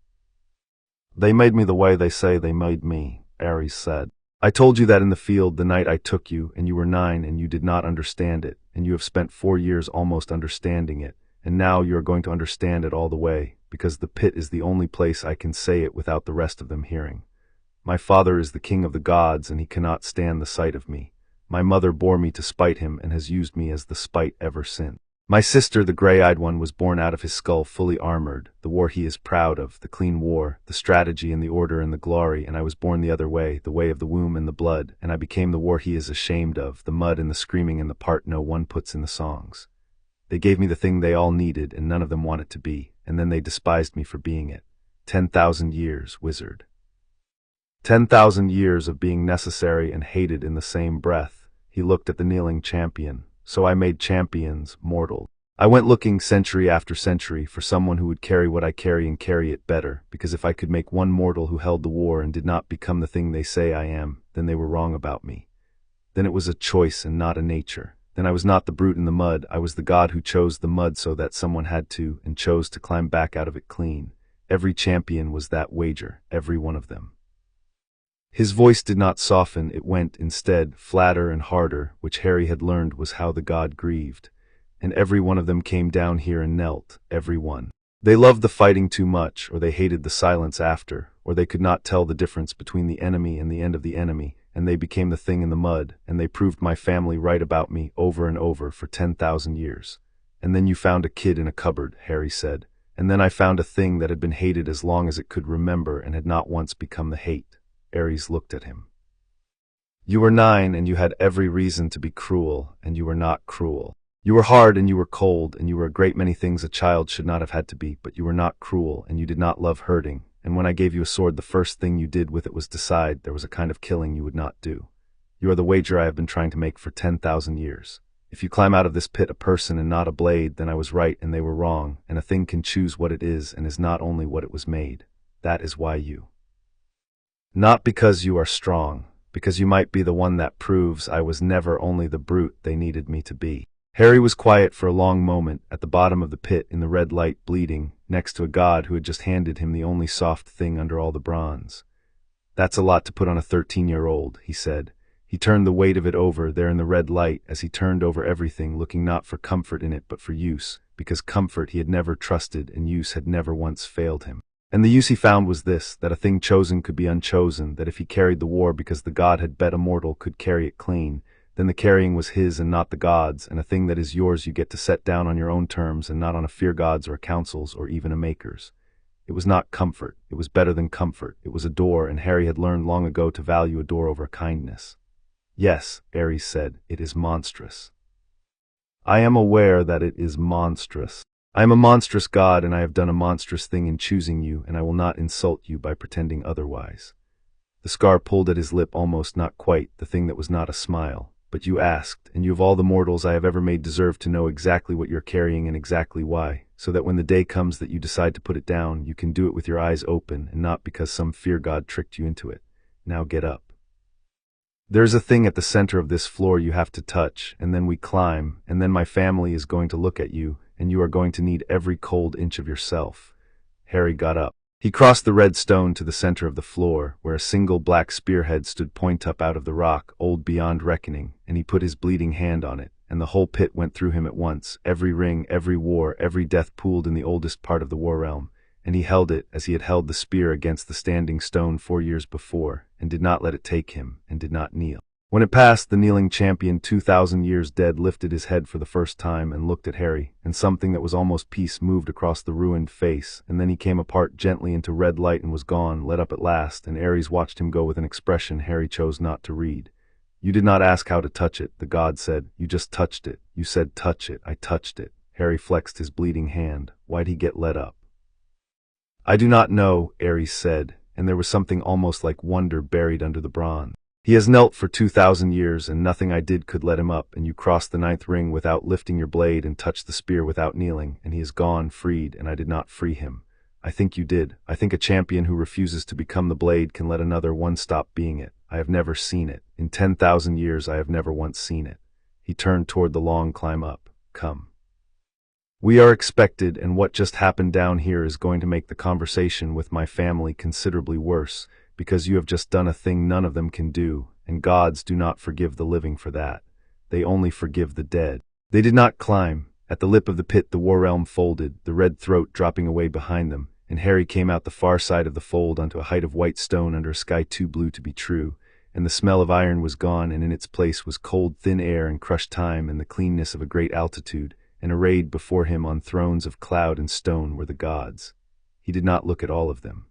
"They made me the way they say they made me," Ares said. "I told you that in the field the night I took you, and you were 9 and you did not understand it, and you have spent 4 years almost understanding it, and now you are going to understand it all the way, because the pit is the only place I can say it without the rest of them hearing. My father is the king of the gods, and he cannot stand the sight of me. My mother bore me to spite him and has used me as the spite ever since. My sister, the gray-eyed one, was born out of his skull fully armored, the war he is proud of, the clean war, the strategy and the order and the glory, and I was born the other way, the way of the womb and the blood, and I became the war he is ashamed of, the mud and the screaming and the part no one puts in the songs. They gave me the thing they all needed, and none of them wanted to be, and then they despised me for being it. 10,000 years, wizard. 10,000 years of being necessary and hated in the same breath." He looked at the kneeling champion. "So I made champions, mortal. I went looking century after century for someone who would carry what I carry and carry it better, because if I could make one mortal who held the war and did not become the thing they say I am, then they were wrong about me. Then it was a choice and not a nature. Then I was not the brute in the mud, I was the god who chose the mud so that someone had to, and chose to climb back out of it clean. Every champion was that wager, every one of them." His voice did not soften, it went, instead, flatter and harder, which Harry had learned was how the god grieved. "And every one of them came down here and knelt, every one. They loved the fighting too much, or they hated the silence after, or they could not tell the difference between the enemy and the end of the enemy, and they became the thing in the mud, and they proved my family right about me over and over for 10,000 years. And then you found a kid in a cupboard," Harry said, "and then I found a thing that had been hated as long as it could remember and had not once become the hate." Ares looked at him. "You were 9 and you had every reason to be cruel, and you were not cruel. You were hard and you were cold, and you were a great many things a child should not have had to be, but you were not cruel, and you did not love hurting, and when I gave you a sword the first thing you did with it was decide there was a kind of killing you would not do. You are the wager I have been trying to make for 10,000 years. If you climb out of this pit a person and not a blade, then I was right and they were wrong, and a thing can choose what it is and is not only what it was made. That is why you. Not because you are strong, because you might be the one that proves I was never only the brute they needed me to be. Harry was quiet for a long moment, at the bottom of the pit in the red light bleeding, next to a god who had just handed him the only soft thing under all the bronze. That's a lot to put on a 13-year-old, he said. He turned the weight of it over, there in the red light, as he turned over everything, looking not for comfort in it but for use, because comfort he had never trusted and use had never once failed him. And the use he found was this, that a thing chosen could be unchosen, that if he carried the war because the god had bet a mortal could carry it clean, then the carrying was his and not the god's, and a thing that is yours you get to set down on your own terms and not on a fear god's or a council's or even a maker's. It was not comfort, it was better than comfort, it was a door, and Harry had learned long ago to value a door over kindness. Yes, Ares said, it is monstrous. I am aware that it is monstrous. I am a monstrous god, and I have done a monstrous thing in choosing you, and I will not insult you by pretending otherwise. The scar pulled at his lip almost, not quite, the thing that was not a smile. But you asked, and you of all the mortals I have ever made deserve to know exactly what you're carrying and exactly why, so that when the day comes that you decide to put it down, you can do it with your eyes open, and not because some fear god tricked you into it. Now get up. There's a thing at the center of this floor you have to touch, and then we climb, and then my family is going to look at you, and you are going to need every cold inch of yourself. Harry got up. He crossed the red stone to the center of the floor, where a single black spearhead stood point up out of the rock, old beyond reckoning, and he put his bleeding hand on it, and the whole pit went through him at once, every ring, every war, every death pooled in the oldest part of the war realm, and he held it as he had held the spear against the standing stone 4 years before, and did not let it take him, and did not kneel. When it passed, the kneeling champion 2,000 years dead lifted his head for the first time and looked at Harry, and something that was almost peace moved across the ruined face, and then he came apart gently into red light and was gone, let up at last, and Ares watched him go with an expression Harry chose not to read. You did not ask how to touch it, the god said. You just touched it. You said touch it. I touched it. Harry flexed his bleeding hand. Why'd he get let up? I do not know, Ares said, and there was something almost like wonder buried under the bronze. He has knelt for 2,000 years, and nothing I did could let him up, and you crossed the 9th ring without lifting your blade and touched the spear without kneeling, and he is gone, freed, and I did not free him. I think you did. I think a champion who refuses to become the blade can let another one stop being it. I have never seen it. In 10,000 years I have never once seen it. He turned toward the long climb up. Come. We are expected, and what just happened down here is going to make the conversation with my family considerably worse, because you have just done a thing none of them can do, and gods do not forgive the living for that. They only forgive the dead. They did not climb. At the lip of the pit the war realm folded, the red throat dropping away behind them, and Harry came out the far side of the fold onto a height of white stone under a sky too blue to be true, and the smell of iron was gone, and in its place was cold thin air and crushed time and the cleanness of a great altitude, and arrayed before him on thrones of cloud and stone were the gods. He did not look at all of them.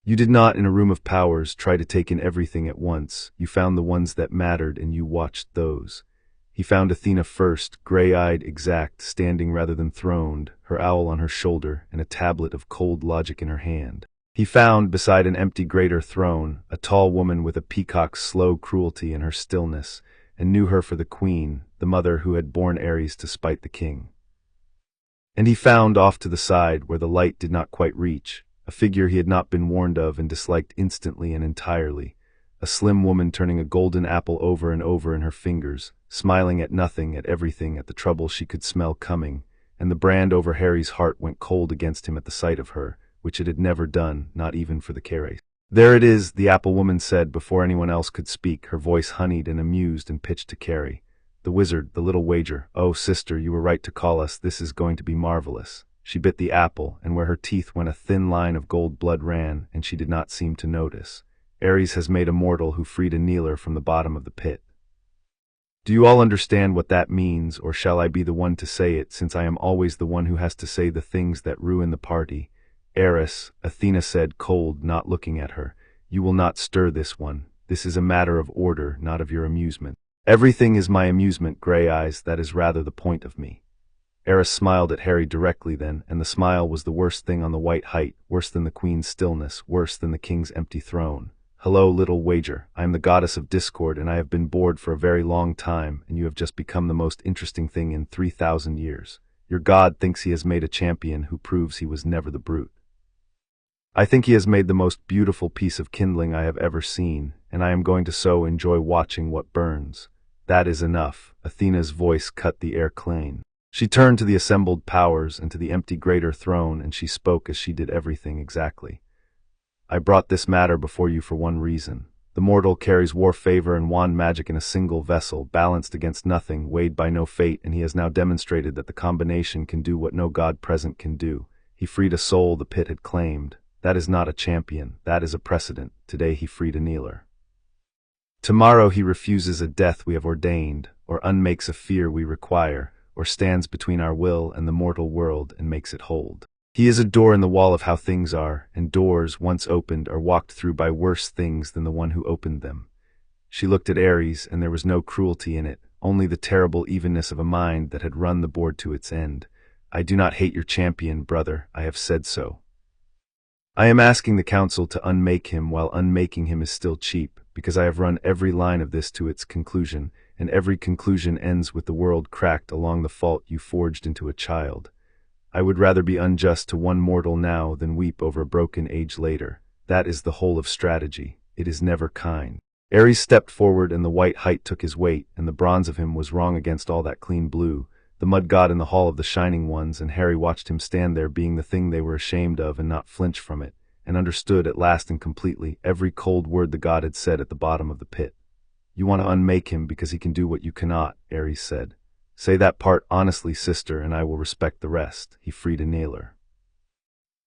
You did not, in a room of powers, try to take in everything at once. You found the ones that mattered, and you watched those. He found Athena first, gray-eyed, exact, standing rather than throned, her owl on her shoulder, and a tablet of cold logic in her hand. He found, beside an empty greater throne, a tall woman with a peacock's slow cruelty in her stillness, and knew her for the queen, the mother who had borne Ares to spite the king. And he found, off to the side, where the light did not quite reach, a figure he had not been warned of and disliked instantly and entirely, a slim woman turning a golden apple over and over in her fingers, smiling at nothing, at everything, at the trouble she could smell coming, and the brand over Harry's heart went cold against him at the sight of her, which it had never done, not even for the Keres. There it is, the apple woman said before anyone else could speak, her voice honeyed and amused and pitched to Carrie. The wizard, the little wager. Oh, sister, you were right to call us. This is going to be marvelous. She bit the apple, and where her teeth went a thin line of gold blood ran, and she did not seem to notice. Ares has made a mortal who freed a kneeler from the bottom of the pit. Do you all understand what that means, or shall I be the one to say it, since I am always the one who has to say the things that ruin the party? Eris, Athena said, cold, not looking at her, you will not stir this one. This is a matter of order, not of your amusement. Everything is my amusement, Grey Eyes, that is rather the point of me. Eris smiled at Harry directly then, and the smile was the worst thing on the white height, worse than the queen's stillness, worse than the king's empty throne. Hello, little wager. I am the goddess of discord, and I have been bored for a very long time, and you have just become the most interesting thing in 3,000 years. Your god thinks he has made a champion who proves he was never the brute. I think he has made the most beautiful piece of kindling I have ever seen, and I am going to so enjoy watching what burns. That is enough. Athena's voice cut the air clean. She turned to the assembled powers and to the empty greater throne, and she spoke as she did everything exactly. I brought this matter before you for one reason. The mortal carries war favor and wand magic in a single vessel, balanced against nothing, weighed by no fate, and he has now demonstrated that the combination can do what no god present can do. He freed a soul the pit had claimed. That is not a champion, that is a precedent. Today he freed a kneeler. Tomorrow he refuses a death we have ordained, or unmakes a fear we require, or stands between our will and the mortal world and makes it hold. He is a door in the wall of how things are, and doors, once opened, are walked through by worse things than the one who opened them. She looked at Ares, and there was no cruelty in it, only the terrible evenness of a mind that had run the board to its end. I do not hate your champion, brother, I have said so. I am asking the council to unmake him while unmaking him is still cheap, because I have run every line of this to its conclusion, and every conclusion ends with the world cracked along the fault you forged into a child. I would rather be unjust to one mortal now than weep over a broken age later. That is the whole of strategy. It is never kind. Ares stepped forward, and the white height took his weight, and the bronze of him was wrong against all that clean blue, the mud god in the hall of the shining ones, and Harry watched him stand there being the thing they were ashamed of and not flinch from it, and understood at last and completely every cold word the god had said at the bottom of the pit. You want to unmake him because he can do what you cannot, Ares said. Say that part honestly, sister, and I will respect the rest. He freed a kneeler.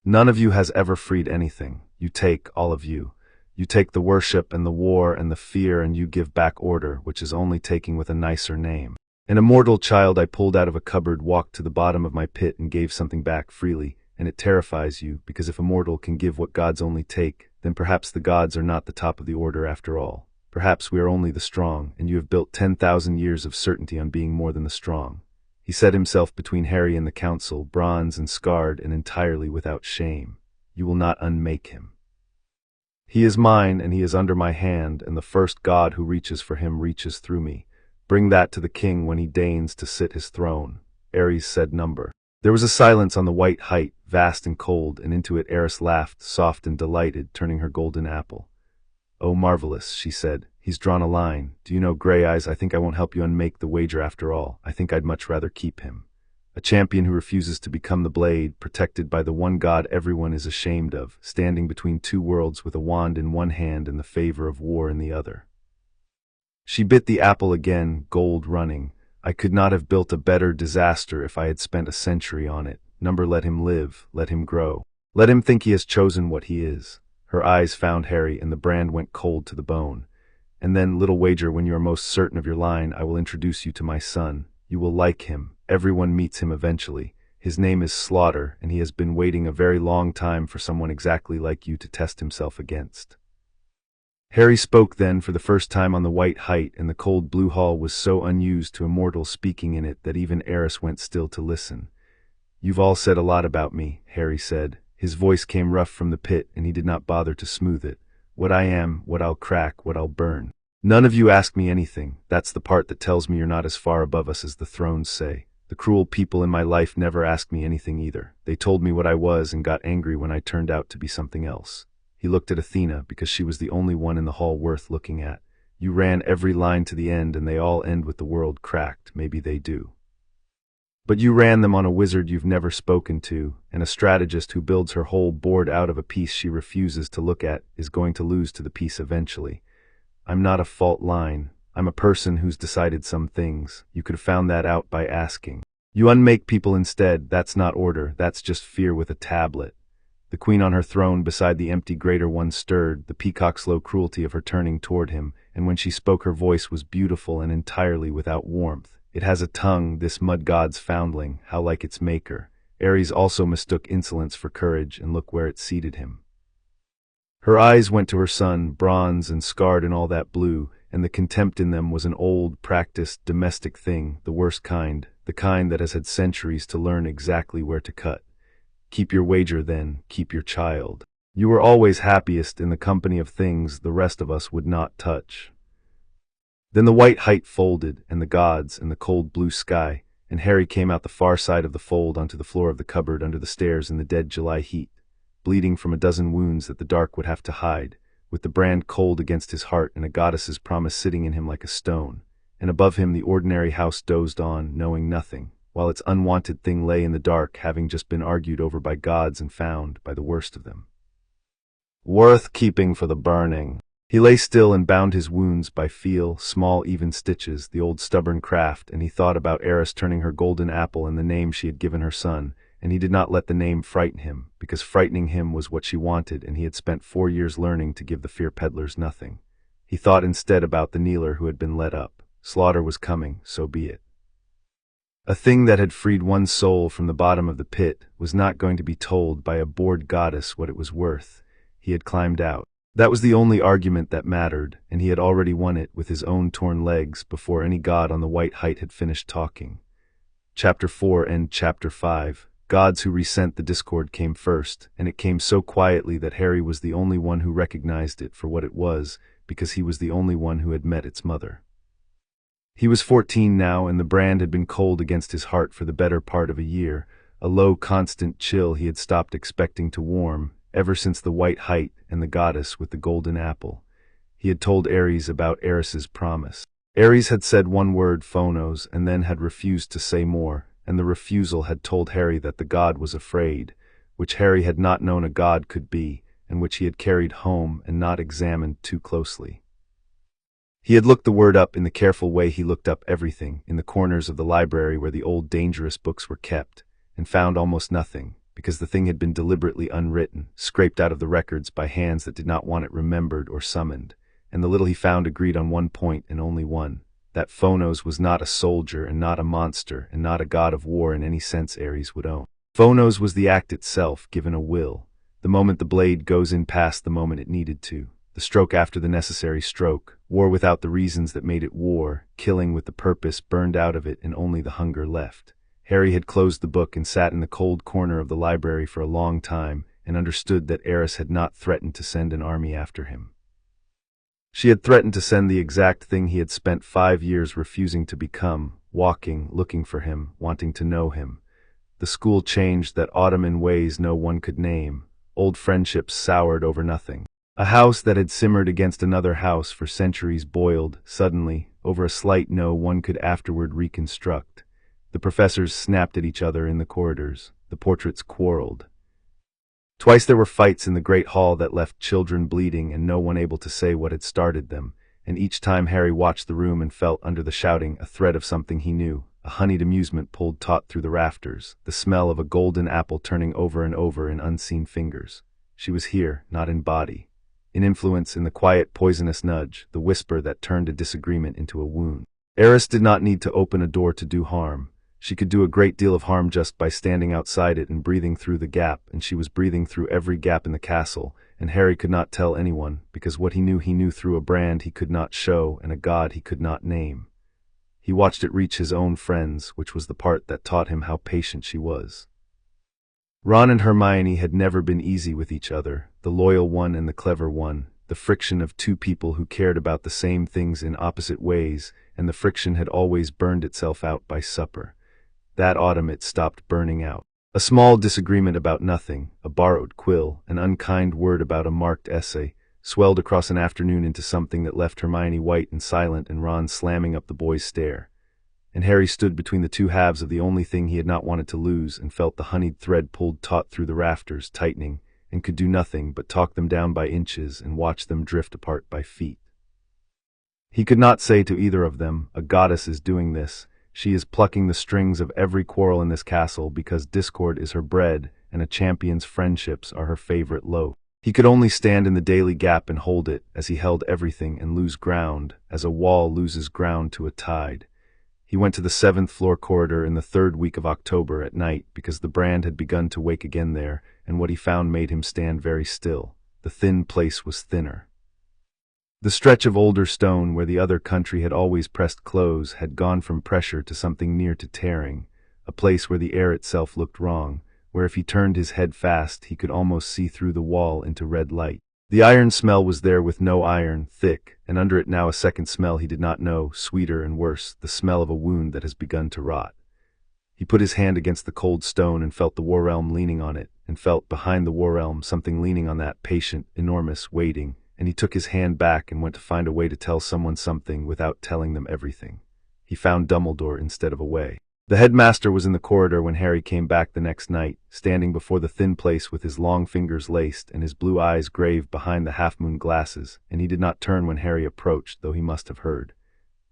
None of you has ever freed anything. You take, all of you. You take the worship and the war and the fear, and you give back order, which is only taking with a nicer name. An immortal child I pulled out of a cupboard walked to the bottom of my pit and gave something back freely, and it terrifies you, because if a mortal can give what gods only take, then perhaps the gods are not the top of the order after all. Perhaps we are only the strong, and you have built 10,000 years of certainty on being more than the strong. He set himself between Harry and the council, bronze and scarred and entirely without shame. You will not unmake him. He is mine, and he is under my hand, and the first god who reaches for him reaches through me. Bring that to the king when he deigns to sit his throne. Ares said number. There was a silence on the white height, vast and cold, and into it Eris laughed, soft and delighted, turning her golden apple. Oh, marvelous, she said. He's drawn a line. Do you know, Grey Eyes, I think I won't help you unmake the wager after all. I think I'd much rather keep him. A champion who refuses to become the blade, protected by the one god everyone is ashamed of, standing between two worlds with a wand in one hand and the favor of war in the other. She bit the apple again, gold running. I could not have built a better disaster if I had spent a century on it. Number, let him live, let him grow. Let him think he has chosen what he is. Her eyes found Harry, and the brand went cold to the bone. And then, little wager, when you are most certain of your line, I will introduce you to my son. You will like him. Everyone meets him eventually. His name is Slaughter, and he has been waiting a very long time for someone exactly like you to test himself against. Harry spoke then for the first time on the white height, and the cold blue hall was so unused to a mortal speaking in it that even Eris went still to listen. You've all said a lot about me, Harry said. His voice came rough from the pit, and he did not bother to smooth it. What I am, what I'll crack, what I'll burn. None of you ask me anything. That's the part that tells me you're not as far above us as the thrones say. The cruel people in my life never asked me anything either. They told me what I was and got angry when I turned out to be something else. He looked at Athena, because she was the only one in the hall worth looking at. You ran every line to the end, and they all end with the world cracked. Maybe they do. But you ran them on a wizard you've never spoken to, and a strategist who builds her whole board out of a piece she refuses to look at is going to lose to the piece eventually. I'm not a fault line. I'm a person who's decided some things. You could have found that out by asking. You unmake people instead. That's not order. That's just fear with a tablet. The queen on her throne beside the empty greater one stirred, the peacock's slow cruelty of her turning toward him, and when she spoke her voice was beautiful and entirely without warmth. It has a tongue, this mud god's foundling, how like its maker. Ares also mistook insolence for courage, and look where it seated him. Her eyes went to her son, bronze and scarred in all that blue, and the contempt in them was an old, practiced, domestic thing, the worst kind, the kind that has had centuries to learn exactly where to cut. Keep your wager, then, keep your child. You were always happiest in the company of things the rest of us would not touch. Then the white height folded, and the gods, and the cold blue sky, and Harry came out the far side of the fold onto the floor of the cupboard under the stairs in the dead July heat, bleeding from a dozen wounds that the dark would have to hide, with the brand cold against his heart and a goddess's promise sitting in him like a stone, and above him the ordinary house dozed on, knowing nothing, while its unwanted thing lay in the dark, having just been argued over by gods and found by the worst of them. Worth keeping for the burning. He lay still and bound his wounds by small even stitches, the old stubborn craft, and he thought about Eris turning her golden apple and the name she had given her son, and he did not let the name frighten him, because frightening him was what she wanted, and he had spent 4 years learning to give the fear peddlers nothing. He thought instead about the kneeler who had been let up. Slaughter was coming, so be it. A thing that had freed one's soul from the bottom of the pit was not going to be told by a bored goddess what it was worth. He had climbed out. That was the only argument that mattered, and he had already won it with his own torn legs before any god on the white height had finished talking. Chapter 4 and Chapter 5. Gods who resent the discord came first, and it came so quietly that Harry was the only one who recognized it for what it was, because he was the only one who had met its mother. He was 14 now, and the brand had been cold against his heart for the better part of a year, a low, constant chill he had stopped expecting to warm, ever since the white height and the goddess with the golden apple. He had told Ares about Eris's promise. Ares had said one word, phonos, and then had refused to say more, and the refusal had told Harry that the god was afraid, which Harry had not known a god could be, and which he had carried home and not examined too closely. He had looked the word up in the careful way he looked up everything, in the corners of the library where the old dangerous books were kept, and found almost nothing, because the thing had been deliberately unwritten, scraped out of the records by hands that did not want it remembered or summoned, and the little he found agreed on one point and only one, that Phonos was not a soldier and not a monster and not a god of war in any sense Ares would own. Phonos was the act itself, given a will, the moment the blade goes in past the moment it needed to, the stroke after the necessary stroke, war without the reasons that made it war, killing with the purpose burned out of it and only the hunger left. Harry had closed the book and sat in the cold corner of the library for a long time and understood that Eris had not threatened to send an army after him. She had threatened to send the exact thing he had spent 5 years refusing to become, walking, looking for him, wanting to know him. The school changed that autumn in ways no one could name. Old friendships soured over nothing. A house that had simmered against another house for centuries boiled, suddenly, over a slight no one could afterward reconstruct. The professors snapped at each other in the corridors. The portraits quarreled. Twice there were fights in the great hall that left children bleeding and no one able to say what had started them, and each time Harry watched the room and felt under the shouting a thread of something he knew, a honeyed amusement pulled taut through the rafters, the smell of a golden apple turning over and over in unseen fingers. She was here, not in body. In influence, in the quiet, poisonous nudge, the whisper that turned a disagreement into a wound. Eris did not need to open a door to do harm. She could do a great deal of harm just by standing outside it and breathing through the gap, and she was breathing through every gap in the castle, and Harry could not tell anyone, because what he knew through a brand he could not show and a god he could not name. He watched it reach his own friends, which was the part that taught him how patient she was. Ron and Hermione had never been easy with each other, the loyal one and the clever one, the friction of two people who cared about the same things in opposite ways, and the friction had always burned itself out by supper. That autumn it stopped burning out. A small disagreement about nothing, a borrowed quill, an unkind word about a marked essay, swelled across an afternoon into something that left Hermione white and silent and Ron slamming up the boy's stare. And Harry stood between the two halves of the only thing he had not wanted to lose and felt the honeyed thread pulled taut through the rafters, tightening, and could do nothing but talk them down by inches and watch them drift apart by feet. He could not say to either of them, "A goddess is doing this. She is plucking the strings of every quarrel in this castle because discord is her bread and a champion's friendships are her favorite loaf." He could only stand in the daily gap and hold it, as he held everything, and lose ground, as a wall loses ground to a tide. He went to the 7th floor corridor in the 3rd week of October at night because the brand had begun to wake again there, and what he found made him stand very still. The thin place was thinner. The stretch of older stone where the other country had always pressed close had gone from pressure to something near to tearing, a place where the air itself looked wrong, where if he turned his head fast he could almost see through the wall into red light. The iron smell was there with no iron, thick, and under it now a second smell he did not know, sweeter and worse, the smell of a wound that has begun to rot. He put his hand against the cold stone and felt the war realm leaning on it, and felt behind the war realm something leaning on that, patient, enormous, waiting, and he took his hand back and went to find a way to tell someone something without telling them everything. He found Dumbledore instead of a way. The headmaster was in the corridor when Harry came back the next night, standing before the thin place with his long fingers laced and his blue eyes grave behind the half-moon glasses, and he did not turn when Harry approached, though he must have heard.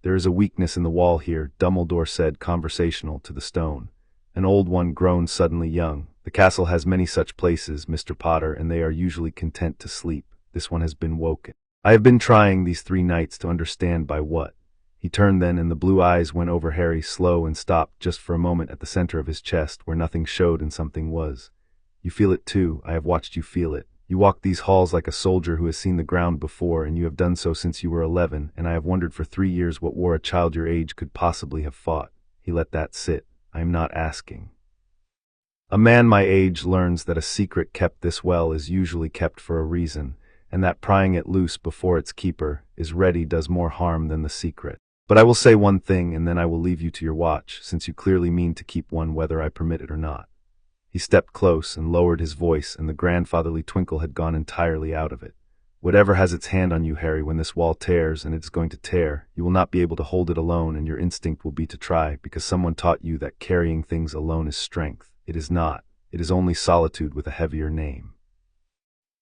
"There is a weakness in the wall here," Dumbledore said, conversational, to the stone. An old one grown suddenly young. "The castle has many such places, Mr. Potter, and they are usually content to sleep. This one has been woken. I have been trying these 3 nights to understand by what." He turned then, and the blue eyes went over Harry, slow, and stopped just for a moment at the center of his chest, where nothing showed and something was. "You feel it too. I have watched you feel it. You walk these halls like a soldier who has seen the ground before, and you have done so since you were 11, and I have wondered for 3 years what war a child your age could possibly have fought." He let that sit. "I am not asking. A man my age learns that a secret kept this well is usually kept for a reason, and that prying it loose before its keeper is ready does more harm than the secret. But I will say one thing, and then I will leave you to your watch, since you clearly mean to keep one whether I permit it or not." He stepped close and lowered his voice, and the grandfatherly twinkle had gone entirely out of it. "Whatever has its hand on you, Harry, when this wall tears, and it is going to tear, you will not be able to hold it alone, and your instinct will be to try, because someone taught you that carrying things alone is strength. It is not. It is only solitude with a heavier name.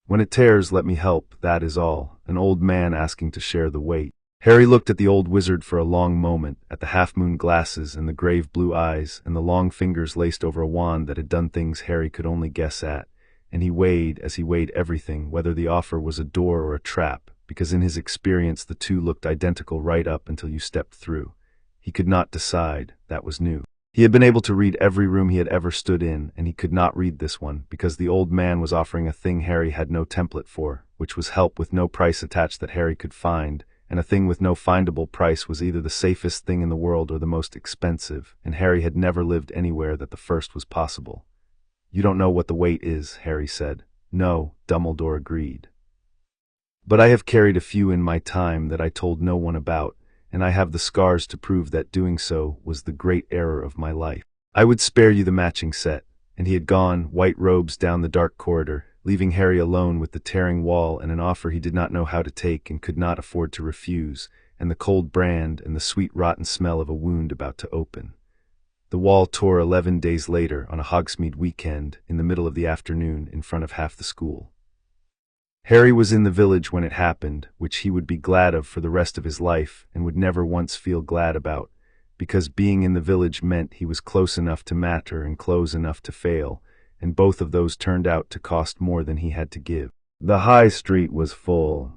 When it tears, let me help, that is all. An old man asking to share the weight." Harry looked at the old wizard for a long moment, at the half-moon glasses and the grave blue eyes and the long fingers laced over a wand that had done things Harry could only guess at, and he weighed, as he weighed everything, whether the offer was a door or a trap, because in his experience the two looked identical right up until you stepped through. He could not decide. That was new. He had been able to read every room he had ever stood in, and he could not read this one, because the old man was offering a thing Harry had no template for, which was help with no price attached that Harry could find, and a thing with no findable price was either the safest thing in the world or the most expensive, and Harry had never lived anywhere that the first was possible. "You don't know what the weight is," Harry said. "No," Dumbledore agreed. "But I have carried a few in my time that I told no one about, and I have the scars to prove that doing so was the great error of my life. I would spare you the matching set." And he had gone, white robes, down the dark corridor, leaving Harry alone with the tearing wall and an offer he did not know how to take and could not afford to refuse, and the cold brand and the sweet rotten smell of a wound about to open. The wall tore 11 days later, on a Hogsmeade weekend, in the middle of the afternoon, in front of half the school. Harry was in the village when it happened, which he would be glad of for the rest of his life and would never once feel glad about, because being in the village meant he was close enough to matter and close enough to fail, and both of those turned out to cost more than he had to give. The high street was full.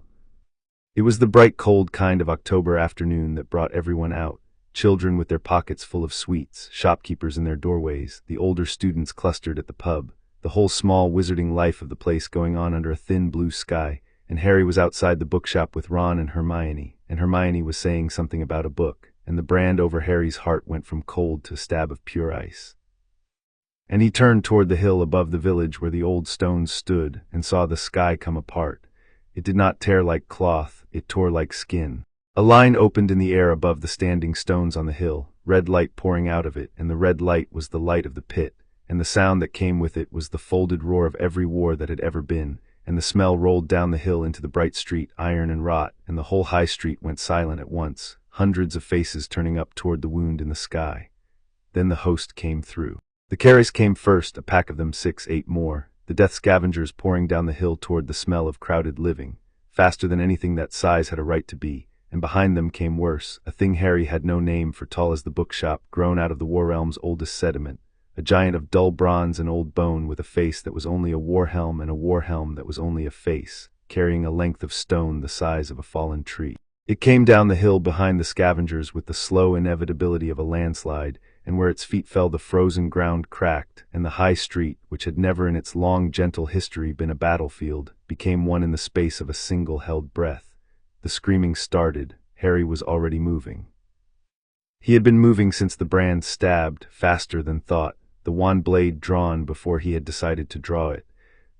It was the bright cold kind of October afternoon that brought everyone out, children with their pockets full of sweets, shopkeepers in their doorways, the older students clustered at the pub, the whole small wizarding life of the place going on under a thin blue sky, and Harry was outside the bookshop with Ron and Hermione was saying something about a book, and the brand over Harry's heart went from cold to a stab of pure ice. And he turned toward the hill above the village where the old stones stood, and saw the sky come apart. It did not tear like cloth, it tore like skin. A line opened in the air above the standing stones on the hill, red light pouring out of it, and the red light was the light of the pit, and the sound that came with it was the folded roar of every war that had ever been, and the smell rolled down the hill into the bright street, iron and rot, and the whole high street went silent at once, hundreds of faces turning up toward the wound in the sky. Then the host came through. The carries came first, a pack of them, 6, 8 more, the death scavengers pouring down the hill toward the smell of crowded living, faster than anything that size had a right to be, and behind them came worse, a thing Harry had no name for, tall as the bookshop, grown out of the war realm's oldest sediment, a giant of dull bronze and old bone with a face that was only a war helm and a war helm that was only a face, carrying a length of stone the size of a fallen tree. It came down the hill behind the scavengers with the slow inevitability of a landslide, and where its feet fell the frozen ground cracked, and the high street, which had never in its long gentle history been a battlefield, became one in the space of a single held breath. The screaming started. Harry was already moving. He had been moving since the brand stabbed, faster than thought, the wand blade drawn before he had decided to draw it,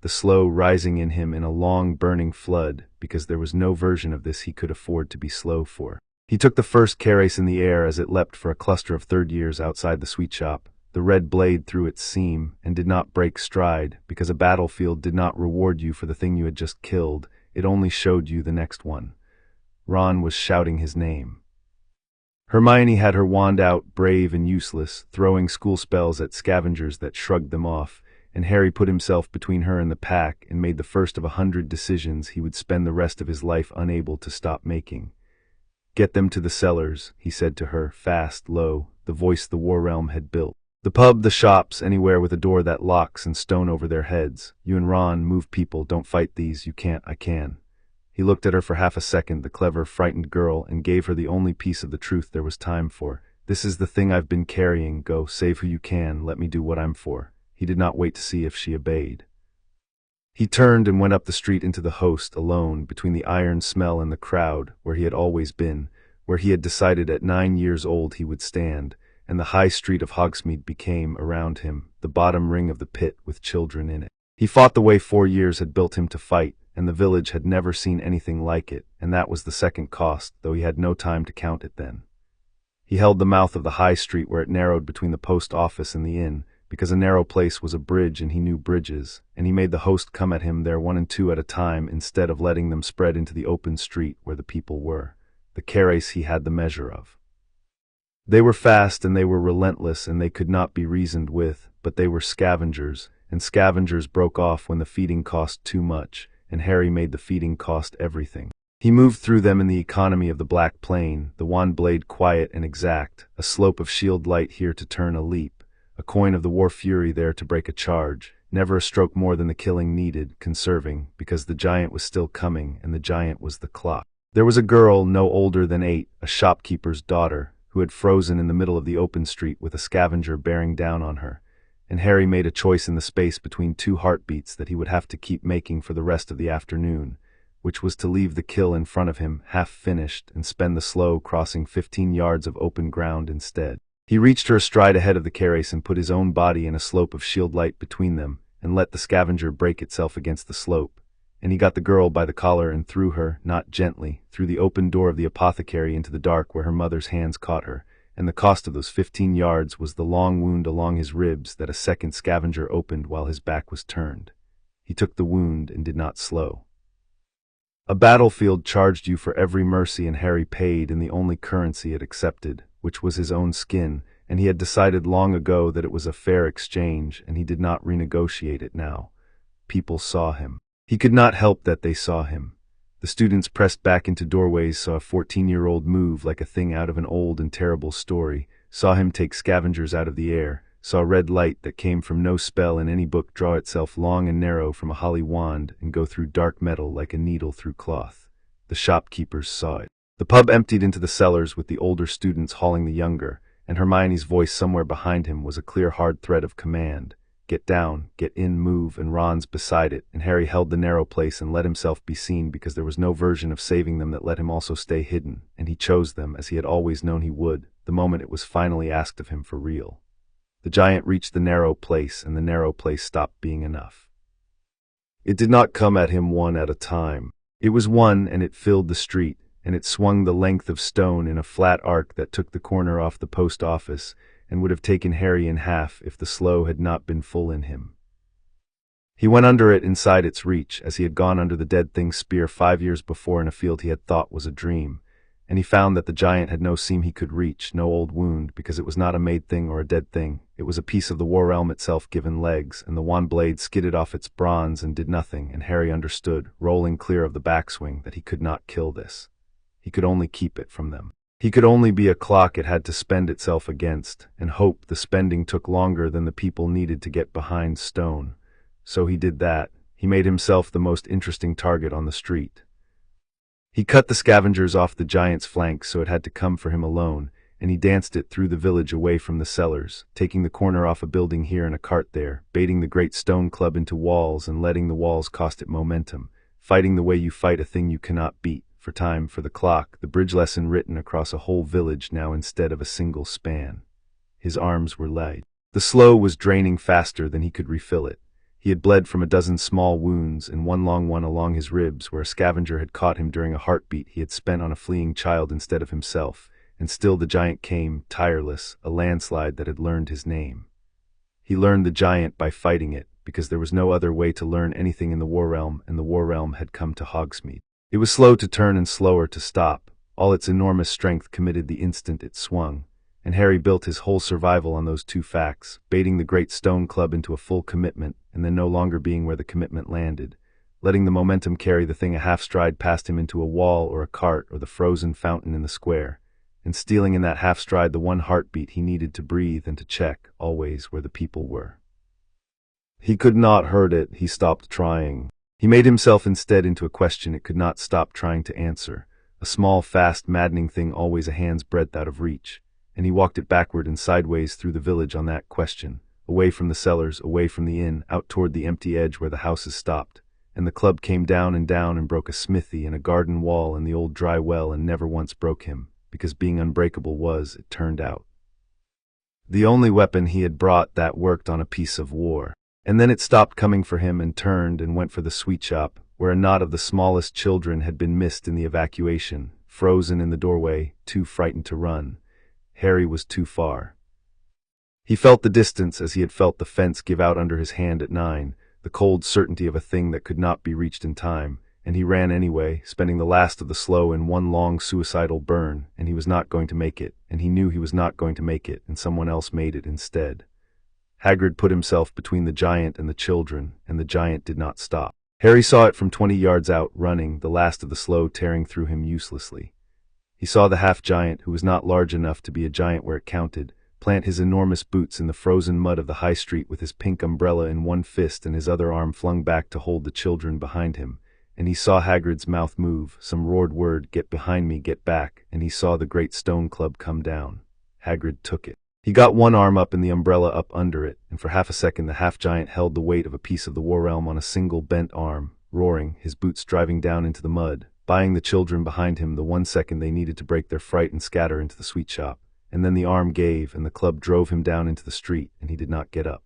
the slow rising in him in a long burning flood, because there was no version of this he could afford to be slow for. He took the first carace in the air as it leapt for a cluster of third years outside the sweet shop, the red blade through its seam, and did not break stride, because a battlefield did not reward you for the thing you had just killed, it only showed you the next one. Ron was shouting his name. Hermione had her wand out, brave and useless, throwing school spells at scavengers that shrugged them off, and Harry put himself between her and the pack and made the first of 100 decisions he would spend the rest of his life unable to stop making. "Get them to the cellars," he said to her, fast, low, the voice the War Realm had built. "The pub, the shops, anywhere with a door that locks and stone over their heads. You and Ron, move people, don't fight these, you can't, I can." He looked at her for half a second, the clever, frightened girl, and gave her the only piece of the truth there was time for. "This is the thing I've been carrying, go, save who you can, let me do what I'm for." He did not wait to see if she obeyed. He turned and went up the street into the host, alone, between the iron smell and the crowd, where he had always been, where he had decided at 9 years old he would stand, and the high street of Hogsmeade became, around him, the bottom ring of the pit with children in it. He fought the way 4 years had built him to fight, and the village had never seen anything like it, and that was the second cost, though he had no time to count it then. He held the mouth of the high street where it narrowed between the post office and the inn, because a narrow place was a bridge and he knew bridges, and he made the host come at him there 1 and 2 at a time instead of letting them spread into the open street where the people were. The carace he had the measure of. They were fast and they were relentless and they could not be reasoned with, but they were scavengers, and scavengers broke off when the feeding cost too much, and Harry made the feeding cost everything. He moved through them in the economy of the Black Plain, the wand blade quiet and exact, a slope of shield light here to turn a leap, a coin of the war fury there to break a charge, never a stroke more than the killing needed, conserving, because the giant was still coming, and the giant was the clock. There was a girl no older than 8, a shopkeeper's daughter, who had frozen in the middle of the open street with a scavenger bearing down on her, and Harry made a choice in the space between 2 heartbeats that he would have to keep making for the rest of the afternoon, which was to leave the kill in front of him, half finished, and spend the slow crossing 15 yards of open ground instead. He reached her astride ahead of the carace and put his own body in a slope of shield light between them, and let the scavenger break itself against the slope, and he got the girl by the collar and threw her, not gently, through the open door of the apothecary into the dark where her mother's hands caught her, and the cost of those 15 yards was the long wound along his ribs that a second scavenger opened while his back was turned. He took the wound and did not slow. A battlefield charged you for every mercy, and Harry paid in the only currency it accepted, which was his own skin, and he had decided long ago that it was a fair exchange, and he did not renegotiate it now. People saw him. He could not help that they saw him. The students pressed back into doorways, saw a 14-year-old move like a thing out of an old and terrible story, saw him take scavengers out of the air, saw red light that came from no spell in any book draw itself long and narrow from a holly wand and go through dark metal like a needle through cloth. The shopkeepers saw it. The pub emptied into the cellars with the older students hauling the younger, and Hermione's voice somewhere behind him was a clear hard thread of command. Get down, get in, move, and Ron's beside it, and Harry held the narrow place and let himself be seen because there was no version of saving them that let him also stay hidden, and he chose them as he had always known he would, the moment it was finally asked of him for real. The giant reached the narrow place, and the narrow place stopped being enough. It did not come at him one at a time. It was one, and it filled the street, and it swung the length of stone in a flat arc that took the corner off the post office, and would have taken Harry in half if the slow had not been full in him. He went under it inside its reach, as he had gone under the dead thing's spear 5 years before in a field he had thought was a dream, and he found that the giant had no seam he could reach, no old wound, because it was not a made thing or a dead thing. It was a piece of the war realm itself given legs, and the wand blade skidded off its bronze and did nothing, and Harry understood, rolling clear of the backswing, that he could not kill this. He could only keep it from them. He could only be a clock it had to spend itself against, and hope the spending took longer than the people needed to get behind stone. So he did that. He made himself the most interesting target on the street. He cut the scavengers off the giant's flanks so it had to come for him alone, and he danced it through the village away from the cellars, taking the corner off a building here and a cart there, baiting the great stone club into walls and letting the walls cost it momentum, fighting the way you fight a thing you cannot beat, for the clock, the bridge lesson written across a whole village now instead of a single span. His arms were light. The slow was draining faster than he could refill it. He had bled from a dozen small wounds, and one long one along his ribs where a scavenger had caught him during a heartbeat he had spent on a fleeing child instead of himself, and still the giant came, tireless, a landslide that had learned his name. He learned the giant by fighting it, because there was no other way to learn anything in the War Realm, and the War Realm had come to Hogsmeade. It was slow to turn and slower to stop, all its enormous strength committed the instant it swung, and Harry built his whole survival on those two facts, baiting the great stone club into a full commitment, and then no longer being where the commitment landed, letting the momentum carry the thing a half-stride past him into a wall or a cart or the frozen fountain in the square, and stealing in that half-stride the one heartbeat he needed to breathe and to check, always, where the people were. He could not hurt it, he stopped trying. He made himself instead into a question it could not stop trying to answer, a small, fast, maddening thing always a hand's breadth out of reach, and he walked it backward and sideways through the village on that question, away from the cellars, away from the inn, out toward the empty edge where the houses stopped, and the club came down and broke a smithy and a garden wall and the old dry well and never once broke him, because being unbreakable was, it turned out, the only weapon he had brought that worked on a piece of war. And then it stopped coming for him and turned and went for the sweet shop, where a knot of the smallest children had been missed in the evacuation, frozen in the doorway, too frightened to run. Harry was too far. He felt the distance as he had felt the fence give out under his hand at 9, the cold certainty of a thing that could not be reached in time, and he ran anyway, spending the last of the slow in one long suicidal burn, and he was not going to make it, and he knew he was not going to make it, and someone else made it instead. Hagrid put himself between the giant and the children, and the giant did not stop. Harry saw it from 20 yards out, running, the last of the slow tearing through him uselessly. He saw the half-giant, who was not large enough to be a giant where it counted, plant his enormous boots in the frozen mud of the high street with his pink umbrella in one fist and his other arm flung back to hold the children behind him, and he saw Hagrid's mouth move, some roared word, "Get behind me, get back," and he saw the great stone club come down. Hagrid took it. He got one arm up and the umbrella up under it, and for half a second the half-giant held the weight of a piece of the War Realm on a single bent arm, roaring, his boots driving down into the mud, buying the children behind him the 1 second they needed to break their fright and scatter into the sweet shop, and then the arm gave and the club drove him down into the street, and he did not get up.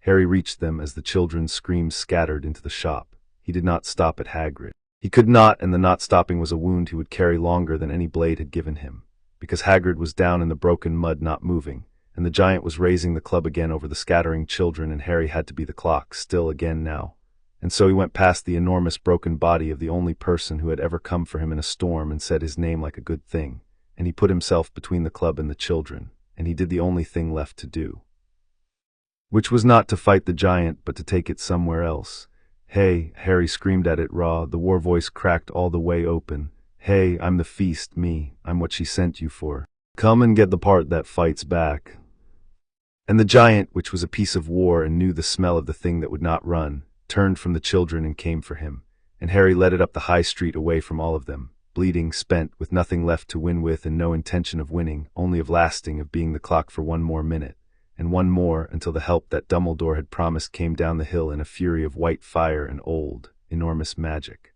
Harry reached them as the children's screams scattered into the shop. He did not stop at Hagrid. He could not, and the not stopping was a wound he would carry longer than any blade had given him, because Hagrid was down in the broken mud not moving, and the giant was raising the club again over the scattering children, and Harry had to be the clock, still again now. And so he went past the enormous broken body of the only person who had ever come for him in a storm and said his name like a good thing, and he put himself between the club and the children, and he did the only thing left to do, which was not to fight the giant, but to take it somewhere else. "Hey," Harry screamed at it raw, the war voice cracked all the way open. "Hey, I'm the feast, me, I'm what she sent you for. Come and get the part that fights back." And the giant, which was a piece of war and knew the smell of the thing that would not run, turned from the children and came for him, and Harry led it up the high street away from all of them, bleeding, spent, with nothing left to win with and no intention of winning, only of lasting, of being the clock for one more minute, and one more until the help that Dumbledore had promised came down the hill in a fury of white fire and old, enormous magic.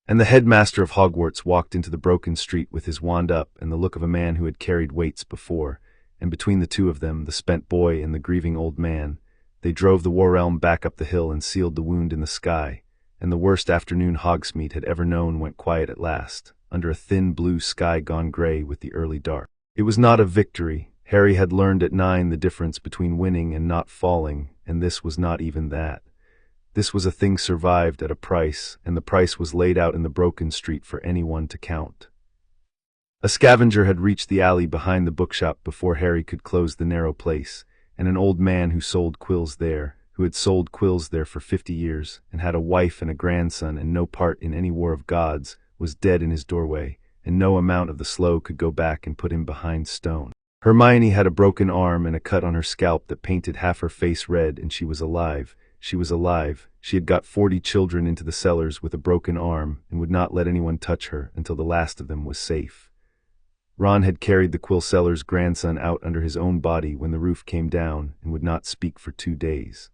And the headmaster of Hogwarts walked into the broken street with his wand up and the look of a man who had carried weights before, and between the two of them, the spent boy and the grieving old man, they drove the War Realm back up the hill and sealed the wound in the sky, and the worst afternoon Hogsmeade had ever known went quiet at last, under a thin blue sky gone gray with the early dark. It was not a victory. Harry had learned at 9 the difference between winning and not falling, and this was not even that. This was a thing survived at a price, and the price was laid out in the broken street for anyone to count. A scavenger had reached the alley behind the bookshop before Harry could close the narrow place, and an old man who sold quills there, who had sold quills there for 50 years, and had a wife and a grandson and no part in any war of gods, was dead in his doorway, and no amount of the slow could go back and put him behind stone. Hermione had a broken arm and a cut on her scalp that painted half her face red, and she was alive. She was alive. She had got 40 children into the cellars with a broken arm, and would not let anyone touch her until the last of them was safe. Ron had carried the quill seller's grandson out under his own body when the roof came down, and would not speak for 2 days.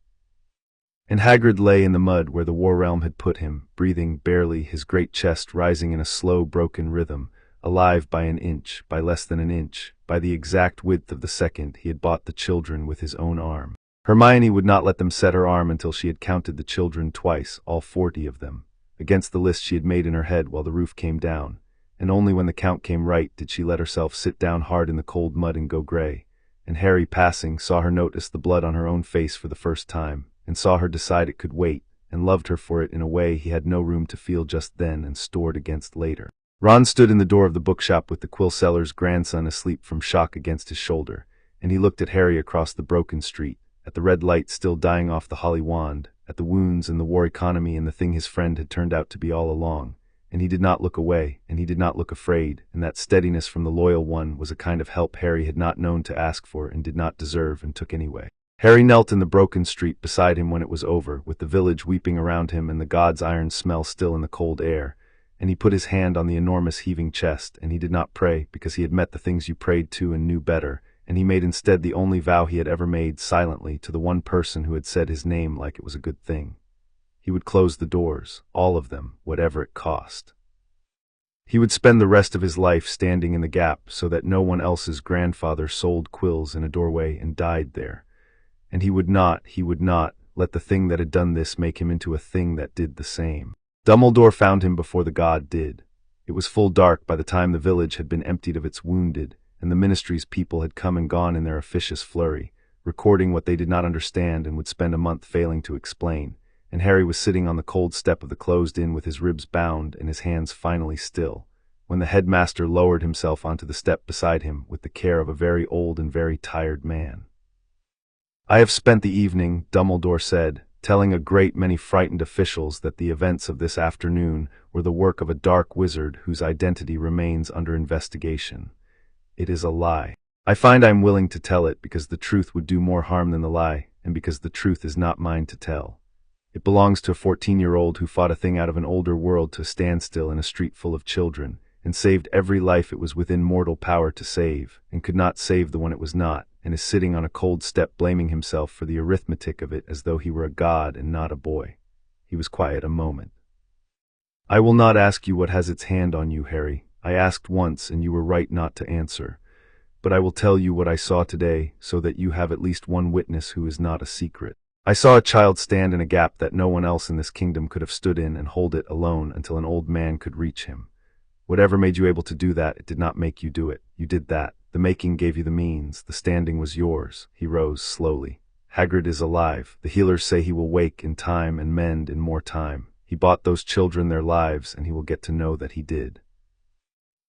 And Hagrid lay in the mud where the War Realm had put him, breathing barely, his great chest rising in a slow, broken rhythm, alive by an inch, by less than an inch, by the exact width of the second he had bought the children with his own arm. Hermione would not let them set her arm until she had counted the children twice, all 40 of them, against the list she had made in her head while the roof came down, and only when the count came right did she let herself sit down hard in the cold mud and go gray. And Harry, passing, saw her notice the blood on her own face for the first time, and saw her decide it could wait, and loved her for it in a way he had no room to feel just then and stored against later. Ron stood in the door of the bookshop with the quill seller's grandson asleep from shock against his shoulder, and he looked at Harry across the broken street, at the red light still dying off the holly wand, at the wounds and the war economy and the thing his friend had turned out to be all along, and he did not look away, and he did not look afraid, and that steadiness from the loyal one was a kind of help Harry had not known to ask for and did not deserve and took anyway. Harry knelt in the broken street beside him when it was over, with the village weeping around him and the god's iron smell still in the cold air, and he put his hand on the enormous heaving chest, and he did not pray, because he had met the things you prayed to and knew better, and he made instead the only vow he had ever made silently to the one person who had said his name like it was a good thing. He would close the doors, all of them, whatever it cost. He would spend the rest of his life standing in the gap so that no one else's grandfather sold quills in a doorway and died there. And he would not let the thing that had done this make him into a thing that did the same. Dumbledore found him before the god did. It was full dark by the time the village had been emptied of its wounded, and the ministry's people had come and gone in their officious flurry, recording what they did not understand and would spend a month failing to explain, and Harry was sitting on the cold step of the closed inn with his ribs bound and his hands finally still, when the headmaster lowered himself onto the step beside him with the care of a very old and very tired man. "I have spent the evening," Dumbledore said, "telling a great many frightened officials that the events of this afternoon were the work of a dark wizard whose identity remains under investigation. It is a lie. I find I am willing to tell it because the truth would do more harm than the lie, and because the truth is not mine to tell. It belongs to a 14-year-old who fought a thing out of an older world to a standstill in a street full of children, and saved every life it was within mortal power to save, and could not save the one it was not, and is sitting on a cold step blaming himself for the arithmetic of it as though he were a god and not a boy." He was quiet a moment. "I will not ask you what has its hand on you, Harry. I asked once, and you were right not to answer. But I will tell you what I saw today, so that you have at least one witness who is not a secret. I saw a child stand in a gap that no one else in this kingdom could have stood in and hold it alone until an old man could reach him. Whatever made you able to do that, it did not make you do it. You did that. The making gave you the means. The standing was yours." He rose slowly. "Hagrid is alive. The healers say he will wake in time and mend in more time. He bought those children their lives, and he will get to know that he did.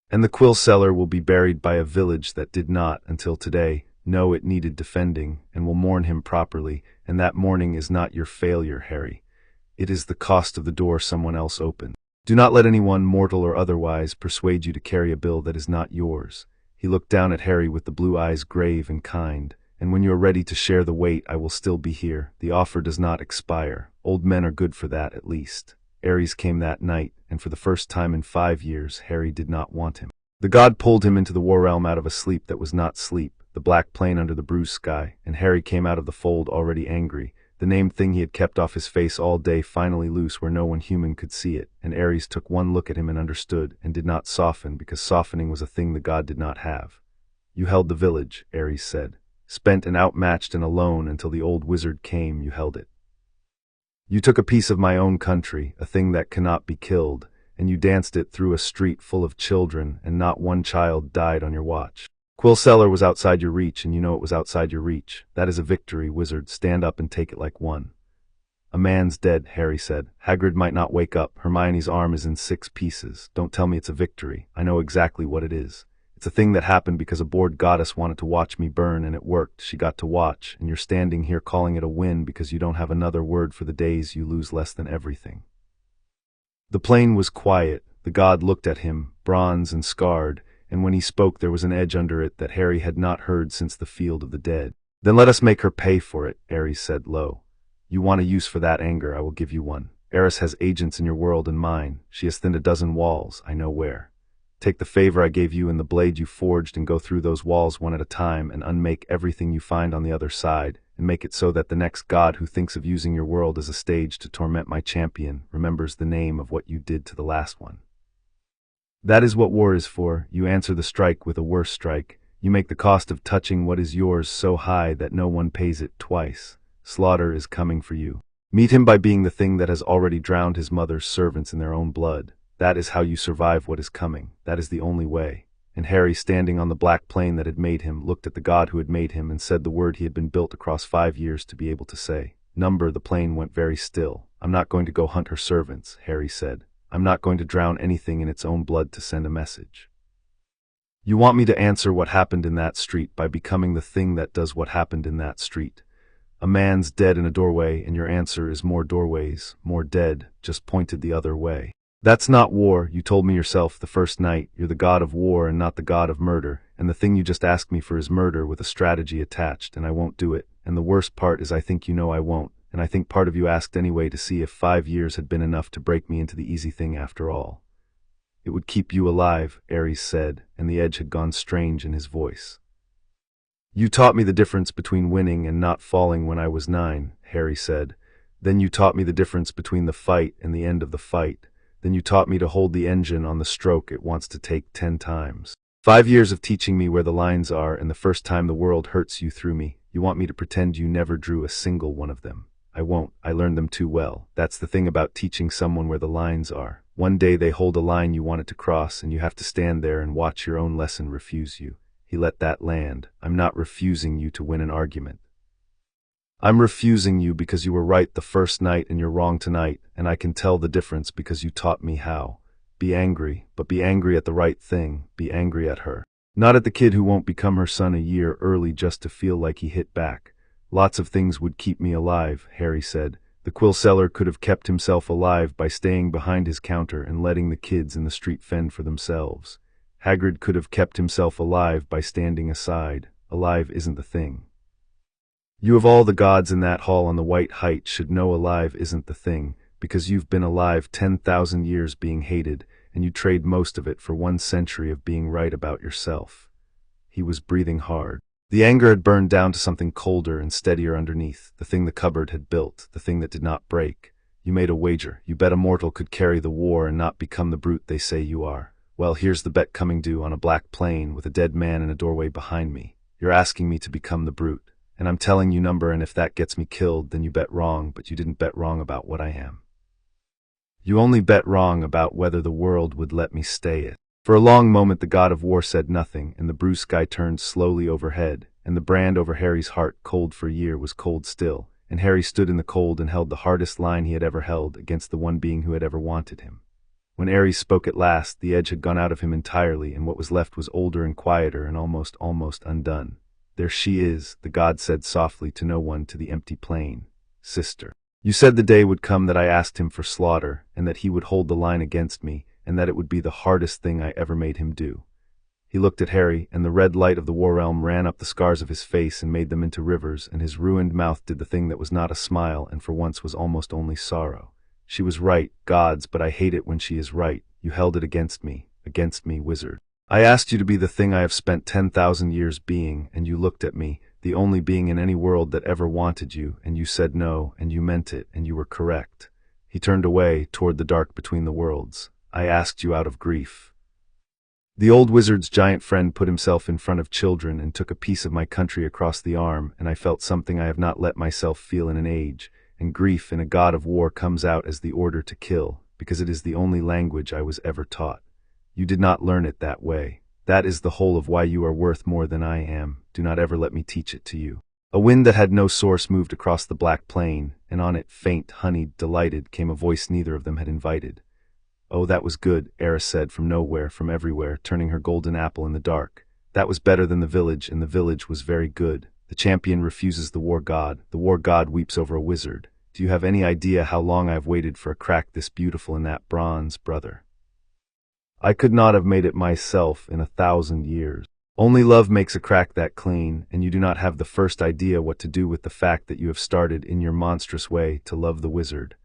And the quill seller will be buried by a village that did not, until today, know it needed defending, and will mourn him properly, and that mourning is not your failure, Harry. It is the cost of the door someone else opened. Do not let anyone, mortal or otherwise, persuade you to carry a bill that is not yours." He looked down at Harry with the blue eyes grave and kind. "And when you are ready to share the weight, I will still be here. The offer does not expire. Old men are good for that, at least." Ares came that night, and for the first time in 5 years, Harry did not want him. The god pulled him into the war realm out of a sleep that was not sleep, the black plain under the bruised sky, and Harry came out of the fold already angry, the named thing he had kept off his face all day finally loose where no one human could see it, and Ares took one look at him and understood, and did not soften, because softening was a thing the god did not have. "You held the village," Ares said. "Spent and outmatched and alone until the old wizard came, you held it. You took a piece of my own country, a thing that cannot be killed, and you danced it through a street full of children, and not one child died on your watch. Quill Seller was outside your reach, and you know it was outside your reach. That is a victory, wizard. Stand up and take it like one." "A man's dead," Harry said. "Hagrid might not wake up. Hermione's arm is in 6 pieces. Don't tell me it's a victory. I know exactly what it is. It's a thing that happened because a bored goddess wanted to watch me burn, and it worked. She got to watch, and you're standing here calling it a win because you don't have another word for the days you lose less than everything." The plain was quiet. The god looked at him, bronze and scarred, and when he spoke there was an edge under it that Harry had not heard since the Field of the Dead. "Then let us make her pay for it," Ares said low. "You want a use for that anger, I will give you one. Eris has agents in your world and mine. She has thinned a dozen walls, I know where. Take the favor I gave you and the blade you forged and go through those walls one at a time and unmake everything you find on the other side, and make it so that the next god who thinks of using your world as a stage to torment my champion remembers the name of what you did to the last one. That is what war is for. You answer the strike with a worse strike. You make the cost of touching what is yours so high that no one pays it twice. Slaughter is coming for you. Meet him by being the thing that has already drowned his mother's servants in their own blood. That is how you survive what is coming. That is the only way. And Harry, standing on the black plane that had made him, looked at the god who had made him and said the word he had been built across 5 years to be able to say. The plane went very still. I'm not going to go hunt her servants, Harry said. I'm not going to drown anything in its own blood to send a message. You want me to answer what happened in that street by becoming the thing that does what happened in that street. A man's dead in a doorway, and your answer is more doorways, more dead, just pointed the other way. That's not war, you told me yourself the first night. You're the god of war and not the god of murder, and the thing you just asked me for is murder with a strategy attached, and I won't do it. And the worst part is I think you know I won't, and I think part of you asked anyway to see if 5 years had been enough to break me into the easy thing after all. It would keep you alive, Ares said, and the edge had gone strange in his voice. You taught me the difference between winning and not falling when I was 9, Harry said. Then you taught me the difference between the fight and the end of the fight. Then you taught me to hold the engine on the stroke it wants to take 10 times. 5 years of teaching me where the lines are, and the first time the world hurts you through me, you want me to pretend you never drew a single one of them. I won't. I learned them too well. That's the thing about teaching someone where the lines are. One day they hold a line you wanted to cross, and you have to stand there and watch your own lesson refuse you. He let that land. I'm not refusing you to win an argument. I'm refusing you because you were right the first night and you're wrong tonight, and I can tell the difference because you taught me how. Be angry, but be angry at the right thing. Be angry at her. Not at the kid who won't become her son a year early just to feel like he hit back. Lots of things would keep me alive, Harry said. The quill seller could have kept himself alive by staying behind his counter and letting the kids in the street fend for themselves. Hagrid could have kept himself alive by standing aside. Alive isn't the thing. You of all the gods in that hall on the White Height should know alive isn't the thing, because you've been alive 10,000 years being hated, and you trade most of it for 1 century of being right about yourself. He was breathing hard. The anger had burned down to something colder and steadier underneath, the thing the cupboard had built, the thing that did not break. You made a wager. You bet a mortal could carry the war and not become the brute they say you are. Well, here's the bet coming due on a black plane with a dead man in a doorway behind me. You're asking me to become the brute. And I'm telling you and if that gets me killed, then you bet wrong, but you didn't bet wrong about what I am. You only bet wrong about whether the world would let me stay it. For a long moment the god of war said nothing, and the blue sky turned slowly overhead, and the brand over Harry's heart, cold for a year, was cold still, and Harry stood in the cold and held the hardest line he had ever held against the one being who had ever wanted him. When Ares spoke at last, the edge had gone out of him entirely, and what was left was older and quieter and almost undone. There she is, the god said softly to no one, to the empty plain. Sister. You said the day would come that I asked him for slaughter, and that he would hold the line against me, and that it would be the hardest thing I ever made him do. He looked at Harry, and the red light of the war realm ran up the scars of his face and made them into rivers, and his ruined mouth did the thing that was not a smile and for once was almost only sorrow. She was right, gods, but I hate it when she is right. You held it against me, wizard. I asked you to be the thing I have spent 10,000 years being, and you looked at me, the only being in any world that ever wanted you, and you said no, and you meant it, and you were correct. He turned away, toward the dark between the worlds. I asked you out of grief. The old wizard's giant friend put himself in front of children and took a piece of my country across the arm, and I felt something I have not let myself feel in an age, and grief in a god of war comes out as the order to kill, because it is the only language I was ever taught. You did not learn it that way. That is the whole of why you are worth more than I am. Do not ever let me teach it to you. A wind that had no source moved across the black plain, and on it, faint, honeyed, delighted, came a voice neither of them had invited. Oh, that was good, Eris said from nowhere, from everywhere, turning her golden apple in the dark. That was better than the village, and the village was very good. The champion refuses the war god weeps over a wizard. Do you have any idea how long I have waited for a crack this beautiful in that bronze, brother? I could not have made it myself in 1,000 years. Only love makes a crack that clean, and you do not have the first idea what to do with the fact that you have started in your monstrous way to love the wizard.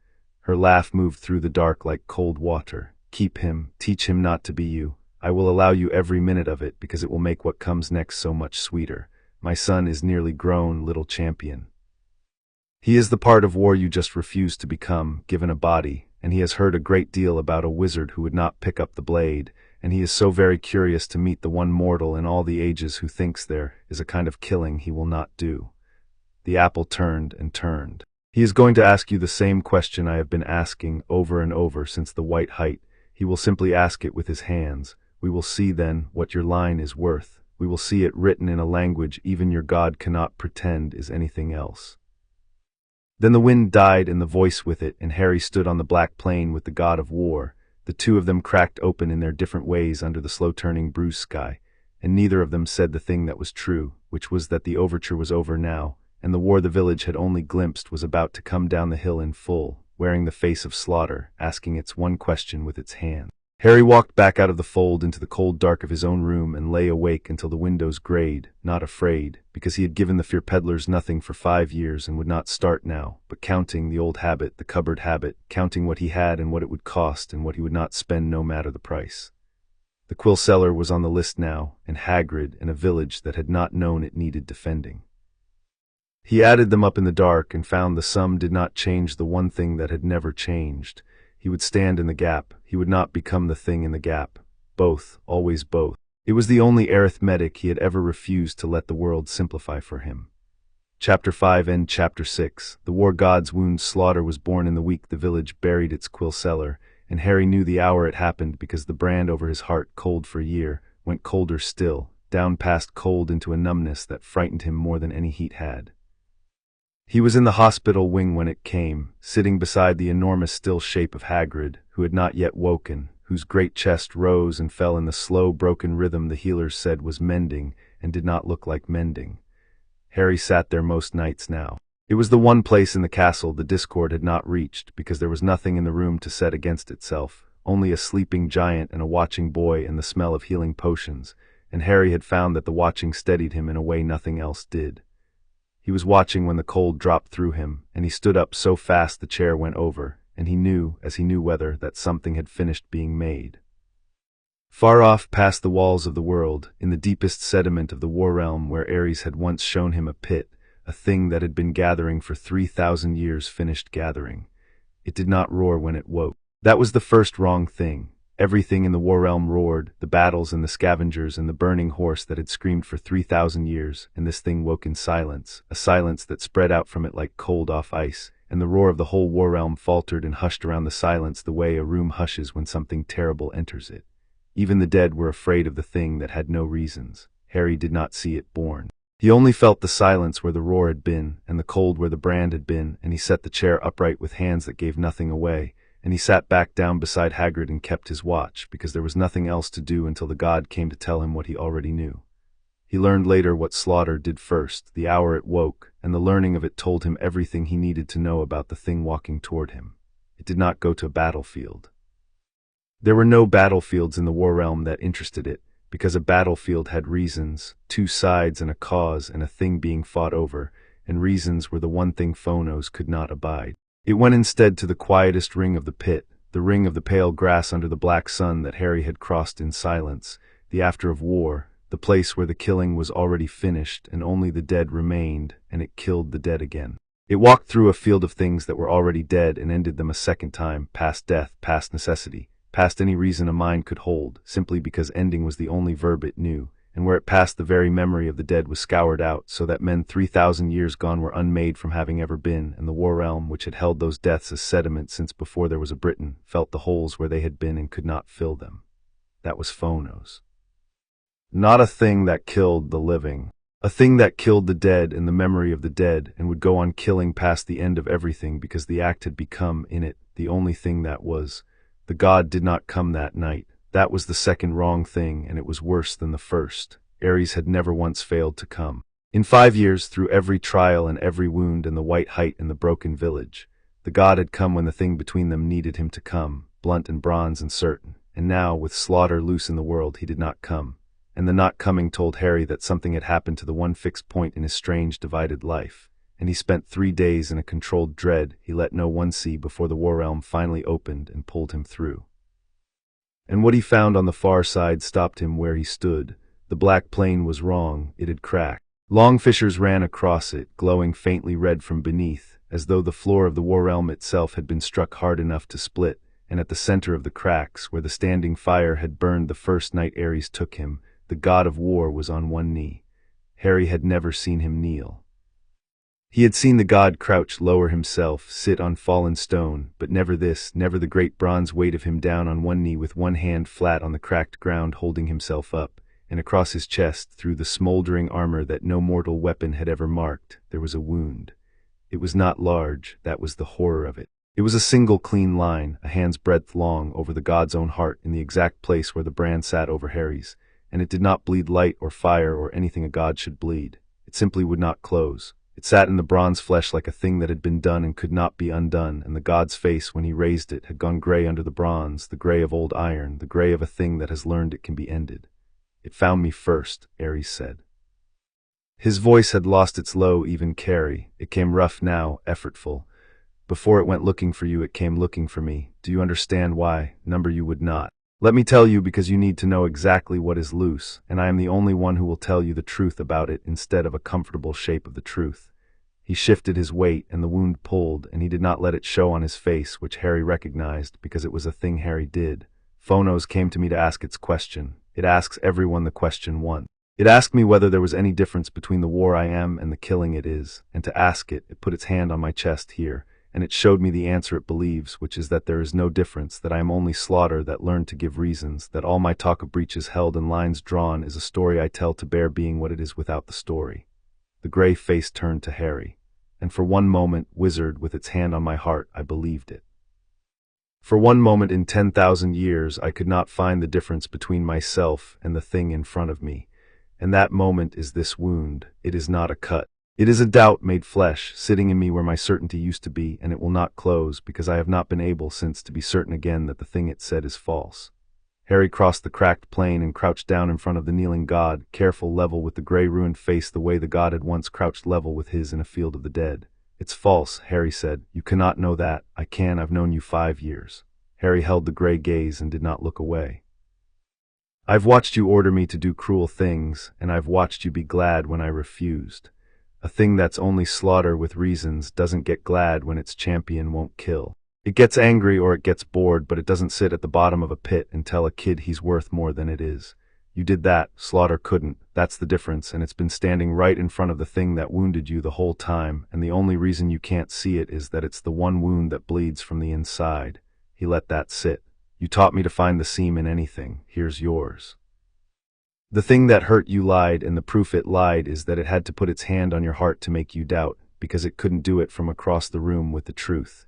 Her laugh moved through the dark like cold water. Keep him, teach him not to be you. I will allow you every minute of it because it will make what comes next so much sweeter. My son is nearly grown, little champion. He is the part of war you just refused to become, given a body, and he has heard a great deal about a wizard who would not pick up the blade, and he is so very curious to meet the one mortal in all the ages who thinks there is a kind of killing he will not do. The apple turned and turned. He is going to ask you the same question I have been asking over and over since the white height. He will simply ask it with his hands. We will see then what your line is worth. We will see it written in a language even your God cannot pretend is anything else. Then the wind died and the voice with it, and Harry stood on the black plain with the god of war. The two of them cracked open in their different ways under the slow-turning bruised sky, and neither of them said the thing that was true, which was that the overture was over now, and the war the village had only glimpsed was about to come down the hill in full, wearing the face of slaughter, asking its one question with its hand. Harry walked back out of the fold into the cold dark of his own room and lay awake until the windows grayed, not afraid, because he had given the fear peddlers nothing for 5 years and would not start now, but counting the old habit, the cupboard habit, counting what he had and what it would cost and what he would not spend no matter the price. The quill cellar was on the list now, and Hagrid in a village that had not known it needed defending. He added them up in the dark and found the sum did not change the one thing that had never changed. He would stand in the gap. He would not become the thing in the gap. Both, always both. It was the only arithmetic he had ever refused to let the world simplify for him. Chapter 5 and Chapter 6. The war god's wound slaughter was born in the week the village buried its quill cellar, and Harry knew the hour it happened because the brand over his heart, cold for a year, went colder still, down past cold into a numbness that frightened him more than any heat had. He was in the hospital wing when it came, sitting beside the enormous still shape of Hagrid, who had not yet woken, whose great chest rose and fell in the slow, broken rhythm the healers said was mending, and did not look like mending. Harry sat there most nights now. It was the one place in the castle the discord had not reached, because there was nothing in the room to set against itself, only a sleeping giant and a watching boy and the smell of healing potions, and Harry had found that the watching steadied him in a way nothing else did. He was watching when the cold dropped through him, and he stood up so fast the chair went over, and he knew, as he knew weather, that something had finished being made. Far off past the walls of the world, in the deepest sediment of the war realm where Ares had once shown him a pit, a thing that had been gathering for 3,000 years finished gathering. It did not roar when it woke. That was the first wrong thing. Everything in the war realm roared, the battles and the scavengers and the burning horse that had screamed for 3,000 years, and this thing woke in silence, a silence that spread out from it like cold off ice, and the roar of the whole war realm faltered and hushed around the silence the way a room hushes when something terrible enters it. Even the dead were afraid of the thing that had no reasons. Harry did not see it born. He only felt the silence where the roar had been, and the cold where the brand had been, and he set the chair upright with hands that gave nothing away, and he sat back down beside Hagrid and kept his watch, because there was nothing else to do until the god came to tell him what he already knew. He learned later what slaughter did first, the hour it woke, and the learning of it told him everything he needed to know about the thing walking toward him. It did not go to a battlefield. There were no battlefields in the war realm that interested it, because a battlefield had reasons, 2 sides and a cause and a thing being fought over, and reasons were the one thing Phonos could not abide. It went instead to the quietest ring of the pit, the ring of the pale grass under the black sun that Harry had crossed in silence, the after of war, the place where the killing was already finished and only the dead remained, and it killed the dead again. It walked through a field of things that were already dead and ended them a second time, past death, past necessity, past any reason a mind could hold, simply because ending was the only verb it knew, and where it passed the very memory of the dead was scoured out, so that men 3,000 years gone were unmade from having ever been, and the war realm, which had held those deaths as sediment since before there was a Britain, felt the holes where they had been and could not fill them. That was Phonos. Not a thing that killed the living. A thing that killed the dead and the memory of the dead, and would go on killing past the end of everything because the act had become, in it, the only thing that was. The god did not come that night. That was the second wrong thing, and it was worse than the first. Ares had never once failed to come. In 5 years, through every trial and every wound and the white height and the broken village, the god had come when the thing between them needed him to come, blunt and bronze and certain, and now, with slaughter loose in the world, he did not come. And the not coming told Harry that something had happened to the one fixed point in his strange, divided life, and he spent 3 days in a controlled dread he let no one see before the war realm finally opened and pulled him through. And what he found on the far side stopped him where he stood. The black plain was wrong, it had cracked. Long fissures ran across it, glowing faintly red from beneath, as though the floor of the war realm itself had been struck hard enough to split, and at the center of the cracks, where the standing fire had burned the first night Ares took him, the god of war was on one knee. Harry had never seen him kneel. He had seen the god crouch lower himself, sit on fallen stone, but never this, never the great bronze weight of him down on one knee with one hand flat on the cracked ground holding himself up, and across his chest, through the smoldering armor that no mortal weapon had ever marked, there was a wound. It was not large, that was the horror of it. It was a single clean line, a hand's breadth long, over the god's own heart in the exact place where the brand sat over Harry's, and it did not bleed light or fire or anything a god should bleed. It simply would not close. It sat in the bronze flesh like a thing that had been done and could not be undone, and the god's face, when he raised it, had gone gray under the bronze, the gray of old iron, the gray of a thing that has learned it can be ended. "It found me first," Ares said. His voice had lost its low, even carry. It came rough now, effortful. "Before it went looking for you, it came looking for me. Do you understand why? Number you would not. Let me tell you, because you need to know exactly what is loose, and I am the only one who will tell you the truth about it instead of a comfortable shape of the truth." He shifted his weight, and the wound pulled, and he did not let it show on his face, which Harry recognized, because it was a thing Harry did. "Phonos came to me to ask its question. It asks everyone the question once. It asked me whether there was any difference between the war I am and the killing it is, and to ask it, it put its hand on my chest here, and it showed me the answer it believes, which is that there is no difference, that I am only slaughter that learned to give reasons, that all my talk of breaches held and lines drawn is a story I tell to bear being what it is without the story." The gray face turned to Harry, and for one moment, wizard, with its hand on my heart, I believed it. For one moment in 10,000 years, I could not find the difference between myself and the thing in front of me, and that moment is this wound. It is not a cut. It is a doubt made flesh, sitting in me where my certainty used to be, and it will not close, because I have not been able since to be certain again that the thing it said is false. Harry crossed the cracked plain and crouched down in front of the kneeling god, careful, level with the gray ruined face, the way the god had once crouched level with his in a field of the dead. "It's false," Harry said. "You cannot know that. I can. I've known you 5 years." Harry held the gray gaze and did not look away. "I've watched you order me to do cruel things, and I've watched you be glad when I refused. A thing that's only slaughter with reasons doesn't get glad when its champion won't kill. It gets angry or it gets bored, but it doesn't sit at the bottom of a pit and tell a kid he's worth more than it is. You did that, slaughter couldn't. That's the difference, and it's been standing right in front of the thing that wounded you the whole time, and the only reason you can't see it is that it's the one wound that bleeds from the inside." He let that sit. "You taught me to find the seam in anything. Here's yours. The thing that hurt you lied, and the proof it lied is that it had to put its hand on your heart to make you doubt, because it couldn't do it from across the room with the truth.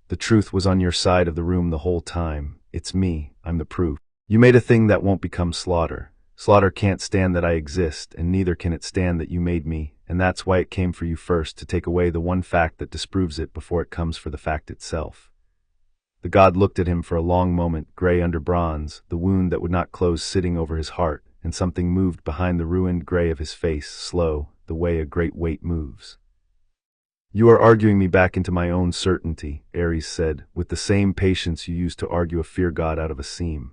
The truth was on your side of the room the whole time. It's me. I'm the proof. You made a thing that won't become slaughter. Slaughter can't stand that I exist, and neither can it stand that you made me, and that's why it came for you first, to take away the one fact that disproves it before it comes for the fact itself." The god looked at him for a long moment, gray under bronze, the wound that would not close sitting over his heart, and something moved behind the ruined gray of his face, slow, the way a great weight moves. "You are arguing me back into my own certainty," Ares said, "with the same patience you used to argue a fear god out of a seam.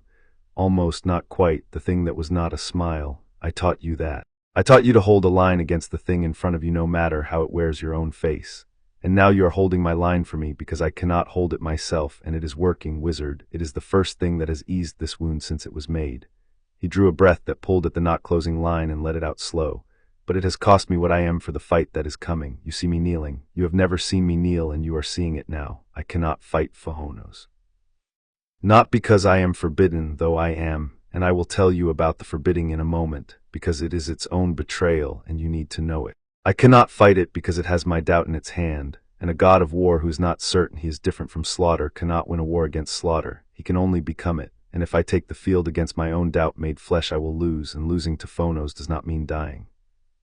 Almost, not quite, the thing that was not a smile. I taught you that. I taught you to hold a line against the thing in front of you no matter how it wears your own face. And now you are holding my line for me because I cannot hold it myself, and it is working, wizard. It is the first thing that has eased this wound since it was made." He drew a breath that pulled at the not-closing line and let it out slow. "But it has cost me what I am for the fight that is coming. You see me kneeling. You have never seen me kneel, and you are seeing it now. I cannot fight Phonos. Not because I am forbidden, though I am, and I will tell you about the forbidding in a moment, because it is its own betrayal, and you need to know it. I cannot fight it because it has my doubt in its hand, and a god of war who is not certain he is different from slaughter cannot win a war against slaughter. He can only become it, and if I take the field against my own doubt made flesh, I will lose, and losing to Phonos does not mean dying.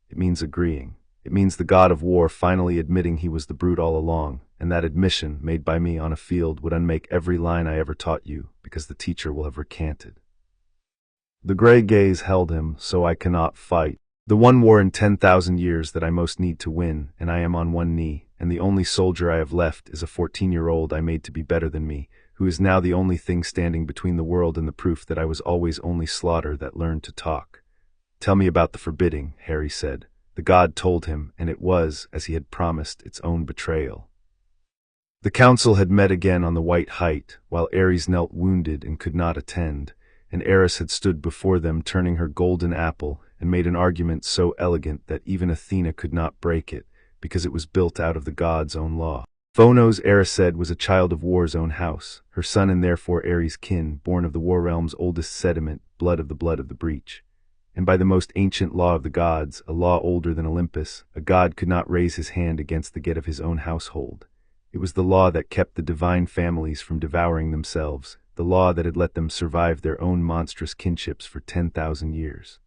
It means agreeing. It means the god of war finally admitting he was the brute all along, and that admission, made by me on a field, would unmake every line I ever taught you, because the teacher will have recanted." The gray gaze held him, "So I cannot fight. The one war in 10,000 years that I most need to win, and I am on one knee, and the only soldier I have left is a 14-year-old I made to be better than me, who is now the only thing standing between the world and the proof that I was always only slaughter that learned to talk." "Tell me about the forbidding," Harry said. The god told him, and it was, as he had promised, its own betrayal. The council had met again on the White Height, while Ares knelt wounded and could not attend, and Eris had stood before them turning her golden apple and made an argument so elegant that even Athena could not break it, because it was built out of the gods' own law. Phonos, Eris said, was a child of war's own house, her son and therefore Ares' kin, born of the war realm's oldest sediment, blood of the breach. And by the most ancient law of the gods, a law older than Olympus, a god could not raise his hand against the get of his own household. It was the law that kept the divine families from devouring themselves, the law that had let them survive their own monstrous kinships for 10,000 years.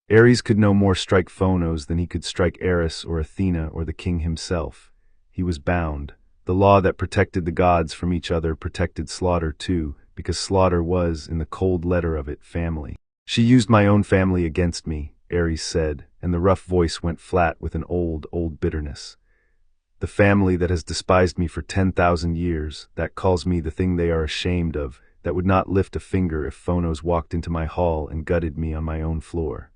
Ares could no more strike Phonos than he could strike Eris or Athena or the king himself. He was bound. The law that protected the gods from each other protected slaughter too, because slaughter was, in the cold letter of it, family. She used my own family against me, Ares said, and the rough voice went flat with an old bitterness. The family that has despised me for 10,000 years, that calls me the thing they are ashamed of, that would not lift a finger if Phonos walked into my hall and gutted me on my own floor.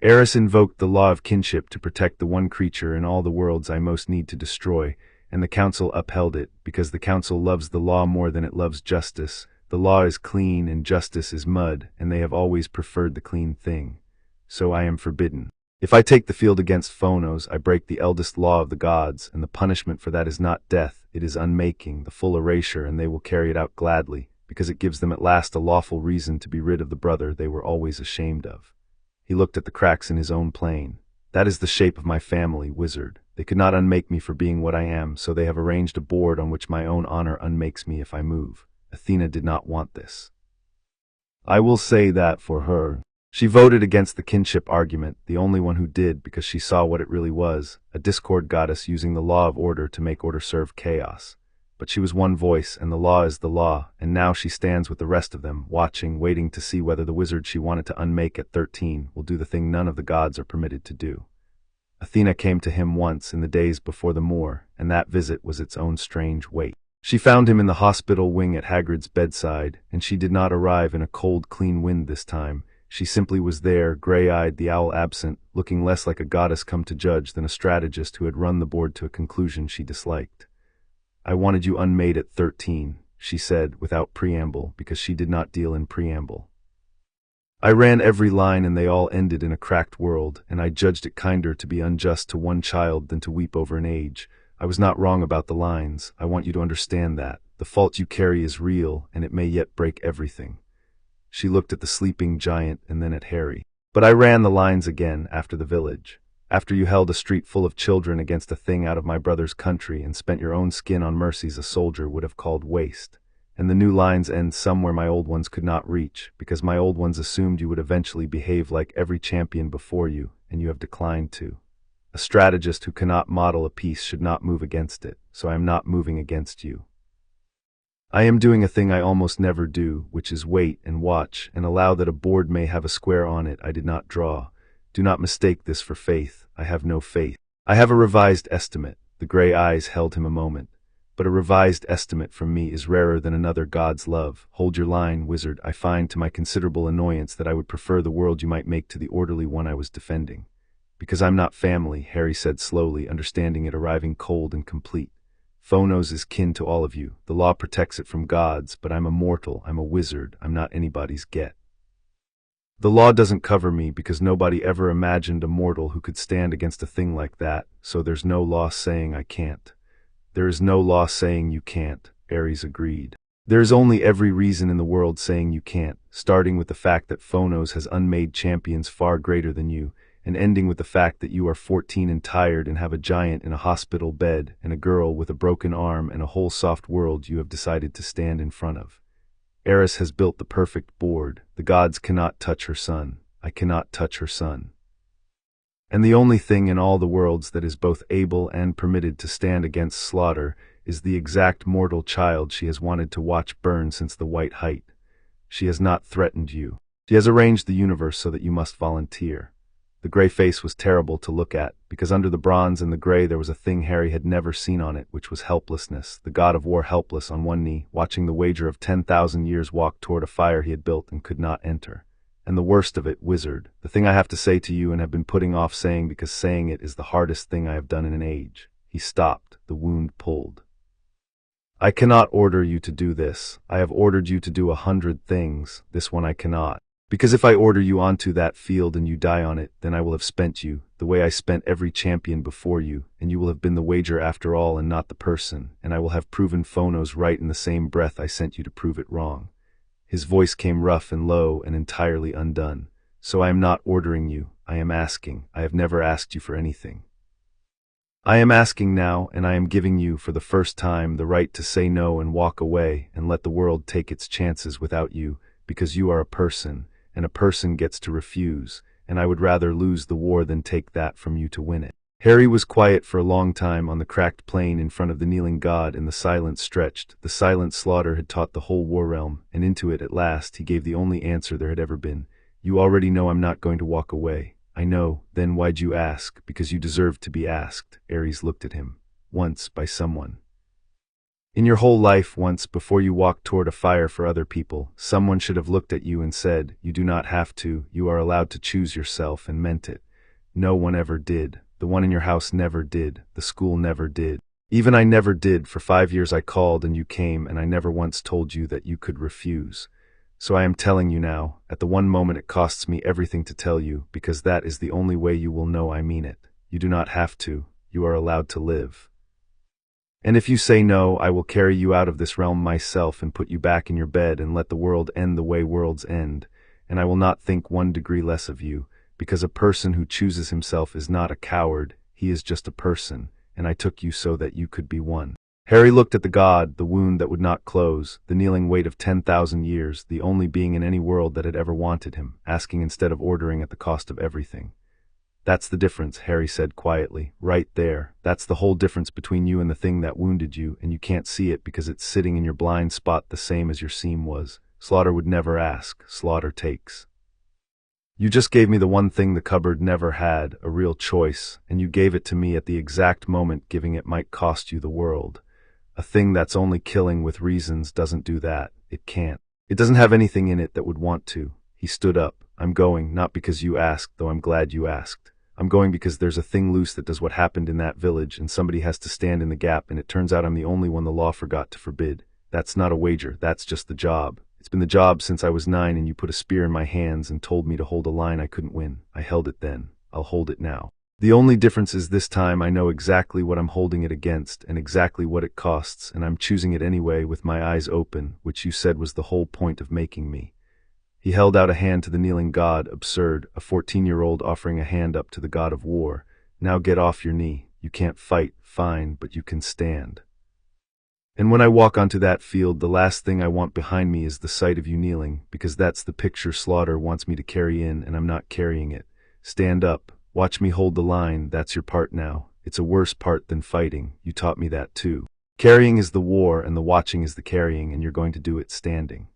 Eris invoked the law of kinship to protect the one creature in all the worlds I most need to destroy, and the council upheld it, because the council loves the law more than it loves justice. The law is clean and justice is mud, and they have always preferred the clean thing. So I am forbidden. If I take the field against Phonos, I break the eldest law of the gods, and the punishment for that is not death, it is unmaking, the full erasure, and they will carry it out gladly, because it gives them at last a lawful reason to be rid of the brother they were always ashamed of. He looked at the cracks in his own plane. That is the shape of my family, wizard. They could not unmake me for being what I am, so they have arranged a board on which my own honor unmakes me if I move. Athena did not want this. I will say that for her. She voted against the kinship argument, the only one who did, because she saw what it really was, a discord goddess using the law of order to make order serve chaos. But she was one voice, and the law is the law, and now she stands with the rest of them, watching, waiting to see whether the wizard she wanted to unmake at 13 will do the thing none of the gods are permitted to do. Athena came to him once in the days before the Moor, and that visit was its own strange wait. She found him in the hospital wing at Hagrid's bedside, and she did not arrive in a cold, clean wind this time. She simply was there, gray-eyed, the owl absent, looking less like a goddess come to judge than a strategist who had run the board to a conclusion she disliked. I wanted you unmade at 13, she said, without preamble, because she did not deal in preamble. I ran every line and they all ended in a cracked world, and I judged it kinder to be unjust to one child than to weep over an age. I was not wrong about the lines. I want you to understand that. The fault you carry is real, and it may yet break everything. She looked at the sleeping giant and then at Harry. But I ran the lines again after the village. After you held a street full of children against a thing out of my brother's country and spent your own skin on mercies a soldier would have called waste. And the new lines end somewhere my old ones could not reach, because my old ones assumed you would eventually behave like every champion before you, and you have declined to. A strategist who cannot model a piece should not move against it, so I am not moving against you. I am doing a thing I almost never do, which is wait and watch and allow that a board may have a square on it I did not draw. Do not mistake this for faith. I have no faith. I have a revised estimate. The gray eyes held him a moment. But a revised estimate from me is rarer than another god's love. Hold your line, wizard. I find to my considerable annoyance that I would prefer the world you might make to the orderly one I was defending. Because I'm not family, Harry said slowly, understanding it arriving cold and complete. Phonos is kin to all of you. The law protects it from gods, but I'm a mortal, I'm a wizard, I'm not anybody's get. The law doesn't cover me because nobody ever imagined a mortal who could stand against a thing like that, so there's no law saying I can't. There is no law saying you can't, Ares agreed. There is only every reason in the world saying you can't, starting with the fact that Phonos has unmade champions far greater than you, and ending with the fact that you are 14 and tired and have a giant in a hospital bed and a girl with a broken arm and a whole soft world you have decided to stand in front of. Eris has built the perfect board. The gods cannot touch her son. I cannot touch her son. And the only thing in all the worlds that is both able and permitted to stand against slaughter is the exact mortal child she has wanted to watch burn since the White Height. She has not threatened you. She has arranged the universe so that you must volunteer. The gray face was terrible to look at, because under the bronze and the gray there was a thing Harry had never seen on it, which was helplessness, the god of war helpless on one knee, watching the wager of 10,000 years walk toward a fire he had built and could not enter. And the worst of it, wizard, the thing I have to say to you and have been putting off saying because saying it is the hardest thing I have done in an age. He stopped, the wound pulled. I cannot order you to do this. I have ordered you to do 100 things. This one I cannot. Because if I order you onto that field and you die on it, then I will have spent you, the way I spent every champion before you, and you will have been the wager after all and not the person, and I will have proven Phonos right in the same breath I sent you to prove it wrong. His voice came rough and low and entirely undone. So I am not ordering you, I am asking. I have never asked you for anything. I am asking now, and I am giving you, for the first time, the right to say no and walk away and let the world take its chances without you, because you are a person, and a person gets to refuse, and I would rather lose the war than take that from you to win it. Harry was quiet for a long time on the cracked plain in front of the kneeling god, and the silence stretched. The silent slaughter had taught the whole war realm, and into it at last he gave the only answer there had ever been. You already know I'm not going to walk away. I know, then why'd you ask? Because you deserve to be asked. Ares looked at him. Once, by someone. In your whole life, once, before you walked toward a fire for other people, someone should have looked at you and said, you do not have to, you are allowed to choose yourself, and meant it. No one ever did. The one in your house never did. The school never did. Even I never did. For 5 years I called and you came, and I never once told you that you could refuse. So I am telling you now, at the one moment it costs me everything to tell you, because that is the only way you will know I mean it. You do not have to. You are allowed to live. And if you say no, I will carry you out of this realm myself and put you back in your bed and let the world end the way worlds end. And I will not think 1 degree less of you, because a person who chooses himself is not a coward, he is just a person, and I took you so that you could be one. Harry looked at the god, the wound that would not close, the kneeling weight of 10,000 years, the only being in any world that had ever wanted him, asking instead of ordering at the cost of everything. That's the difference, Harry said quietly, right there. That's the whole difference between you and the thing that wounded you, and you can't see it because it's sitting in your blind spot the same as your seam was. Slaughter would never ask, slaughter takes. You just gave me the one thing the cupboard never had, a real choice, and you gave it to me at the exact moment giving it might cost you the world. A thing that's only killing with reasons doesn't do that. It can't. It doesn't have anything in it that would want to. He stood up. I'm going, not because you asked, though I'm glad you asked. I'm going because there's a thing loose that does what happened in that village, and somebody has to stand in the gap, and it turns out I'm the only one the law forgot to forbid. That's not a wager, that's just the job. It's been the job since I was 9, and you put a spear in my hands and told me to hold a line I couldn't win. I held it then. I'll hold it now. The only difference is this time I know exactly what I'm holding it against and exactly what it costs, and I'm choosing it anyway with my eyes open, which you said was the whole point of making me. He held out a hand to the kneeling god, absurd, a 14-year-old offering a hand up to the god of war. Now get off your knee. You can't fight, fine, but you can stand. And when I walk onto that field, the last thing I want behind me is the sight of you kneeling, because that's the picture Slaughter wants me to carry in, and I'm not carrying it. Stand up. Watch me hold the line. That's your part now. It's a worse part than fighting. You taught me that too. Carrying is the war, and the watching is the carrying, and you're going to do it standing.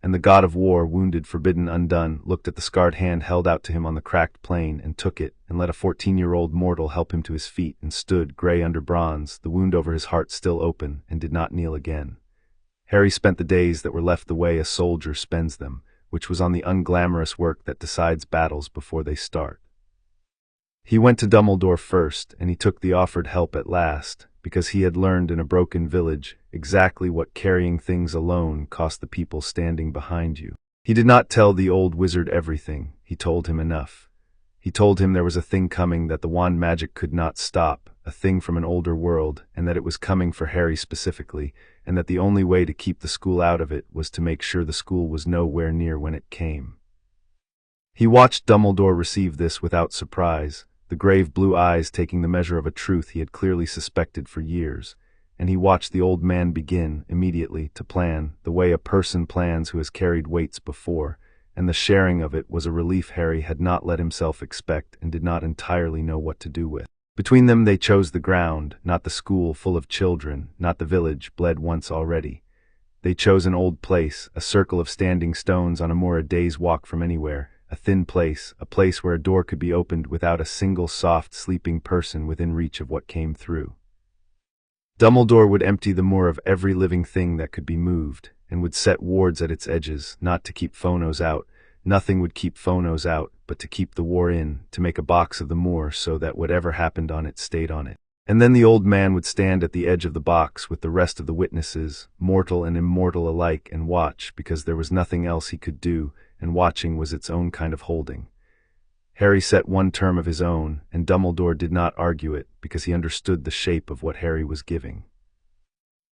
And the god of war, wounded, forbidden, undone, looked at the scarred hand held out to him on the cracked plain, and took it, and let a 14-year-old mortal help him to his feet, and stood, gray under bronze, the wound over his heart still open, and did not kneel again. Harry spent the days that were left the way a soldier spends them, which was on the unglamorous work that decides battles before they start. He went to Dumbledore first, and he took the offered help at last, because he had learned in a broken village exactly what carrying things alone cost the people standing behind you. He did not tell the old wizard everything. He told him enough. He told him there was a thing coming that the wand magic could not stop, a thing from an older world, and that it was coming for Harry specifically, and that the only way to keep the school out of it was to make sure the school was nowhere near when it came. He watched Dumbledore receive this without surprise, the grave blue eyes taking the measure of a truth he had clearly suspected for years, and he watched the old man begin, immediately, to plan, the way a person plans who has carried weights before, and the sharing of it was a relief Harry had not let himself expect and did not entirely know what to do with. Between them they chose the ground, not the school full of children, not the village, bled once already. They chose an old place, a circle of standing stones on a moor a day's walk from anywhere, a thin place, a place where a door could be opened without a single soft, sleeping person within reach of what came through. Dumbledore would empty the moor of every living thing that could be moved, and would set wards at its edges, not to keep Phonos out. Nothing would keep Phonos out, but to keep the war in, to make a box of the moor so that whatever happened on it stayed on it. And then the old man would stand at the edge of the box with the rest of the witnesses, mortal and immortal alike, and watch, because there was nothing else he could do, and watching was its own kind of holding. Harry set one term of his own, and Dumbledore did not argue it, because he understood the shape of what Harry was giving.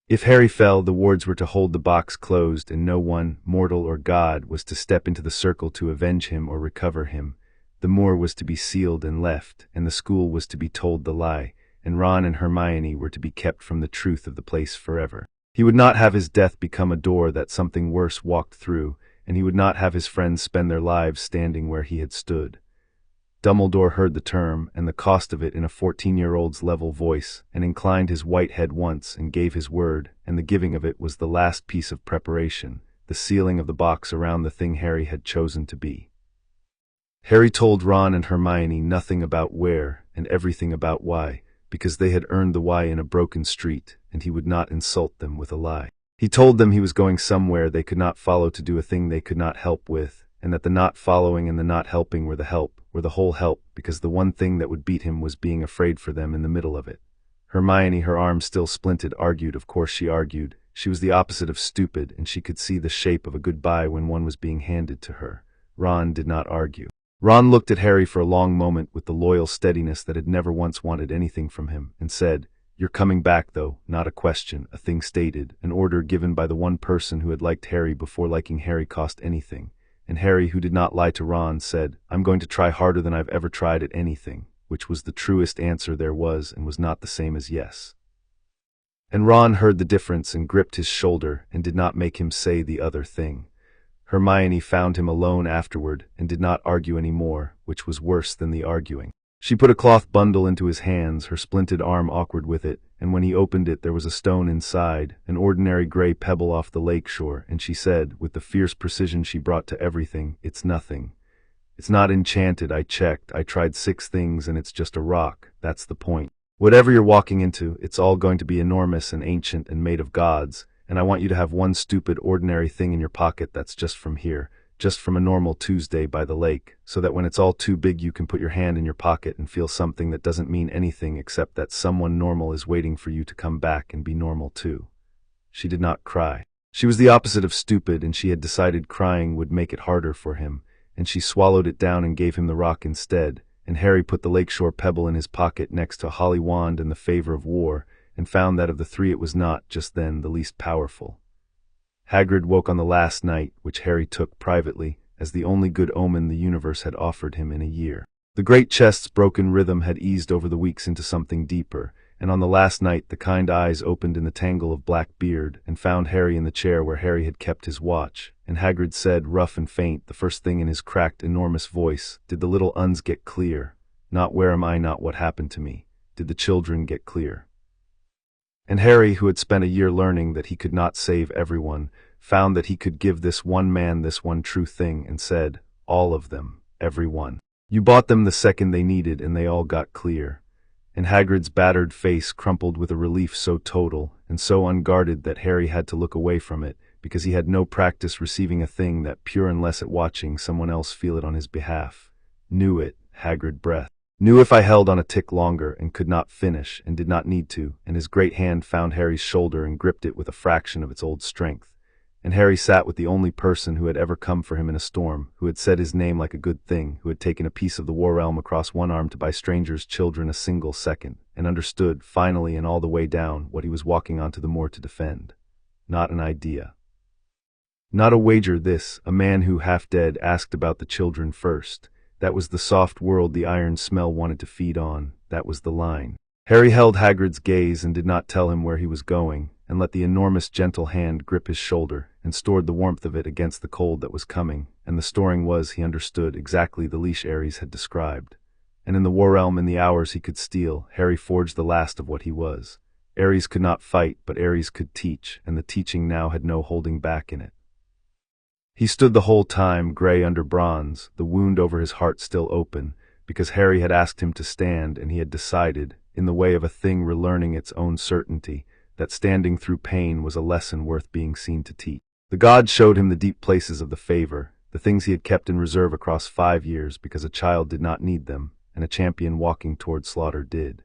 If Harry fell, the wards were to hold the box closed, and no one, mortal or god, was to step into the circle to avenge him or recover him. The moor was to be sealed and left, and the school was to be told the lie, and Ron and Hermione were to be kept from the truth of the place forever. He would not have his death become a door that something worse walked through, and he would not have his friends spend their lives standing where he had stood. Dumbledore heard the term, and the cost of it, in a 14-year-old's level voice, and inclined his white head once, and gave his word, and the giving of it was the last piece of preparation, the sealing of the box around the thing Harry had chosen to be. Harry told Ron and Hermione nothing about where, and everything about why, because they had earned the why in a broken street, and he would not insult them with a lie. He told them he was going somewhere they could not follow to do a thing they could not help with, and that the not following and the not helping were the help, were the whole help, because the one thing that would beat him was being afraid for them in the middle of it. Hermione, her arm still splinted, argued. Of course she argued. She was the opposite of stupid, and she could see the shape of a goodbye when one was being handed to her. Ron did not argue. Ron looked at Harry for a long moment with the loyal steadiness that had never once wanted anything from him, and said, "You're coming back, though." Not a question, a thing stated, an order given by the one person who had liked Harry before liking Harry cost anything. And Harry, who did not lie to Ron, said, "I'm going to try harder than I've ever tried at anything," which was the truest answer there was, and was not the same as yes. And Ron heard the difference and gripped his shoulder, and did not make him say the other thing. Hermione found him alone afterward, and did not argue any more, which was worse than the arguing. She put a cloth bundle into his hands, her splinted arm awkward with it, and when he opened it there was a stone inside, an ordinary gray pebble off the lake shore, and she said, with the fierce precision she brought to everything, "It's nothing. It's not enchanted. I checked. I tried 6 things, and it's just a rock. That's the point. Whatever you're walking into, it's all going to be enormous and ancient and made of gods, and I want you to have one stupid, ordinary thing in your pocket that's just from here, just from a normal Tuesday by the lake, so that when it's all too big you can put your hand in your pocket and feel something that doesn't mean anything except that someone normal is waiting for you to come back and be normal too." She did not cry. She was the opposite of stupid, and she had decided crying would make it harder for him, and she swallowed it down and gave him the rock instead, and Harry put the lakeshore pebble in his pocket next to a holly wand and the favor of war, and found that of the 3 it was not, just then, the least powerful. Hagrid woke on the last night, which Harry took privately, as the only good omen the universe had offered him in a year. The great chest's broken rhythm had eased over the weeks into something deeper, and on the last night the kind eyes opened in the tangle of black beard, and found Harry in the chair where Harry had kept his watch, and Hagrid said, rough and faint, the first thing in his cracked, enormous voice, "Did the little uns get clear? Not where am I, not what happened to me. Did the children get clear?" And Harry, who had spent a year learning that he could not save everyone, found that he could give this one man this one true thing, and said, "All of them, every one. You bought them the second they needed, and they all got clear." And Hagrid's battered face crumpled with a relief so total and so unguarded that Harry had to look away from it, because he had no practice receiving a thing that pure unless at watching someone else feel it on his behalf. Knew it, Hagrid breathed. Knew if I held on a tick longer and could not finish and did not need to, and his great hand found Harry's shoulder and gripped it with a fraction of its old strength. And Harry sat with the only person who had ever come for him in a storm, who had said his name like a good thing, who had taken a piece of the war realm across one arm to buy strangers' children a single second, and understood, finally and all the way down, what he was walking onto the moor to defend. Not an idea. Not a wager this, a man who, half dead, asked about the children first. That was the soft world the iron smell wanted to feed on. That was the line. Harry held Hagrid's gaze and did not tell him where he was going, and let the enormous gentle hand grip his shoulder, and stored the warmth of it against the cold that was coming, and the storing was, he understood, exactly the leash Ares had described. And in the war realm, in the hours he could steal, Harry forged the last of what he was. Ares could not fight, but Ares could teach, and the teaching now had no holding back in it. He stood the whole time, gray under bronze, the wound over his heart still open, because Harry had asked him to stand, and he had decided, in the way of a thing relearning its own certainty, that standing through pain was a lesson worth being seen to teach. The gods showed him the deep places of the favor, the things he had kept in reserve across 5 years because a child did not need them, and a champion walking toward slaughter did.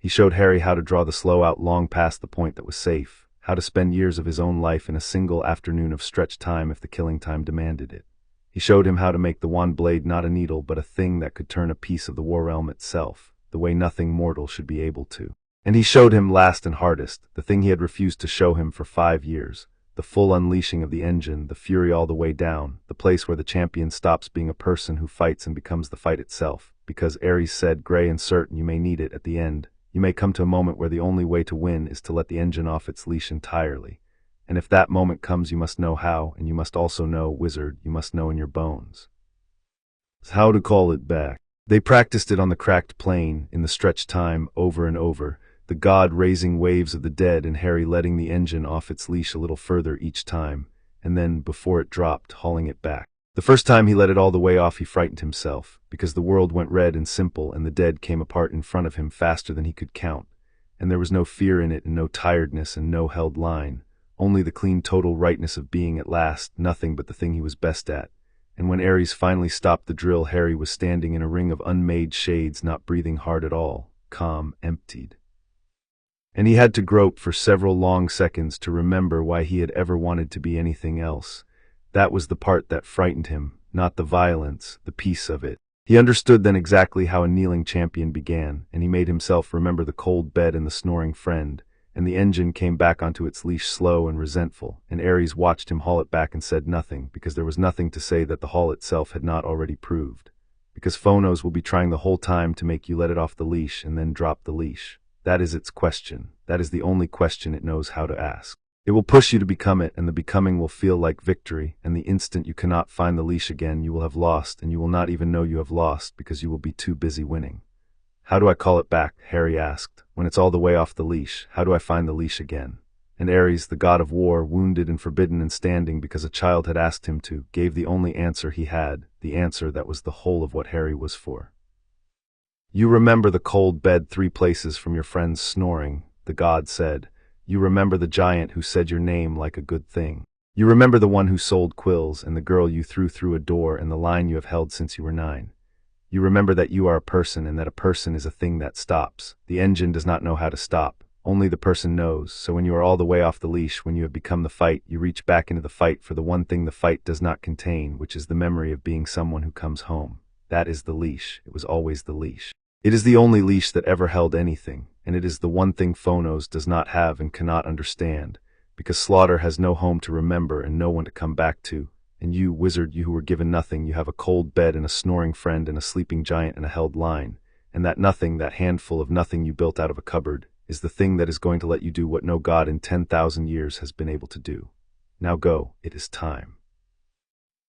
He showed Harry how to draw the slow out long past the point that was safe, how to spend years of his own life in a single afternoon of stretched time if the killing time demanded it. He showed him how to make the wand blade not a needle but a thing that could turn a piece of the war realm itself, the way nothing mortal should be able to. And he showed him last and hardest, the thing he had refused to show him for 5 years, the full unleashing of the engine, the fury all the way down, the place where the champion stops being a person who fights and becomes the fight itself, because Ares said, gray and certain, you may need it at the end. You may come to a moment where the only way to win is to let the engine off its leash entirely. And if that moment comes, you must know how, and you must also know, wizard, you must know in your bones how to call it back. They practiced it on the cracked plane, in the stretched time, over and over, the god raising waves of the dead and Harry letting the engine off its leash a little further each time, and then, before it dropped, hauling it back. The first time he let it all the way off, he frightened himself, because the world went red and simple and the dead came apart in front of him faster than he could count, and there was no fear in it and no tiredness and no held line, only the clean total rightness of being at last, nothing but the thing he was best at. And when Ares finally stopped the drill, Harry was standing in a ring of unmade shades, not breathing hard at all, calm, emptied. And he had to grope for several long seconds to remember why he had ever wanted to be anything else. That was the part that frightened him, not the violence, the peace of it. He understood then exactly how a kneeling champion began, and he made himself remember the cold bed and the snoring friend, and the engine came back onto its leash slow and resentful, and Ares watched him haul it back and said nothing, because there was nothing to say that the haul itself had not already proved. Because Phonos will be trying the whole time to make you let it off the leash and then drop the leash. That is its question. That is the only question it knows how to ask. It will push you to become it, and the becoming will feel like victory, and the instant you cannot find the leash again, you will have lost, and you will not even know you have lost, because you will be too busy winning. How do I call it back? Harry asked. When it's all the way off the leash, how do I find the leash again? And Ares, the god of war, wounded and forbidden and standing because a child had asked him to, gave the only answer he had, the answer that was the whole of what Harry was for. You remember the cold bed 3 places from your friend's snoring, the god said. You remember the giant who said your name like a good thing. You remember the one who sold quills, and the girl you threw through a door, and the line you have held since you were 9. You remember that you are a person, and that a person is a thing that stops. The engine does not know how to stop. Only the person knows. So when you are all the way off the leash, when you have become the fight, you reach back into the fight for the one thing the fight does not contain, which is the memory of being someone who comes home. That is the leash. It was always the leash. It is the only leash that ever held anything, and it is the one thing Phonos does not have and cannot understand, because slaughter has no home to remember and no one to come back to. And you, wizard, you who were given nothing, you have a cold bed and a snoring friend and a sleeping giant and a held line, and that nothing, that handful of nothing you built out of a cupboard, is the thing that is going to let you do what no god in 10,000 years has been able to do. Now go, it is time.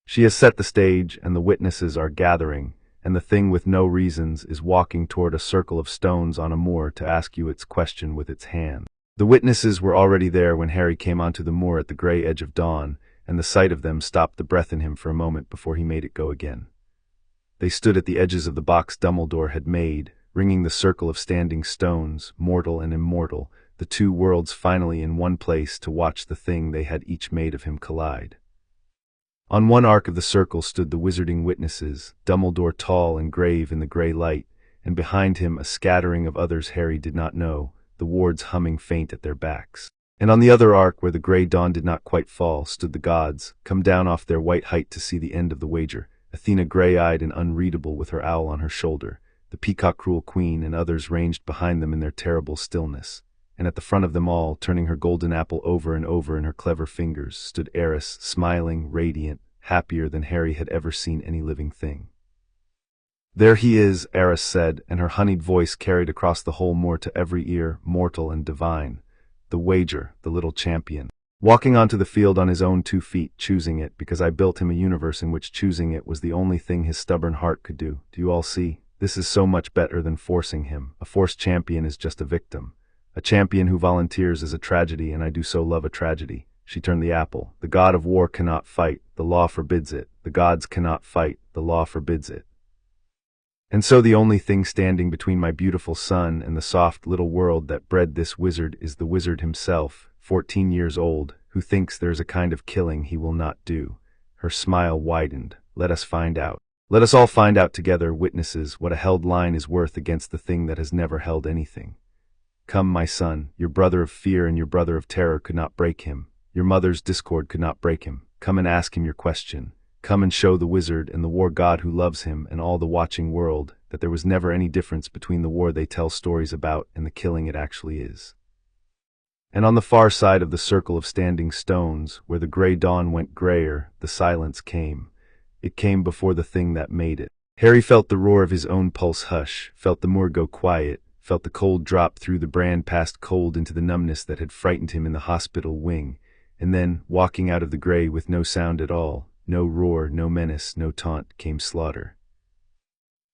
She has set the stage, and the witnesses are gathering, and the thing with no reasons is walking toward a circle of stones on a moor to ask you its question with its hand. The witnesses were already there when Harry came onto the moor at the gray edge of dawn, and the sight of them stopped the breath in him for a moment before he made it go again. They stood at the edges of the box Dumbledore had made, ringing the circle of standing stones, mortal and immortal, the 2 worlds finally in one place to watch the thing they had each made of him collide. On one arc of the circle stood the wizarding witnesses, Dumbledore tall and grave in the gray light, and behind him a scattering of others Harry did not know, the wards humming faint at their backs. And on the other arc, where the gray dawn did not quite fall, stood the gods, come down off their white height to see the end of the wager, Athena gray-eyed and unreadable with her owl on her shoulder, the peacock cruel queen and others ranged behind them in their terrible stillness. And at the front of them all, turning her golden apple over and over in her clever fingers, stood Eris, smiling, radiant, happier than Harry had ever seen any living thing. There he is, Eris said, and her honeyed voice carried across the whole moor to every ear, mortal and divine. The wager, the little champion. Walking onto the field on his own 2 feet, choosing it, because I built him a universe in which choosing it was the only thing his stubborn heart could do. Do you all see? This is so much better than forcing him. A forced champion is just a victim. A champion who volunteers is a tragedy, and I do so love a tragedy. She turned the apple. The god of war cannot fight. The law forbids it. The gods cannot fight. The law forbids it. And so the only thing standing between my beautiful son and the soft little world that bred this wizard is the wizard himself, 14 years old, who thinks there's a kind of killing he will not do. Her smile widened. Let us find out. Let us all find out together, witnesses, what a held line is worth against the thing that has never held anything. Come, my son, your brother of fear and your brother of terror could not break him. Your mother's discord could not break him. Come and ask him your question. Come and show the wizard and the war god who loves him and all the watching world that there was never any difference between the war they tell stories about and the killing it actually is. And on the far side of the circle of standing stones, where the gray dawn went grayer, the silence came. It came before the thing that made it. Harry felt the roar of his own pulse hush, felt the moor go quiet, felt the cold drop through the brand past cold into the numbness that had frightened him in the hospital wing, and then, walking out of the gray with no sound at all, no roar, no menace, no taunt, came slaughter.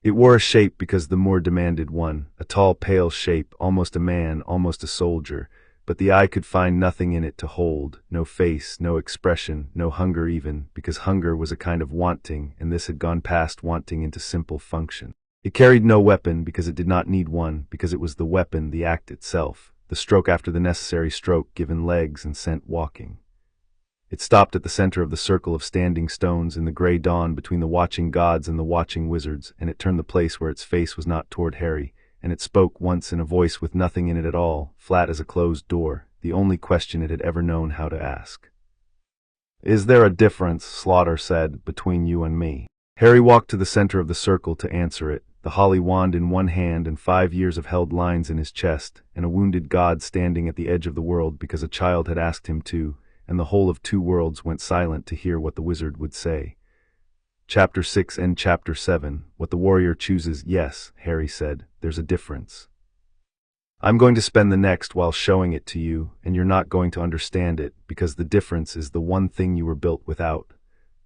It wore a shape because the moor demanded one, a tall, pale shape, almost a man, almost a soldier, but the eye could find nothing in it to hold, no face, no expression, no hunger even, because hunger was a kind of wanting, and this had gone past wanting into simple function. It carried no weapon because it did not need one, because it was the weapon, the act itself, the stroke after the necessary stroke given legs and sent walking. It stopped at the center of the circle of standing stones in the gray dawn between the watching gods and the watching wizards, and it turned the place where its face was not toward Harry, and it spoke once in a voice with nothing in it at all, flat as a closed door, the only question it had ever known how to ask. "Is there a difference," Slaughter said, "between you and me?" Harry walked to the center of the circle to answer it, the holly wand in one hand and 5 years of held lines in his chest, and a wounded god standing at the edge of the world because a child had asked him to, and the whole of 2 worlds went silent to hear what the wizard would say. Chapter 6 and Chapter 7, What the Warrior Chooses. Yes, Harry said, there's a difference. I'm going to spend the next while showing it to you, and you're not going to understand it, because the difference is the one thing you were built without.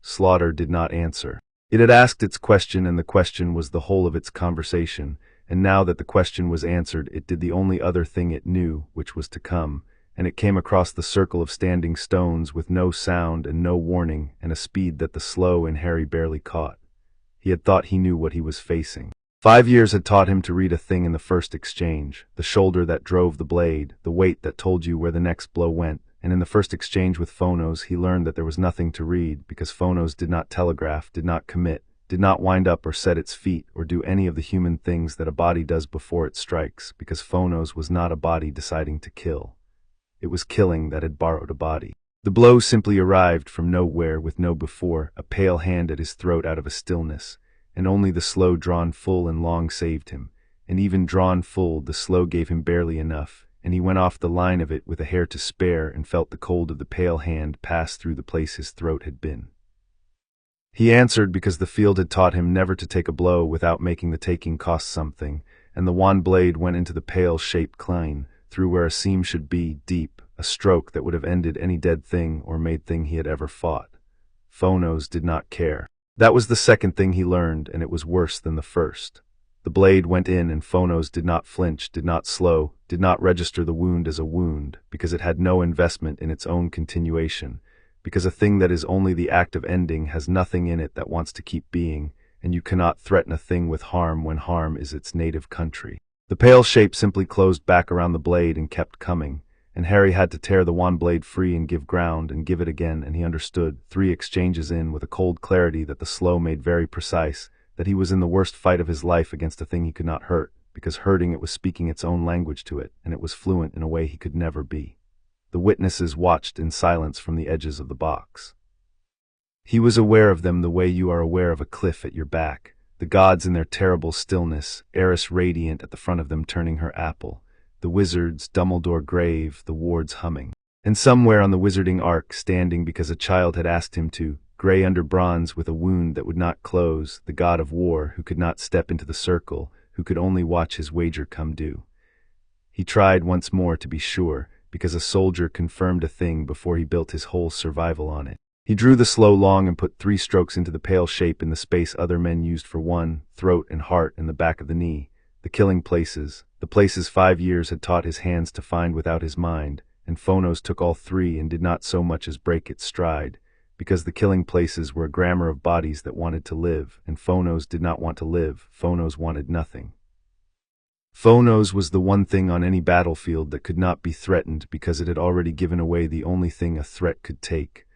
Slaughter did not answer. It had asked its question, and the question was the whole of its conversation, and now that the question was answered, it did the only other thing it knew, which was to come, and it came across the circle of standing stones with no sound and no warning, and a speed that the slow and Harry barely caught. He had thought he knew what he was facing. 5 years had taught him to read a thing in the first exchange, the shoulder that drove the blade, the weight that told you where the next blow went, and in the first exchange with Phonos he learned that there was nothing to read, because Phonos did not telegraph, did not commit, did not wind up or set its feet, or do any of the human things that a body does before it strikes, because Phonos was not a body deciding to kill. It was killing that had borrowed a body. The blow simply arrived from nowhere with no before, a pale hand at his throat out of a stillness, and only the slow drawn full and long saved him, and even drawn full the slow gave him barely enough, and he went off the line of it with a hair to spare and felt the cold of the pale hand pass through the place his throat had been. He answered because the field had taught him never to take a blow without making the taking cost something, and the wand blade went into the pale-shaped cline, through where a seam should be, deep, a stroke that would have ended any dead thing or made thing he had ever fought. Phonos did not care. That was the second thing he learned, and it was worse than the first. The blade went in, and Phonos did not flinch, did not slow, did not register the wound as a wound, because it had no investment in its own continuation, because a thing that is only the act of ending has nothing in it that wants to keep being, and you cannot threaten a thing with harm when harm is its native country. The pale shape simply closed back around the blade and kept coming, and Harry had to tear the wand blade free and give ground and give it again, and he understood, 3 exchanges in, with a cold clarity that the slow made very precise, that he was in the worst fight of his life against a thing he could not hurt, because hurting it was speaking its own language to it, and it was fluent in a way he could never be. The witnesses watched in silence from the edges of the box. He was aware of them the way you are aware of a cliff at your back, the gods in their terrible stillness, Eris radiant at the front of them turning her apple, the wizards, Dumbledore grave, the wards humming. And somewhere on the wizarding arc, standing because a child had asked him to, gray under bronze with a wound that would not close, the god of war who could not step into the circle, who could only watch his wager come due. He tried once more to be sure, because a soldier confirmed a thing before he built his whole survival on it. He drew the slow long and put 3 strokes into the pale shape in the space other men used for one, throat and heart and the back of the knee, the killing places, the places 5 years had taught his hands to find without his mind, and Phonos took all 3 and did not so much as break its stride, because the killing places were a grammar of bodies that wanted to live, and Phonos did not want to live, Phonos wanted nothing. Phonos was the one thing on any battlefield that could not be threatened because it had already given away the only thing a threat could take.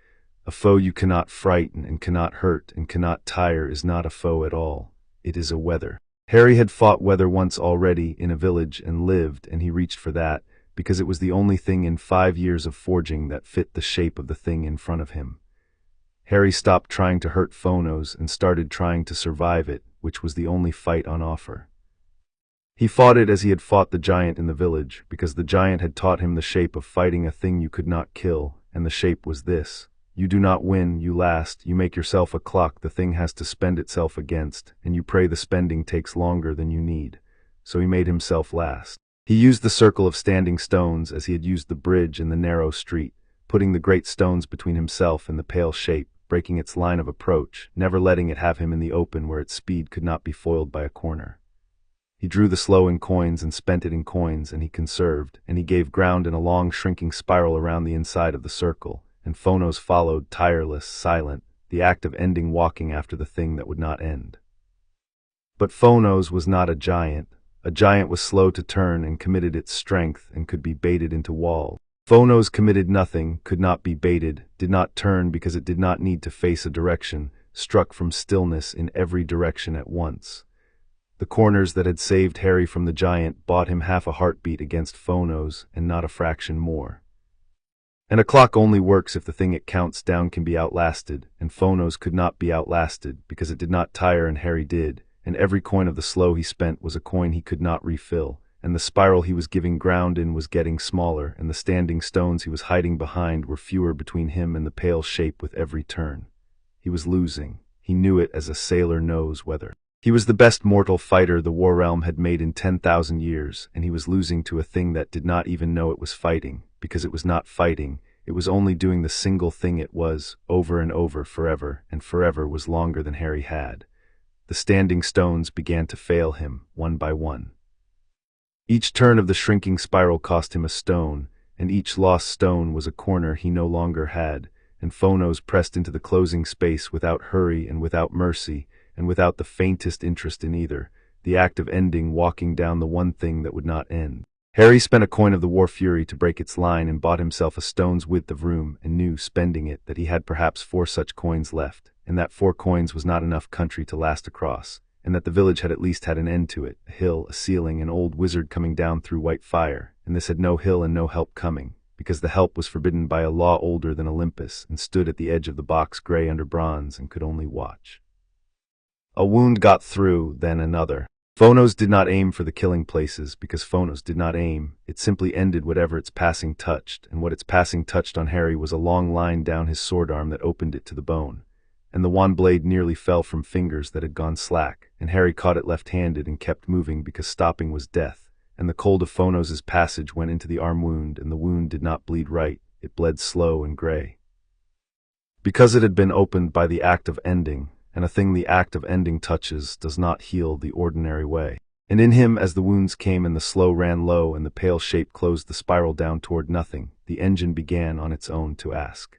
A foe you cannot frighten and cannot hurt and cannot tire is not a foe at all. It is a weather. Harry had fought weather once already in a village and lived, and he reached for that, because it was the only thing in 5 years of forging that fit the shape of the thing in front of him. Harry stopped trying to hurt Phonos and started trying to survive it, which was the only fight on offer. He fought it as he had fought the giant in the village, because the giant had taught him the shape of fighting a thing you could not kill, and the shape was this. You do not win, you last, you make yourself a clock the thing has to spend itself against, and you pray the spending takes longer than you need. So he made himself last. He used the circle of standing stones as he had used the bridge in the narrow street, putting the great stones between himself and the pale shape, breaking its line of approach, never letting it have him in the open where its speed could not be foiled by a corner. He drew the slow in coins and spent it in coins, and he conserved, and he gave ground in a long shrinking spiral around the inside of the circle, and Phonos followed, tireless, silent, the act of ending walking after the thing that would not end. But Phonos was not a giant. A giant was slow to turn and committed its strength and could be baited into walls. Phonos committed nothing, could not be baited, did not turn because it did not need to face a direction, struck from stillness in every direction at once. The corners that had saved Harry from the giant bought him half a heartbeat against Phonos and not a fraction more. And a clock only works if the thing it counts down can be outlasted, and Phonos could not be outlasted because it did not tire and Harry did, and every coin of the slow he spent was a coin he could not refill, and the spiral he was giving ground in was getting smaller, and the standing stones he was hiding behind were fewer between him and the pale shape with every turn. He was losing. He knew it as a sailor knows weather. He was the best mortal fighter the War Realm had made in 10,000 years, and he was losing to a thing that did not even know it was fighting, because it was not fighting, it was only doing the single thing it was, over and over forever, and forever was longer than Harry had. The standing stones began to fail him, one by one. Each turn of the shrinking spiral cost him a stone, and each lost stone was a corner he no longer had, and Phonos pressed into the closing space without hurry and without mercy, and without the faintest interest in either, the act of ending walking down the one thing that would not end. Harry spent a coin of the war fury to break its line and bought himself a stone's width of room, and knew, spending it, that he had perhaps 4 such coins left, and that 4 coins was not enough country to last across, and that the village had at least had an end to it, a hill, a ceiling, an old wizard coming down through white fire, and this had no hill and no help coming, because the help was forbidden by a law older than Olympus, and stood at the edge of the box gray under bronze and could only watch. A wound got through, then another. Phonos did not aim for the killing places, because Phonos did not aim. It simply ended whatever its passing touched, and what its passing touched on Harry was a long line down his sword arm that opened it to the bone. And the wand blade nearly fell from fingers that had gone slack, and Harry caught it left-handed and kept moving because stopping was death, and the cold of Phonos's passage went into the arm wound, and the wound did not bleed right, it bled slow and gray. Because it had been opened by the act of ending, and a thing the act of ending touches does not heal the ordinary way. And in him, as the wounds came and the slow ran low and the pale shape closed the spiral down toward nothing, the engine began on its own to ask.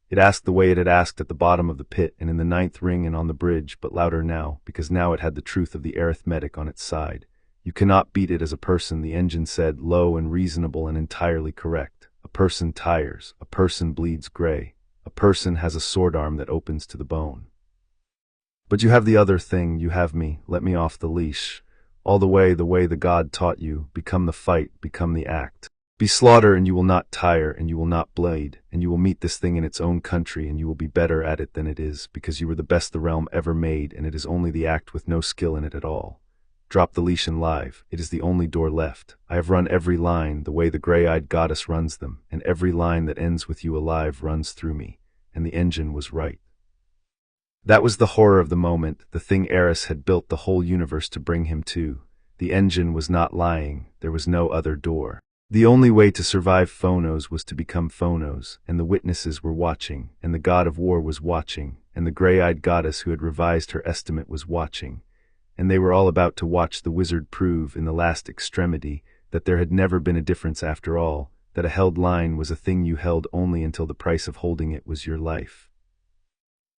It asked the way it had asked at the bottom of the pit and in the 9th ring and on the bridge, but louder now, because now it had the truth of the arithmetic on its side. You cannot beat it as a person, the engine said, low and reasonable and entirely correct. A person tires, a person bleeds gray, a person has a sword arm that opens to the bone. But you have the other thing, you have me, let me off the leash. All the way the God taught you, become the fight, become the act. Be slaughter and you will not tire and you will not bleed, and you will meet this thing in its own country and you will be better at it than it is, because you were the best the realm ever made and it is only the act with no skill in it at all. Drop the leash and live, it is the only door left. I have run every line the way the gray-eyed goddess runs them, and every line that ends with you alive runs through me, and the engine was right. That was the horror of the moment, the thing Eris had built the whole universe to bring him to. The engine was not lying, there was no other door. The only way to survive Phonos was to become Phonos, and the witnesses were watching, and the god of war was watching, and the gray-eyed goddess who had revised her estimate was watching, and they were all about to watch the wizard prove, in the last extremity, that there had never been a difference after all, that a held line was a thing you held only until the price of holding it was your life.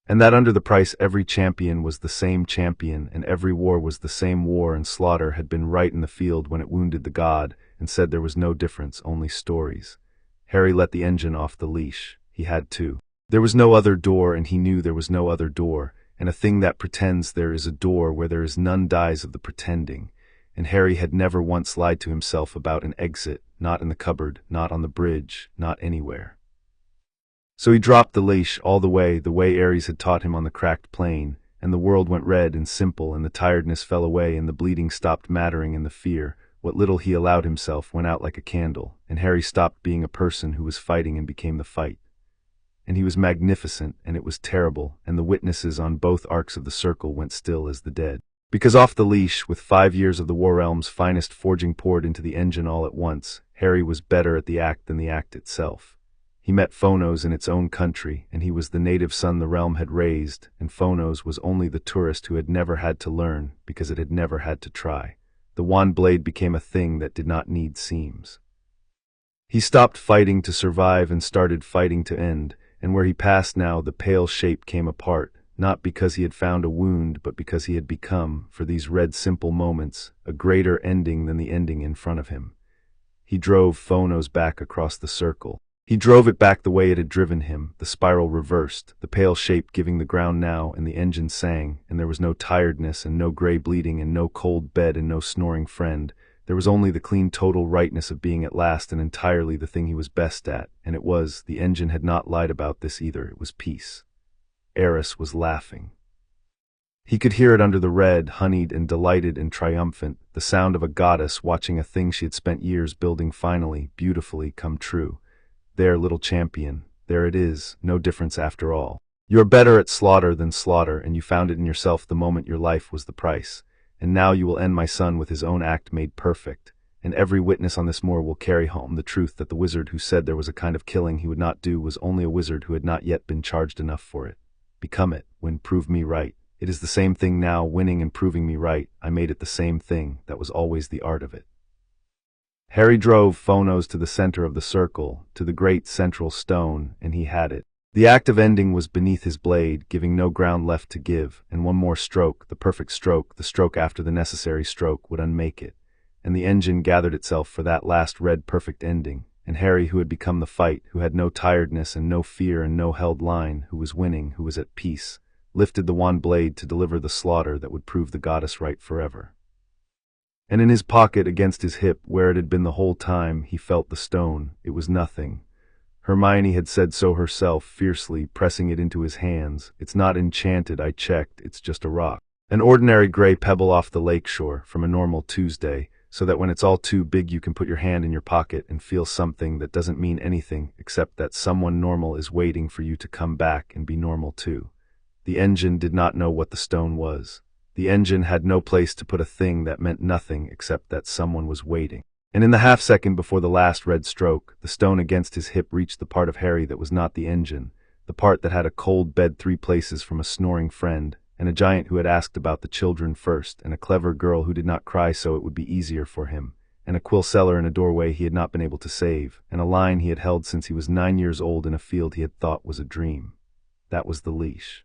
And that under the price every champion was the same champion, and every war was the same war, and slaughter had been right in the field when it wounded the god, and said there was no difference, only stories. Harry let the engine off the leash. He had to. There was no other door, and he knew there was no other door, and a thing that pretends there is a door where there is none dies of the pretending, and Harry had never once lied to himself about an exit, not in the cupboard, not on the bridge, not anywhere. So he dropped the leash all the way Ares had taught him on the cracked plane, and the world went red and simple, and the tiredness fell away, and the bleeding stopped mattering, and the fear, what little he allowed himself, went out like a candle, and Harry stopped being a person who was fighting and became the fight. And he was magnificent, and it was terrible, and the witnesses on both arcs of the circle went still as the dead. Because off the leash, with 5 years of the War Realm's finest forging poured into the engine all at once, Harry was better at the act than the act itself. He met Phonos in its own country, and he was the native son the realm had raised, and Phonos was only the tourist who had never had to learn, because it had never had to try. The wand blade became a thing that did not need seams. He stopped fighting to survive and started fighting to end, and where he passed now the pale shape came apart, not because he had found a wound, but because he had become, for these red simple moments, a greater ending than the ending in front of him. He drove Phonos back across the circle. He drove it back the way it had driven him, the spiral reversed, the pale shape giving the ground now, and the engine sang, and there was no tiredness and no gray bleeding and no cold bed and no snoring friend. There was only the clean total rightness of being at last and entirely the thing he was best at, and it was, the engine had not lied about this either, it was peace. Eris was laughing. He could hear it under the red, honeyed and delighted and triumphant, the sound of a goddess watching a thing she had spent years building finally, beautifully, come true. There, little champion, there it is, no difference after all. You are better at slaughter than slaughter, and you found it in yourself the moment your life was the price. And now you will end my son with his own act made perfect, and every witness on this moor will carry home the truth that the wizard who said there was a kind of killing he would not do was only a wizard who had not yet been charged enough for it. Become it, win, prove me right. It is the same thing now, winning and proving me right. I made it the same thing, that was always the art of it. Harry drove Phonos to the center of the circle, to the great central stone, and he had it. The act of ending was beneath his blade, giving no ground left to give, and one more stroke, the perfect stroke, the stroke after the necessary stroke, would unmake it. And the engine gathered itself for that last red perfect ending, and Harry, who had become the fight, who had no tiredness and no fear and no held line, who was winning, who was at peace, lifted the wand blade to deliver the slaughter that would prove the goddess right forever. And in his pocket against his hip, where it had been the whole time, he felt the stone. It was nothing. Hermione had said so herself, fiercely, pressing it into his hands. It's not enchanted, I checked, it's just a rock. An ordinary gray pebble off the lakeshore, from a normal Tuesday, so that when it's all too big you can put your hand in your pocket and feel something that doesn't mean anything, except that someone normal is waiting for you to come back and be normal too. The engine did not know what the stone was. The engine had no place to put a thing that meant nothing except that someone was waiting. And in the half-second before the last red stroke, the stone against his hip reached the part of Harry that was not the engine, the part that had a cold bed 3 places from a snoring friend, and a giant who had asked about the children first, and a clever girl who did not cry so it would be easier for him, and a quill seller in a doorway he had not been able to save, and a line he had held since he was 9 years old in a field he had thought was a dream. That was the leash.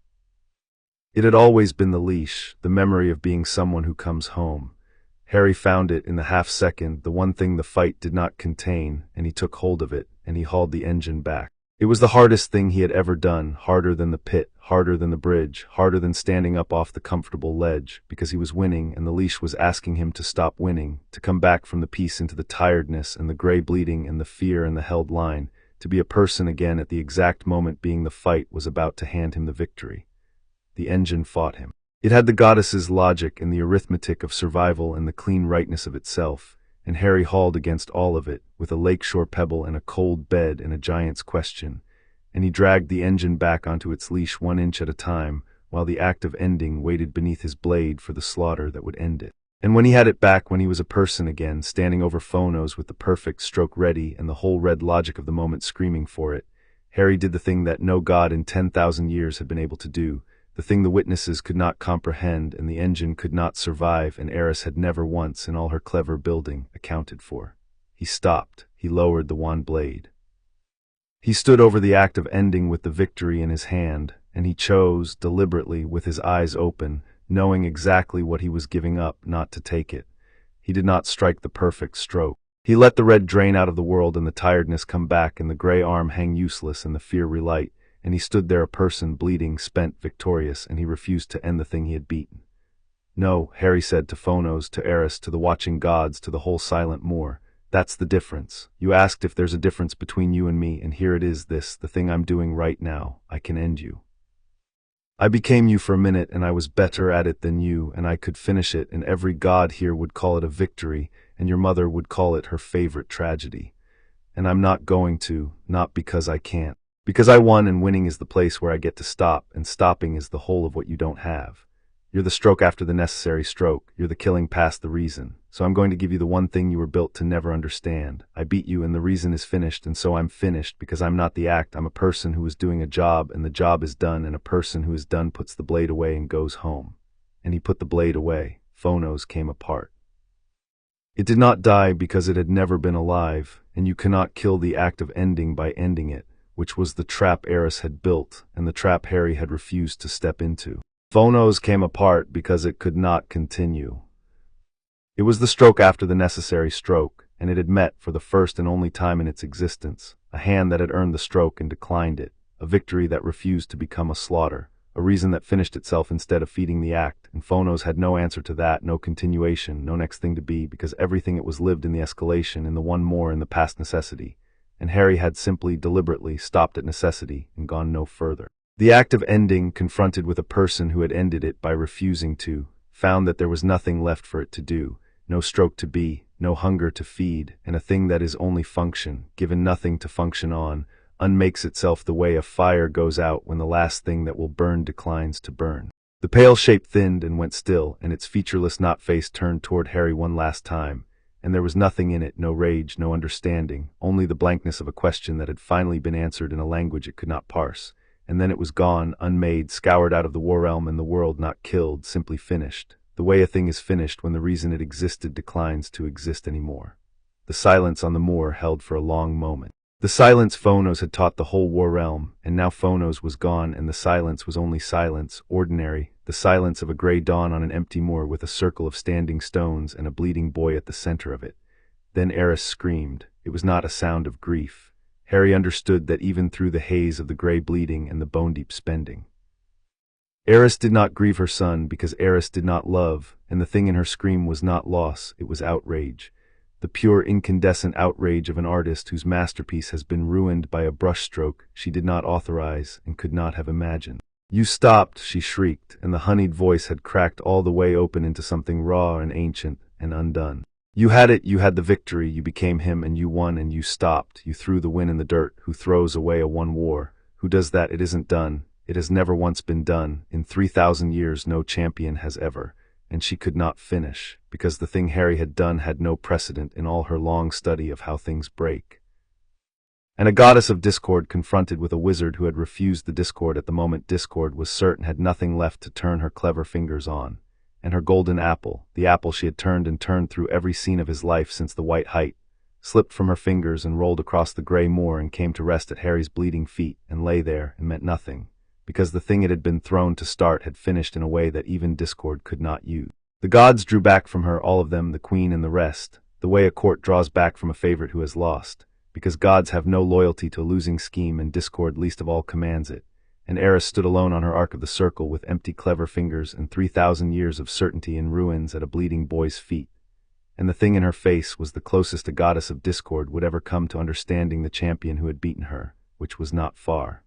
It had always been the leash, the memory of being someone who comes home. Harry found it in the half-second, the one thing the fight did not contain, and he took hold of it, and he hauled the engine back. It was the hardest thing he had ever done, harder than the pit, harder than the bridge, harder than standing up off the comfortable ledge, because he was winning, and the leash was asking him to stop winning, to come back from the peace into the tiredness and the gray bleeding and the fear and the held line, to be a person again at the exact moment being the fight was about to hand him the victory. The engine fought him. It had the goddess's logic and the arithmetic of survival and the clean rightness of itself, and Harry hauled against all of it, with a lakeshore pebble and a cold bed and a giant's question, and he dragged the engine back onto its leash 1 inch at a time, while the act of ending waited beneath his blade for the slaughter that would end it. And when he had it back, when he was a person again, standing over Phonos with the perfect stroke ready and the whole red logic of the moment screaming for it, Harry did the thing that no god in 10,000 years had been able to do, the thing the witnesses could not comprehend and the engine could not survive and Eris had never once, in all her clever building, accounted for. He stopped. He lowered the wand blade. He stood over the act of ending with the victory in his hand, and he chose, deliberately, with his eyes open, knowing exactly what he was giving up, not to take it. He did not strike the perfect stroke. He let the red drain out of the world and the tiredness come back and the gray arm hang useless and the fear relight, and he stood there a person, bleeding, spent, victorious, and he refused to end the thing he had beaten. No, Harry said to Phonos, to Eris, to the watching gods, to the whole silent moor. That's the difference. You asked if there's a difference between you and me, and here it is, this, the thing I'm doing right now. I can end you. I became you for a minute, and I was better at it than you, and I could finish it, and every god here would call it a victory, and your mother would call it her favorite tragedy. And I'm not going to, not because I can't. Because I won, and winning is the place where I get to stop, and stopping is the whole of what you don't have. You're the stroke after the necessary stroke. You're the killing past the reason. So I'm going to give you the one thing you were built to never understand. I beat you and the reason is finished, and so I'm finished because I'm not the act. I'm a person who is doing a job, and the job is done, and a person who is done puts the blade away and goes home. And he put the blade away. Phonos came apart. It did not die because it had never been alive, and you cannot kill the act of ending by ending it, which was the trap Eris had built, and the trap Harry had refused to step into. Phonos came apart because it could not continue. It was the stroke after the necessary stroke, and it had met, for the first and only time in its existence, a hand that had earned the stroke and declined it, a victory that refused to become a slaughter, a reason that finished itself instead of feeding the act, and Phonos had no answer to that, no continuation, no next thing to be, because everything it was lived in the escalation, in the one more, in the past necessity, and Harry had simply, deliberately, stopped at necessity and gone no further. The act of ending, confronted with a person who had ended it by refusing to, found that there was nothing left for it to do, no stroke to be, no hunger to feed, and a thing that is only function, given nothing to function on, unmakes itself the way a fire goes out when the last thing that will burn declines to burn. The pale shape thinned and went still, and its featureless knot face turned toward Harry one last time, and there was nothing in it, no rage, no understanding, only the blankness of a question that had finally been answered in a language it could not parse. And then it was gone, unmade, scoured out of the war realm, and the world not killed, simply finished. The way a thing is finished when the reason it existed declines to exist anymore. The silence on the moor held for a long moment. The silence Phonos had taught the whole war realm, and now Phonos was gone, and the silence was only silence, ordinary, the silence of a gray dawn on an empty moor with a circle of standing stones and a bleeding boy at the center of it. Then Eris screamed. It was not a sound of grief. Harry understood that even through the haze of the gray bleeding and the bone-deep spending. Eris did not grieve her son because Eris did not love, and the thing in her scream was not loss, it was outrage. The pure incandescent outrage of an artist whose masterpiece has been ruined by a brushstroke she did not authorize and could not have imagined. You stopped, she shrieked, and the honeyed voice had cracked all the way open into something raw and ancient and undone. You had it, you had the victory, you became him, and you won, and you stopped. You threw the win in the dirt. Who throws away a won war? Who does that? It isn't done. It has never once been done. In 3,000 years no champion has ever. And she could not finish, because the thing Harry had done had no precedent in all her long study of how things break. And a goddess of discord confronted with a wizard who had refused the discord at the moment discord was certain had nothing left to turn her clever fingers on. And her golden apple, the apple she had turned and turned through every scene of his life since the white height, slipped from her fingers and rolled across the gray moor and came to rest at Harry's bleeding feet and lay there and meant nothing, because the thing it had been thrown to start had finished in a way that even discord could not use. The gods drew back from her, all of them, the queen and the rest, the way a court draws back from a favorite who has lost, because gods have no loyalty to a losing scheme and discord least of all commands it. And Eris stood alone on her arc of the circle with empty clever fingers and 3,000 years of certainty in ruins at a bleeding boy's feet. And the thing in her face was the closest a goddess of discord would ever come to understanding the champion who had beaten her, which was not far.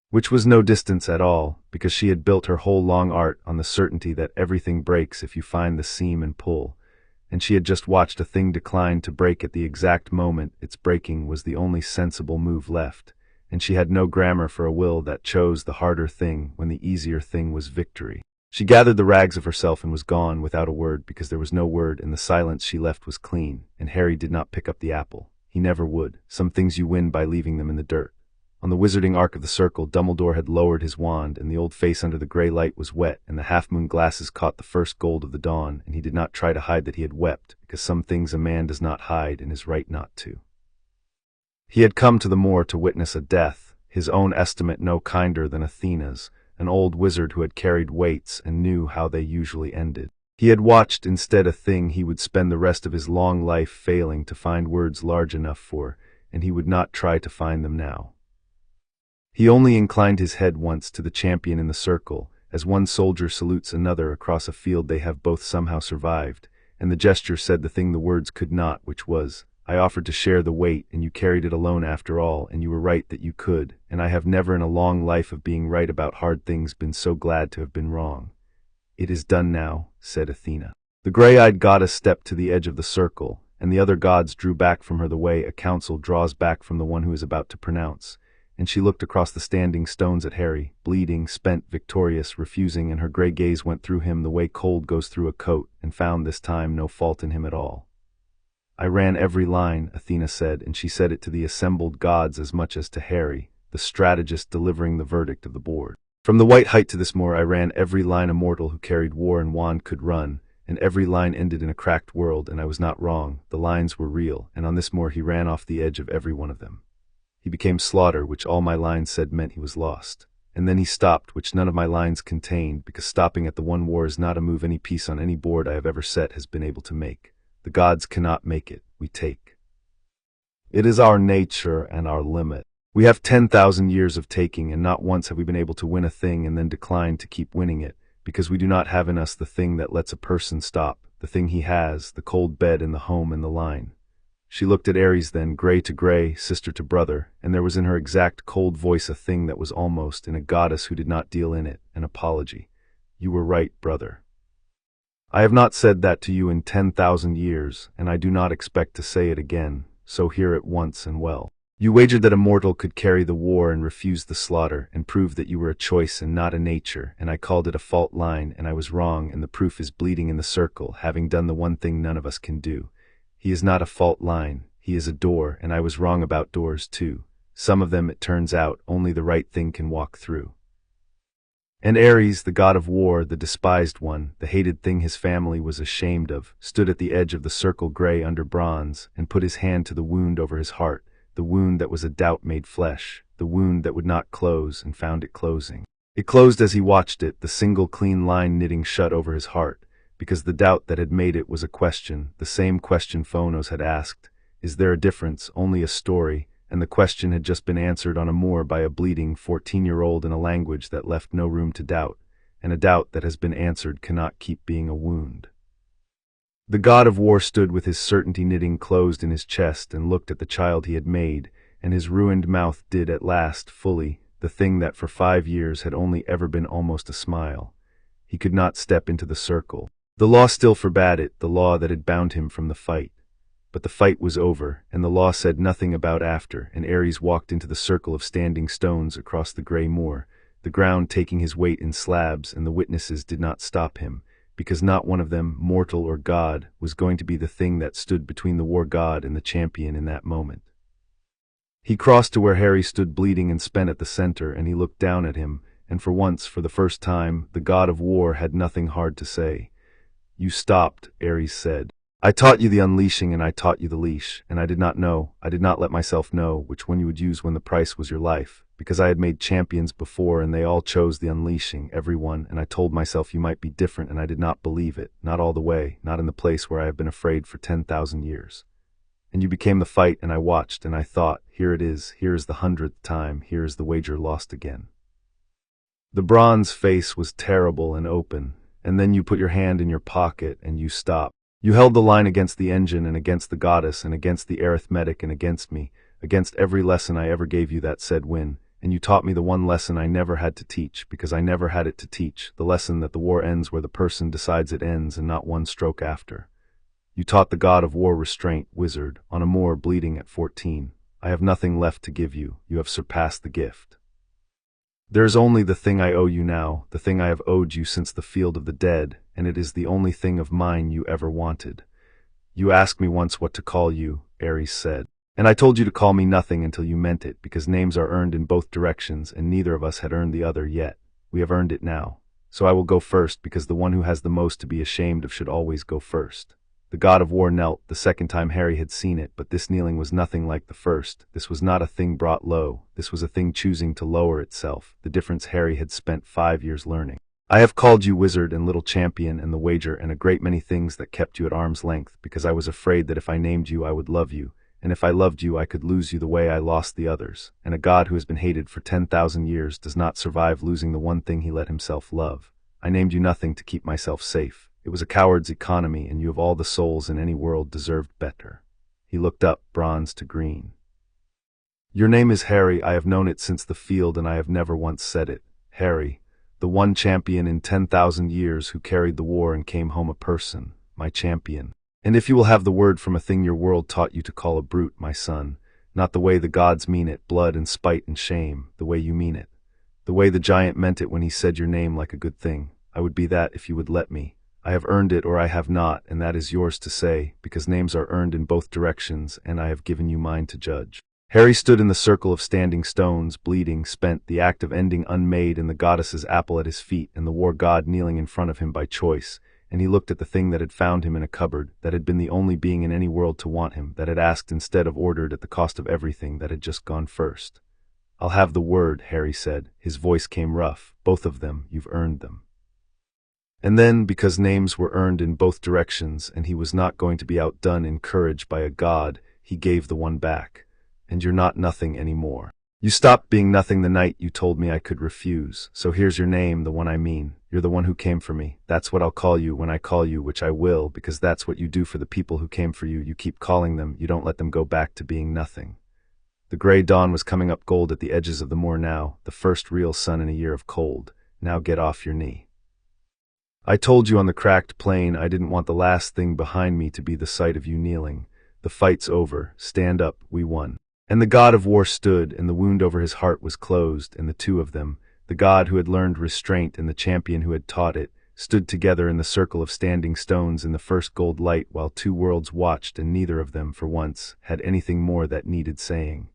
Which was no distance at all, because she had built her whole long art on the certainty that everything breaks if you find the seam and pull, and she had just watched a thing decline to break at the exact moment its breaking was the only sensible move left. And she had no grammar for a will that chose the harder thing when the easier thing was victory. She gathered the rags of herself and was gone without a word because there was no word, and the silence she left was clean, and Harry did not pick up the apple. He never would. Some things you win by leaving them in the dirt. On the wizarding arc of the circle, Dumbledore had lowered his wand, and the old face under the gray light was wet, and the half-moon glasses caught the first gold of the dawn, and he did not try to hide that he had wept, because some things a man does not hide and is right not to. He had come to the moor to witness a death, his own estimate no kinder than Athena's, an old wizard who had carried weights and knew how they usually ended. He had watched instead a thing he would spend the rest of his long life failing to find words large enough for, and he would not try to find them now. He only inclined his head once to the champion in the circle, as one soldier salutes another across a field. They have both somehow survived, and the gesture said the thing the words could not, which was, I offered to share the weight, and you carried it alone after all, and you were right that you could, and I have never in a long life of being right about hard things been so glad to have been wrong. It is done now, said Athena. The gray-eyed goddess stepped to the edge of the circle, and the other gods drew back from her the way a council draws back from the one who is about to pronounce, and she looked across the standing stones at Harry, bleeding, spent, victorious, refusing, and her gray gaze went through him the way cold goes through a coat, and found this time no fault in him at all. I ran every line, Athena said, and she said it to the assembled gods as much as to Harry, the strategist delivering the verdict of the board. From the white height to this moor I ran every line a mortal who carried war and wand could run, and every line ended in a cracked world, and I was not wrong, the lines were real, and on this moor he ran off the edge of every one of them. He became slaughter, which all my lines said meant he was lost. And then he stopped, which none of my lines contained, because stopping at the one war is not a move any piece on any board I have ever set has been able to make. The gods cannot make it, we take. It is our nature and our limit. We have 10,000 years of taking, and not once have we been able to win a thing and then decline to keep winning it, because we do not have in us the thing that lets a person stop, the thing he has, the cold bed and the home and the line. She looked at Ares then, gray to gray, sister to brother, and there was in her exact cold voice a thing that was almost, in a goddess who did not deal in it, an apology. You were right, brother. I have not said that to you in 10,000 years, and I do not expect to say it again, so hear it once and well. You wagered that a mortal could carry the war and refuse the slaughter, and prove that you were a choice and not a nature, and I called it a fault line, and I was wrong, and the proof is bleeding in the circle, having done the one thing none of us can do. He is not a fault line, he is a door, and I was wrong about doors too. Some of them, it turns out, only the right thing can walk through. And Ares, the god of war, the despised one, the hated thing his family was ashamed of, stood at the edge of the circle gray under bronze, and put his hand to the wound over his heart, the wound that was a doubt made flesh, the wound that would not close, and found it closing. It closed as he watched it, the single clean line knitting shut over his heart, because the doubt that had made it was a question, the same question Phonos had asked, is there a difference, only a story, and the question had just been answered on a moor by a bleeding 14-year-old in a language that left no room to doubt, and a doubt that has been answered cannot keep being a wound. The god of war stood with his certainty knitting closed in his chest and looked at the child he had made, and his ruined mouth did at last, fully, the thing that for 5 years had only ever been almost a smile. He could not step into the circle. The law still forbade it, the law that had bound him from the fight. But the fight was over, and the law said nothing about after, and Ares walked into the circle of standing stones across the gray moor, the ground taking his weight in slabs, and the witnesses did not stop him, because not one of them, mortal or god, was going to be the thing that stood between the war god and the champion in that moment. He crossed to where Harry stood bleeding and spent at the center, and he looked down at him, and for once, for the first time, the god of war had nothing hard to say. You stopped, Ares said. I taught you the unleashing and I taught you the leash, and I did not let myself know which one you would use when the price was your life, because I had made champions before and they all chose the unleashing, every one, and I told myself you might be different and I did not believe it, not all the way, not in the place where I have been afraid for 10,000 years. And you became the fight and I watched and I thought, here it is, here is the 100th time, here is the wager lost again. The bronze face was terrible and open, and then you put your hand in your pocket and you stopped. You held the line against the engine and against the goddess and against the arithmetic and against me, against every lesson I ever gave you that said win, and you taught me the one lesson I never had to teach, because I never had it to teach, the lesson that the war ends where the person decides it ends and not one stroke after. You taught the god of war restraint, wizard, on a moor bleeding at 14. I have nothing left to give you, you have surpassed the gift. There is only the thing I owe you now, the thing I have owed you since the field of the dead, and it is the only thing of mine you ever wanted. You asked me once what to call you, Ares said, and I told you to call me nothing until you meant it, because names are earned in both directions, and neither of us had earned the other yet. We have earned it now. So I will go first, because the one who has the most to be ashamed of should always go first. The god of war knelt, the second time Harry had seen it, but this kneeling was nothing like the first. This was not a thing brought low, this was a thing choosing to lower itself, the difference Harry had spent 5 years learning. I have called you wizard and little champion and the wager and a great many things that kept you at arm's length, because I was afraid that if I named you I would love you, and if I loved you I could lose you the way I lost the others, and a god who has been hated for 10,000 years does not survive losing the one thing he let himself love. I named you nothing to keep myself safe. It was a coward's economy, and you of all the souls in any world deserved better." He looked up, bronze to green. "Your name is Harry. I have known it since the field, and I have never once said it. Harry, the one champion in 10,000 years who carried the war and came home a person, my champion. And if you will have the word from a thing your world taught you to call a brute, my son, not the way the gods mean it, blood and spite and shame, the way you mean it. The way the giant meant it when he said your name like a good thing. I would be that if you would let me. I have earned it or I have not, and that is yours to say, because names are earned in both directions, and I have given you mine to judge." Harry stood in the circle of standing stones, bleeding, spent, the act of ending unmade, and the goddess's apple at his feet, and the war god kneeling in front of him by choice, and he looked at the thing that had found him in a cupboard, that had been the only being in any world to want him, that had asked instead of ordered at the cost of everything, that had just gone first. "I'll have the word," Harry said. His voice came rough. "Both of them, you've earned them." And then, because names were earned in both directions, and he was not going to be outdone in courage by a god, he gave the one back. "And you're not nothing anymore. You stopped being nothing the night you told me I could refuse. So here's your name, the one I mean. You're the one who came for me. That's what I'll call you when I call you, which I will, because that's what you do for the people who came for you. You keep calling them, you don't let them go back to being nothing." The gray dawn was coming up gold at the edges of the moor now, the first real sun in a year of cold. "Now get off your knee. I told you on the cracked plain I didn't want the last thing behind me to be the sight of you kneeling. The fight's over. Stand up, we won." And the god of war stood, and the wound over his heart was closed, and the two of them, the god who had learned restraint and the champion who had taught it, stood together in the circle of standing stones in the first gold light while two worlds watched, and neither of them, for once, had anything more that needed saying.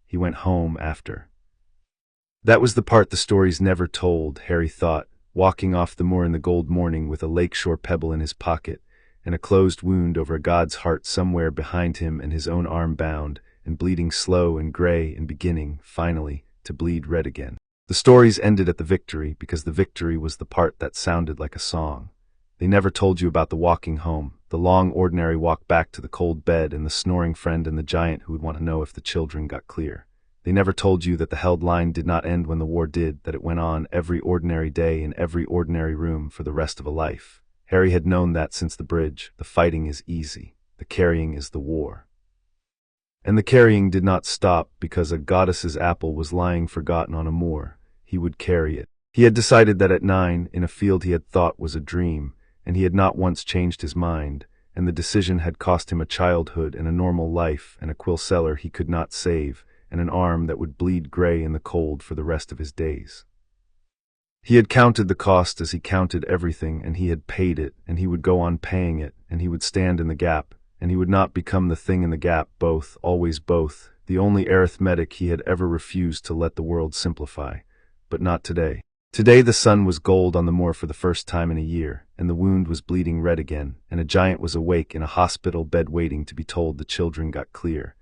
He went home after. That was the part the stories never told, Harry thought, walking off the moor in the gold morning with a lakeshore pebble in his pocket, and a closed wound over a god's heart somewhere behind him and his own arm bound, and bleeding slow and gray and beginning, finally, to bleed red again. The stories ended at the victory, because the victory was the part that sounded like a song. They never told you about the walking home, the long ordinary walk back to the cold bed, and the snoring friend and the giant who would want to know if the children got clear. They never told you that the held line did not end when the war did, that it went on every ordinary day in every ordinary room for the rest of a life. Harry had known that since the bridge. The fighting is easy. The carrying is the war. And the carrying did not stop because a goddess's apple was lying forgotten on a moor. He would carry it. He had decided that at 9, in a field he had thought was a dream, and he had not once changed his mind, and the decision had cost him a childhood and a normal life and a quill cellar he could not save, and an arm that would bleed gray in the cold for the rest of his days. He had counted the cost as he counted everything, and he had paid it, and he would go on paying it, and he would stand in the gap, and he would not become the thing in the gap, both, always both, the only arithmetic he had ever refused to let the world simplify. But not today. Today the sun was gold on the moor for the first time in a year, and the wound was bleeding red again, and a giant was awake in a hospital bed waiting to be told the children got clear,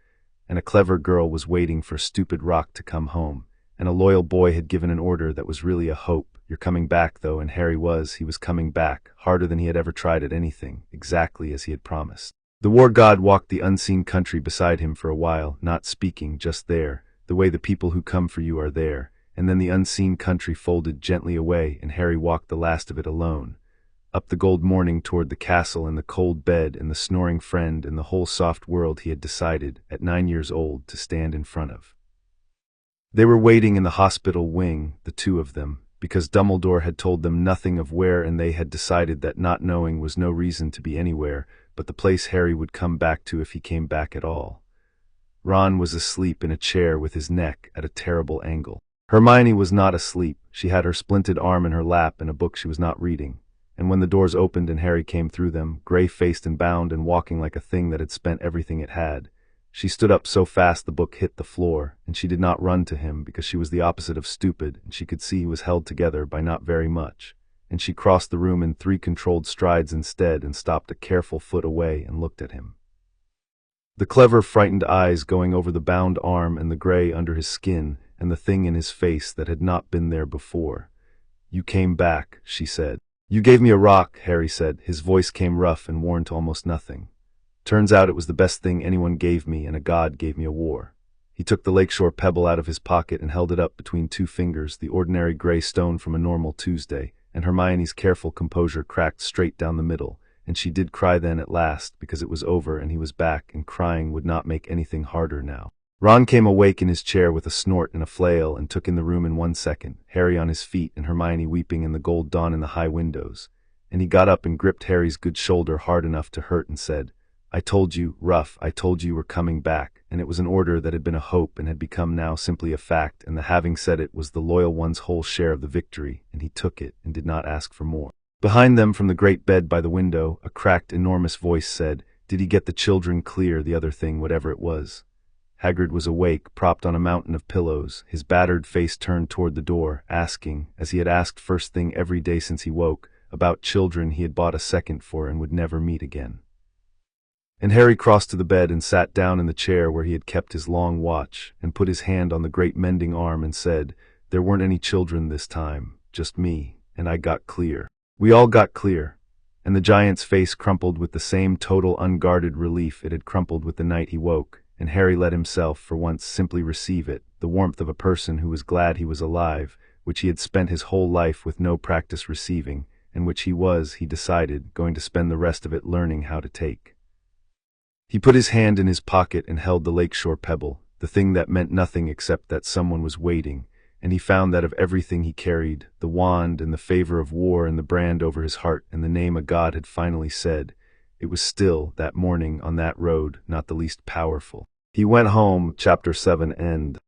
and a clever girl was waiting for a stupid rock to come home, and a loyal boy had given an order that was really a hope. You're coming back, though, and Harry he was coming back, harder than he had ever tried at anything, exactly as he had promised. The war god walked the unseen country beside him for a while, not speaking, just there, the way the people who come for you are there, and then the unseen country folded gently away, and Harry walked the last of it alone, up the gold morning toward the castle and the cold bed and the snoring friend and the whole soft world he had decided, at 9 years old, to stand in front of. They were waiting in the hospital wing, the two of them, because Dumbledore had told them nothing of where, and they had decided that not knowing was no reason to be anywhere, but the place Harry would come back to if he came back at all. Ron was asleep in a chair with his neck at a terrible angle. Hermione was not asleep. She had her splinted arm in her lap and a book she was not reading. And when the doors opened and Harry came through them, gray-faced and bound and walking like a thing that had spent everything it had, she stood up so fast the book hit the floor, and she did not run to him because she was the opposite of stupid, and she could see he was held together by not very much. And she crossed the room in 3 controlled strides instead and stopped a careful foot away and looked at him. The clever, frightened eyes going over the bound arm and the gray under his skin and the thing in his face that had not been there before. "You came back," she said. "You gave me a rock," Harry said. His voice came rough and worn to almost nothing. Turns out it was the best thing anyone gave me, and a god gave me a war. He took the lakeshore pebble out of his pocket and held it up between two fingers, the ordinary gray stone from a normal Tuesday, and Hermione's careful composure cracked straight down the middle, and she did cry then at last, because it was over and he was back, and crying would not make anything harder now. Ron came awake in his chair with a snort and a flail and took in the room in 1 second, Harry on his feet and Hermione weeping in the gold dawn in the high windows. And he got up and gripped Harry's good shoulder hard enough to hurt and said, "I told you, Ruff, I told you were coming back," and it was an order that had been a hope and had become now simply a fact, and the having said it was the loyal one's whole share of the victory, and he took it and did not ask for more. Behind them, from the great bed by the window, a cracked, enormous voice said, "Did he get the children clear, the other thing, whatever it was?" Hagrid was awake, propped on a mountain of pillows, his battered face turned toward the door, asking, as he had asked first thing every day since he woke, about children he had bought a second for and would never meet again. And Harry crossed to the bed and sat down in the chair where he had kept his long watch, and put his hand on the great mending arm and said, "There weren't any children this time, just me, and I got clear. We all got clear." And the giant's face crumpled with the same total unguarded relief it had crumpled with the night he woke, and Harry let himself, for once, simply receive it, the warmth of a person who was glad he was alive, which he had spent his whole life with no practice receiving, and which he was, he decided, going to spend the rest of it learning how to take. He put his hand in his pocket and held the lakeshore pebble, the thing that meant nothing except that someone was waiting, and he found that of everything he carried, the wand and the favor of war and the brand over his heart and the name a god had finally said, it was still, that morning on that road, not the least powerful. He went home. Chapter 7 End.